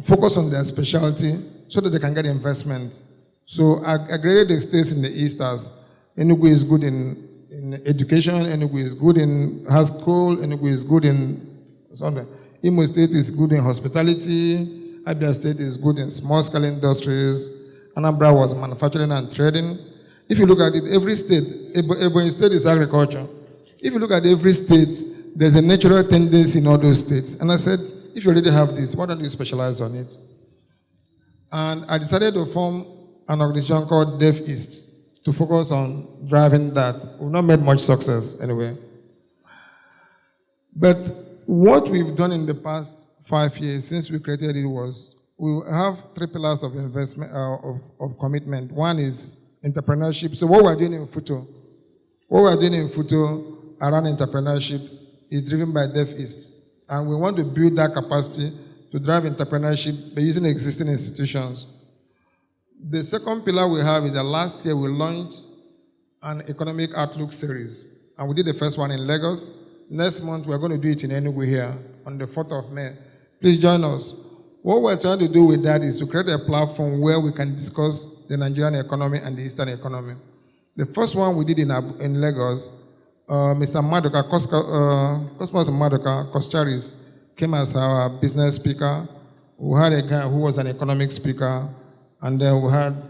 focus on their specialty so that they can get investment. So I graded the states in the East as Enugu is good in education, Enugu is good has coal, Enugu is good in something. Imo State is good in hospitality, Abia State is good in small-scale industries, Anambra was manufacturing and trading. If you look at it, every state, Ebonyi State is agriculture. If you look at every state, there's a natural tendency in all those states. And I said, if you already have this, why don't you specialize on it? And I decided to form an organization called Deaf East to focus on driving that. We've not made much success anyway. But what we've done in the past 5 years since we created it was we have 3 pillars of investment, of commitment. One is entrepreneurship. So what we're doing in Futo, around entrepreneurship is driven by Deaf East. And we want to build that capacity to drive entrepreneurship by using existing institutions. The second pillar we have is that last year we launched an economic outlook series. And we did the first one in Lagos. Next month we're going to do it in Enugu here on the 4th of May. Please join us. What we're trying to do with that is to create a platform where we can discuss the Nigerian economy and the Eastern economy. The first one we did in Lagos, Mr. Madoka, Cosmos Madoka Koscharis came as our business speaker. We had a guy who was an economic speaker, and then we had,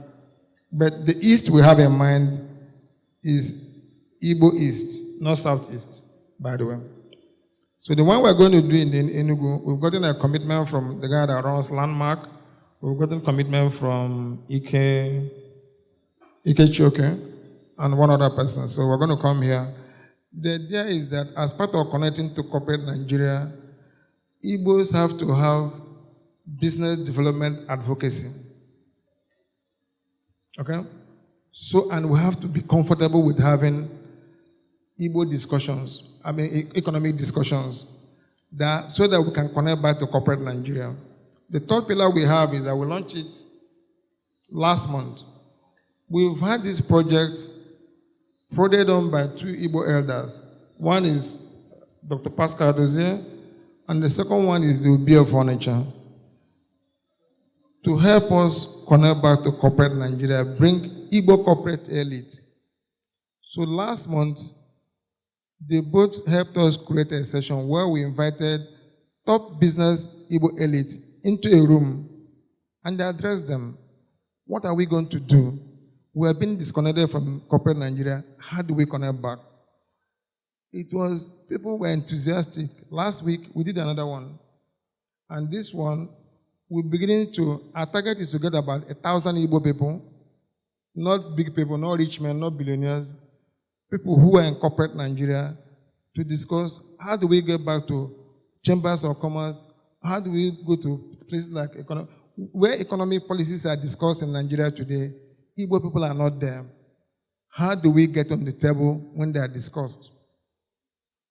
but the East we have in mind is Igbo East, not Southeast, by the way. So the one we're going to do in Enugu, we've gotten a commitment from the guy that runs Landmark. We've gotten commitment from Ike Choke and one other person. So we're going to come here. The idea is that as part of connecting to corporate Nigeria, Igbos have to have business development advocacy. Okay? So, and we have to be comfortable with having Igbo discussions, economic discussions, so that we can connect back to corporate Nigeria. The third pillar we have is that we launched it last month. We've had this project prodded on by 2 Igbo elders. One is Dr. Pascal Dozier, and the second one is the Ubia Furniture. To help us connect back to corporate Nigeria, bring Igbo corporate elite. So last month, They both helped us create a session where we invited top business Igbo elite into a room and addressed them. What are we going to do? We have been disconnected from corporate Nigeria. How do we connect back? People were enthusiastic. Last week, we did another one. And this one, our target is to get about 1,000 Igbo people, not big people, not rich men, not billionaires, people who are in corporate Nigeria, to discuss how do we get back to chambers of commerce, how do we go to places like where economic policies are discussed in Nigeria today. Igbo people are not there. How do we get on the table when they are discussed?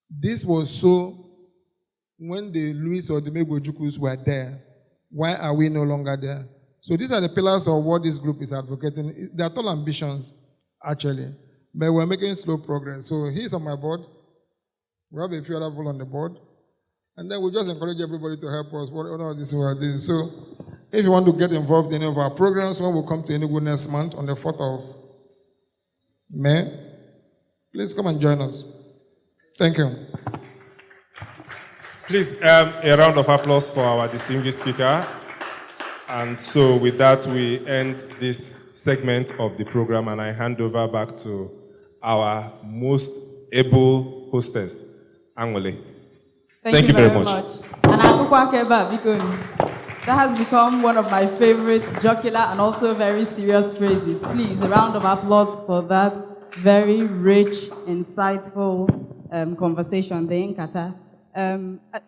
This was so when the Louis or the Megojukus were there. Why are we no longer there? So these are the pillars of what this group is advocating. They are tall ambitions, actually, but we're making slow progress. So he's on my board. We have a few other people on the board. And then we just encourage everybody to help us, whatever this we are doing. So if you want to get involved in any of our programs, when we come to Enugu next month on the 4th of May, please come and join us. Thank you. Please, a round of applause for our distinguished speaker. And so with that, we end this segment of the program, and I hand over back to our most able hostess, Angole. Thank you very much. And that has become one of my favorite jocular and also very serious phrases. Please, a round of applause for that very rich, insightful conversation, the Ńkàtá.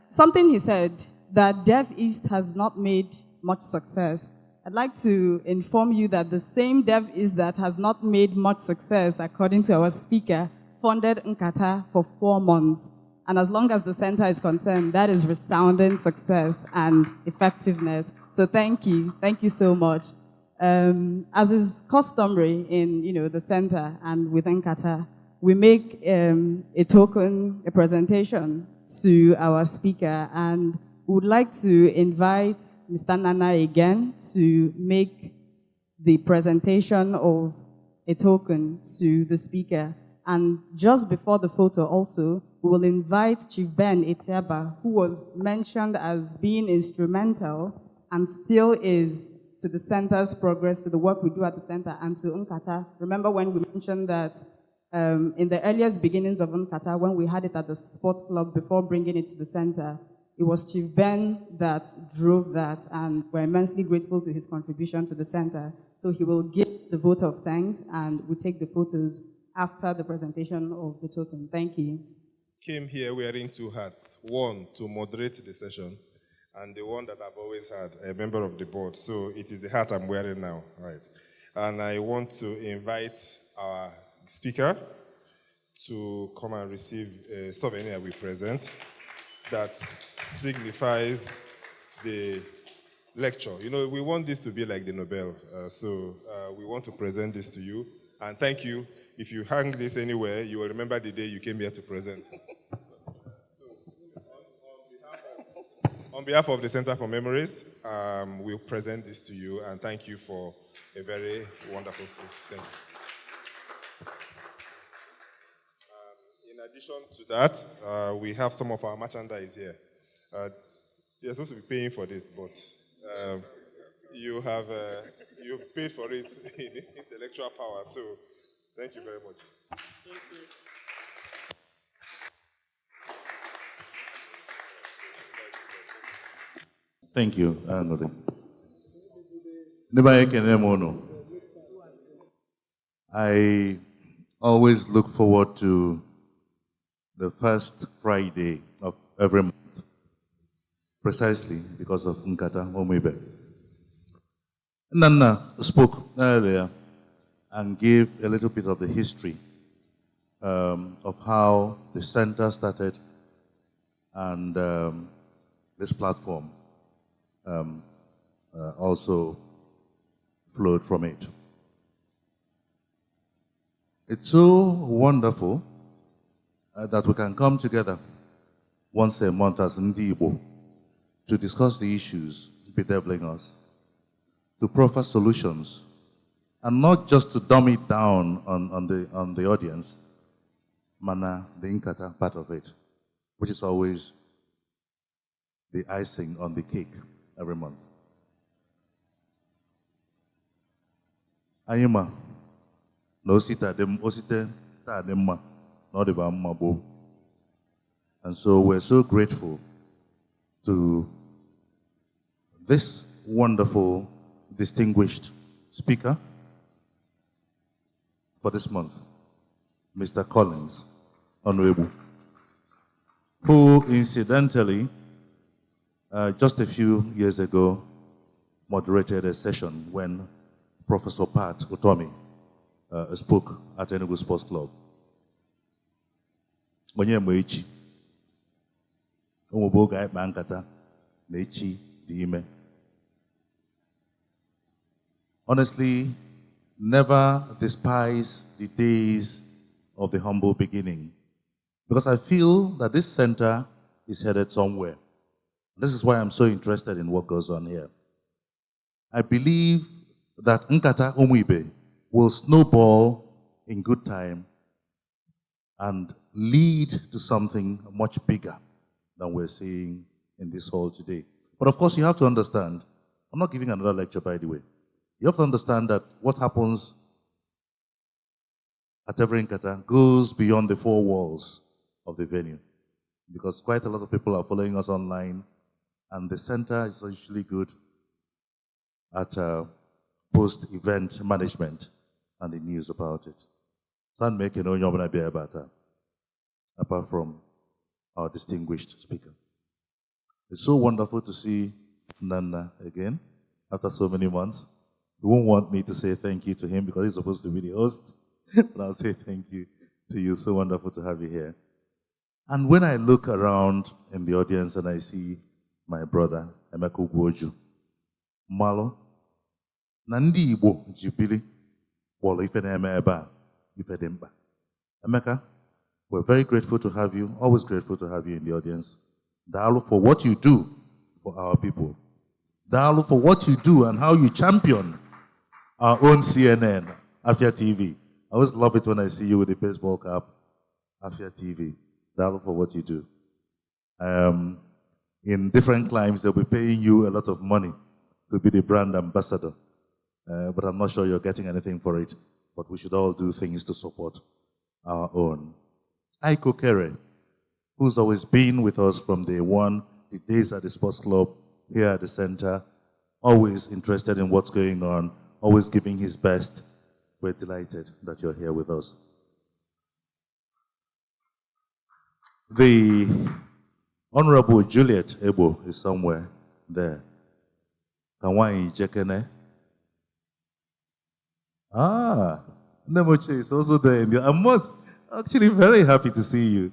Something he said, that Dev East has not made much success. I'd like to inform you that the same Dev East that has not made much success, according to our speaker, funded Ńkàtá for 4 months. And as long as the center is concerned, that is resounding success and effectiveness. So thank you so much. As is customary in the center and with Ńkàtá, we make a token, a presentation to our speaker, and we would like to invite Mr. Nana again to make the presentation of a token to the speaker. And just before the photo also, we will invite Chief Ben Etiaba, who was mentioned as being instrumental and still is to the center's progress, to the work we do at the center, and to Ńkàtá. Remember when we mentioned that in the earliest beginnings of Ńkàtá, when we had it at the sports club before bringing it to the center, it was Chief Ben that drove that, and we're immensely grateful to his contribution to the center. So he will give the vote of thanks, and we'll take the photos after the presentation of the token. Thank you. Came here wearing 2 hats. One, to moderate the session, and the one that I've always had, a member of the board. So it is the hat I'm wearing now, right? And I want to invite our speaker to come and receive a souvenir we present that signifies the lecture. We want this to be like the Nobel. So we want to present this to you. And thank you. If you hang this anywhere, you will remember the day you came here to present. On behalf of the Center for Memories, we'll present this to you, and thank you for a very wonderful speech. Thank you. In addition to that, we have some of our merchandise here. You're supposed to be paying for this, but you paid for it in intellectual power, so thank you very much. Thank you. Thank you, Anode. I always look forward to the first Friday of every month, precisely because of Nkata Umu Ibe. Nana spoke earlier and gave a little bit of the history of how the center started and this platform also flowed from it. It's so wonderful that we can come together once a month as Ndị Ìgbò to discuss the issues bedeviling us, to proffer solutions, and not just to dumb it down on the audience, mana the Ńkàtá part of it, which is always the icing on the cake every month. Anyị ma na osite ta dị mma na ọ dịba mma gboo. And so we're so grateful to this wonderful, distinguished speaker for this month, Mr. Collins Onuegbu, who incidentally, just a few years ago, moderated a session when Professor Pat Utomi spoke at Enugu Sports Club. Onye Ma Echi, ụmụ oge anyị kpaa nkata na echi dị ime. Honestly, never despise the days of the humble beginning, because I feel that this center is headed somewhere. This is why I'm so interested in what goes on here. I believe that Nkata Umu Ibe will snowball in good time and lead to something much bigger than we're seeing in this hall today. But of course, you have to understand, I'm not giving another lecture, by the way. You have to understand that what happens at every Nkata goes beyond the four walls of the venue, because quite a lot of people are following us online, and the center is usually good at post-event management and the news about it. So I'm making no be about that, apart from our distinguished speaker. It's so wonderful to see Nana again after so many months. You won't want me to say thank you to him because he's supposed to be the host, but I'll say thank you to you. So wonderful to have you here. And when I look around in the audience and I see my brother, Emeka Ugwoju, Malo, na Ndị Ìgbò jibili wọrọ ife na-eme ebe a, ife dị mkpa. Emeka, we're very grateful to have you, always grateful to have you in the audience. Daalụ for what you do for our people. Daalụ for what you do and how you champion our own CNN, Afia TV. I always love it when I see you with the baseball cap, Afia TV. Daalụ for what you do. In different climes, they'll be paying you a lot of money to be the brand ambassador. But I'm not sure you're getting anything for it. But we should all do things to support our own. Aiko Kere, who's always been with us from day one, the days at the sports club, here at the center, always interested in what's going on, always giving his best. We're delighted that you're here with us. The Honorable Juliet Ebo is somewhere there. Kawai Jekene. Nemoche is also there. I'm actually very happy to see you.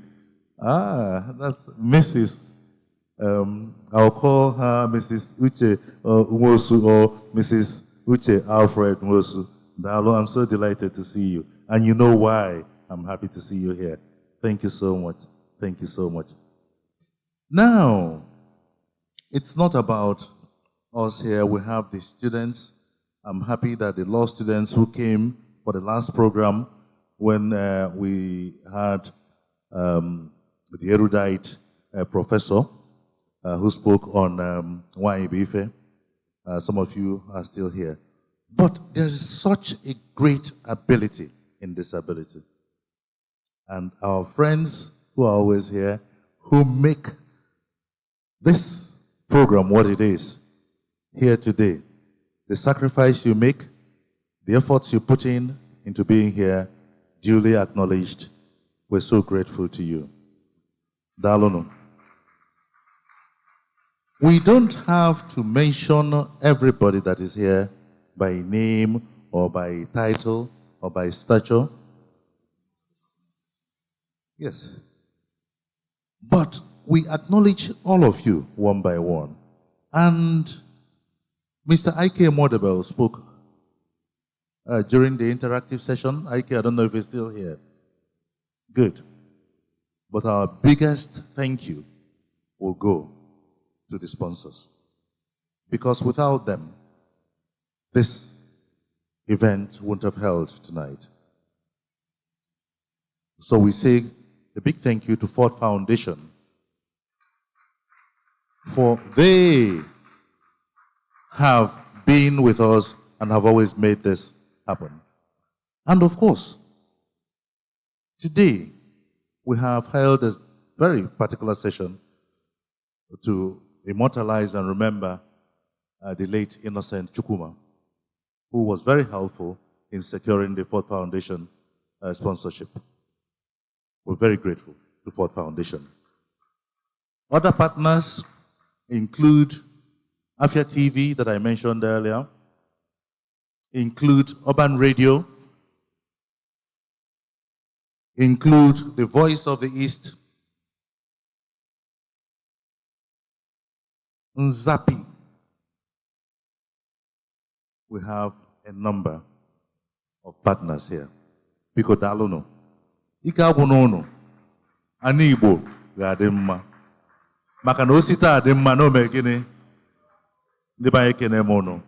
That's Mrs. I'll call her Mrs. Uche Umosu or Mrs. Uche Alfred Umosu. Dalo, I'm so delighted to see you. And you know why I'm happy to see you here. Thank you so much. Thank you so much. Now, it's not about us here. We have the students. I'm happy that the law students who came for the last program when we had the erudite professor who spoke on Onye Ma Echi. Some of you are still here. But there is such a great ability in disability. And our friends who are always here, who make this program what it is here today, the sacrifice you make, the efforts you put in into being here, duly acknowledged. We're so grateful to you. Dalono. We don't have to mention everybody that is here by name or by title or by stature. Yes. But we acknowledge all of you one by one. And Mr. Ike Modebel spoke during the interactive session. Ike, I don't know if he's still here. Good. But our biggest thank you will go to the sponsors. Because without them, this event wouldn't have held tonight. So we say a big thank you to Ford Foundation, for they have been with us and have always made this happen. And of course, today we have held a very particular session to immortalize and remember the late Innocent Chukwuma, who was very helpful in securing the Ford Foundation sponsorship. We're very grateful to Ford Foundation. Other partners include Afia TV that I mentioned earlier, include Urban Radio, include the Voice of the East, Nzapi. We have a number of partners here. Biko dalono. Ike agwunono. Ani Igbo ga-adị mma. Maka na osita adị mma no me gịnị. Ndị ba ekene m unu.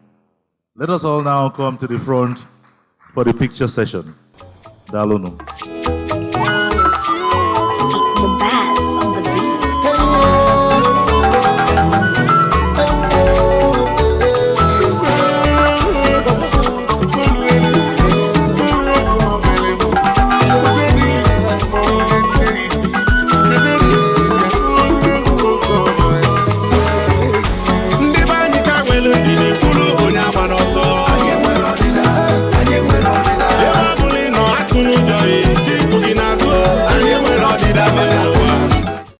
Let us all now come to the front for the picture session. Dalono.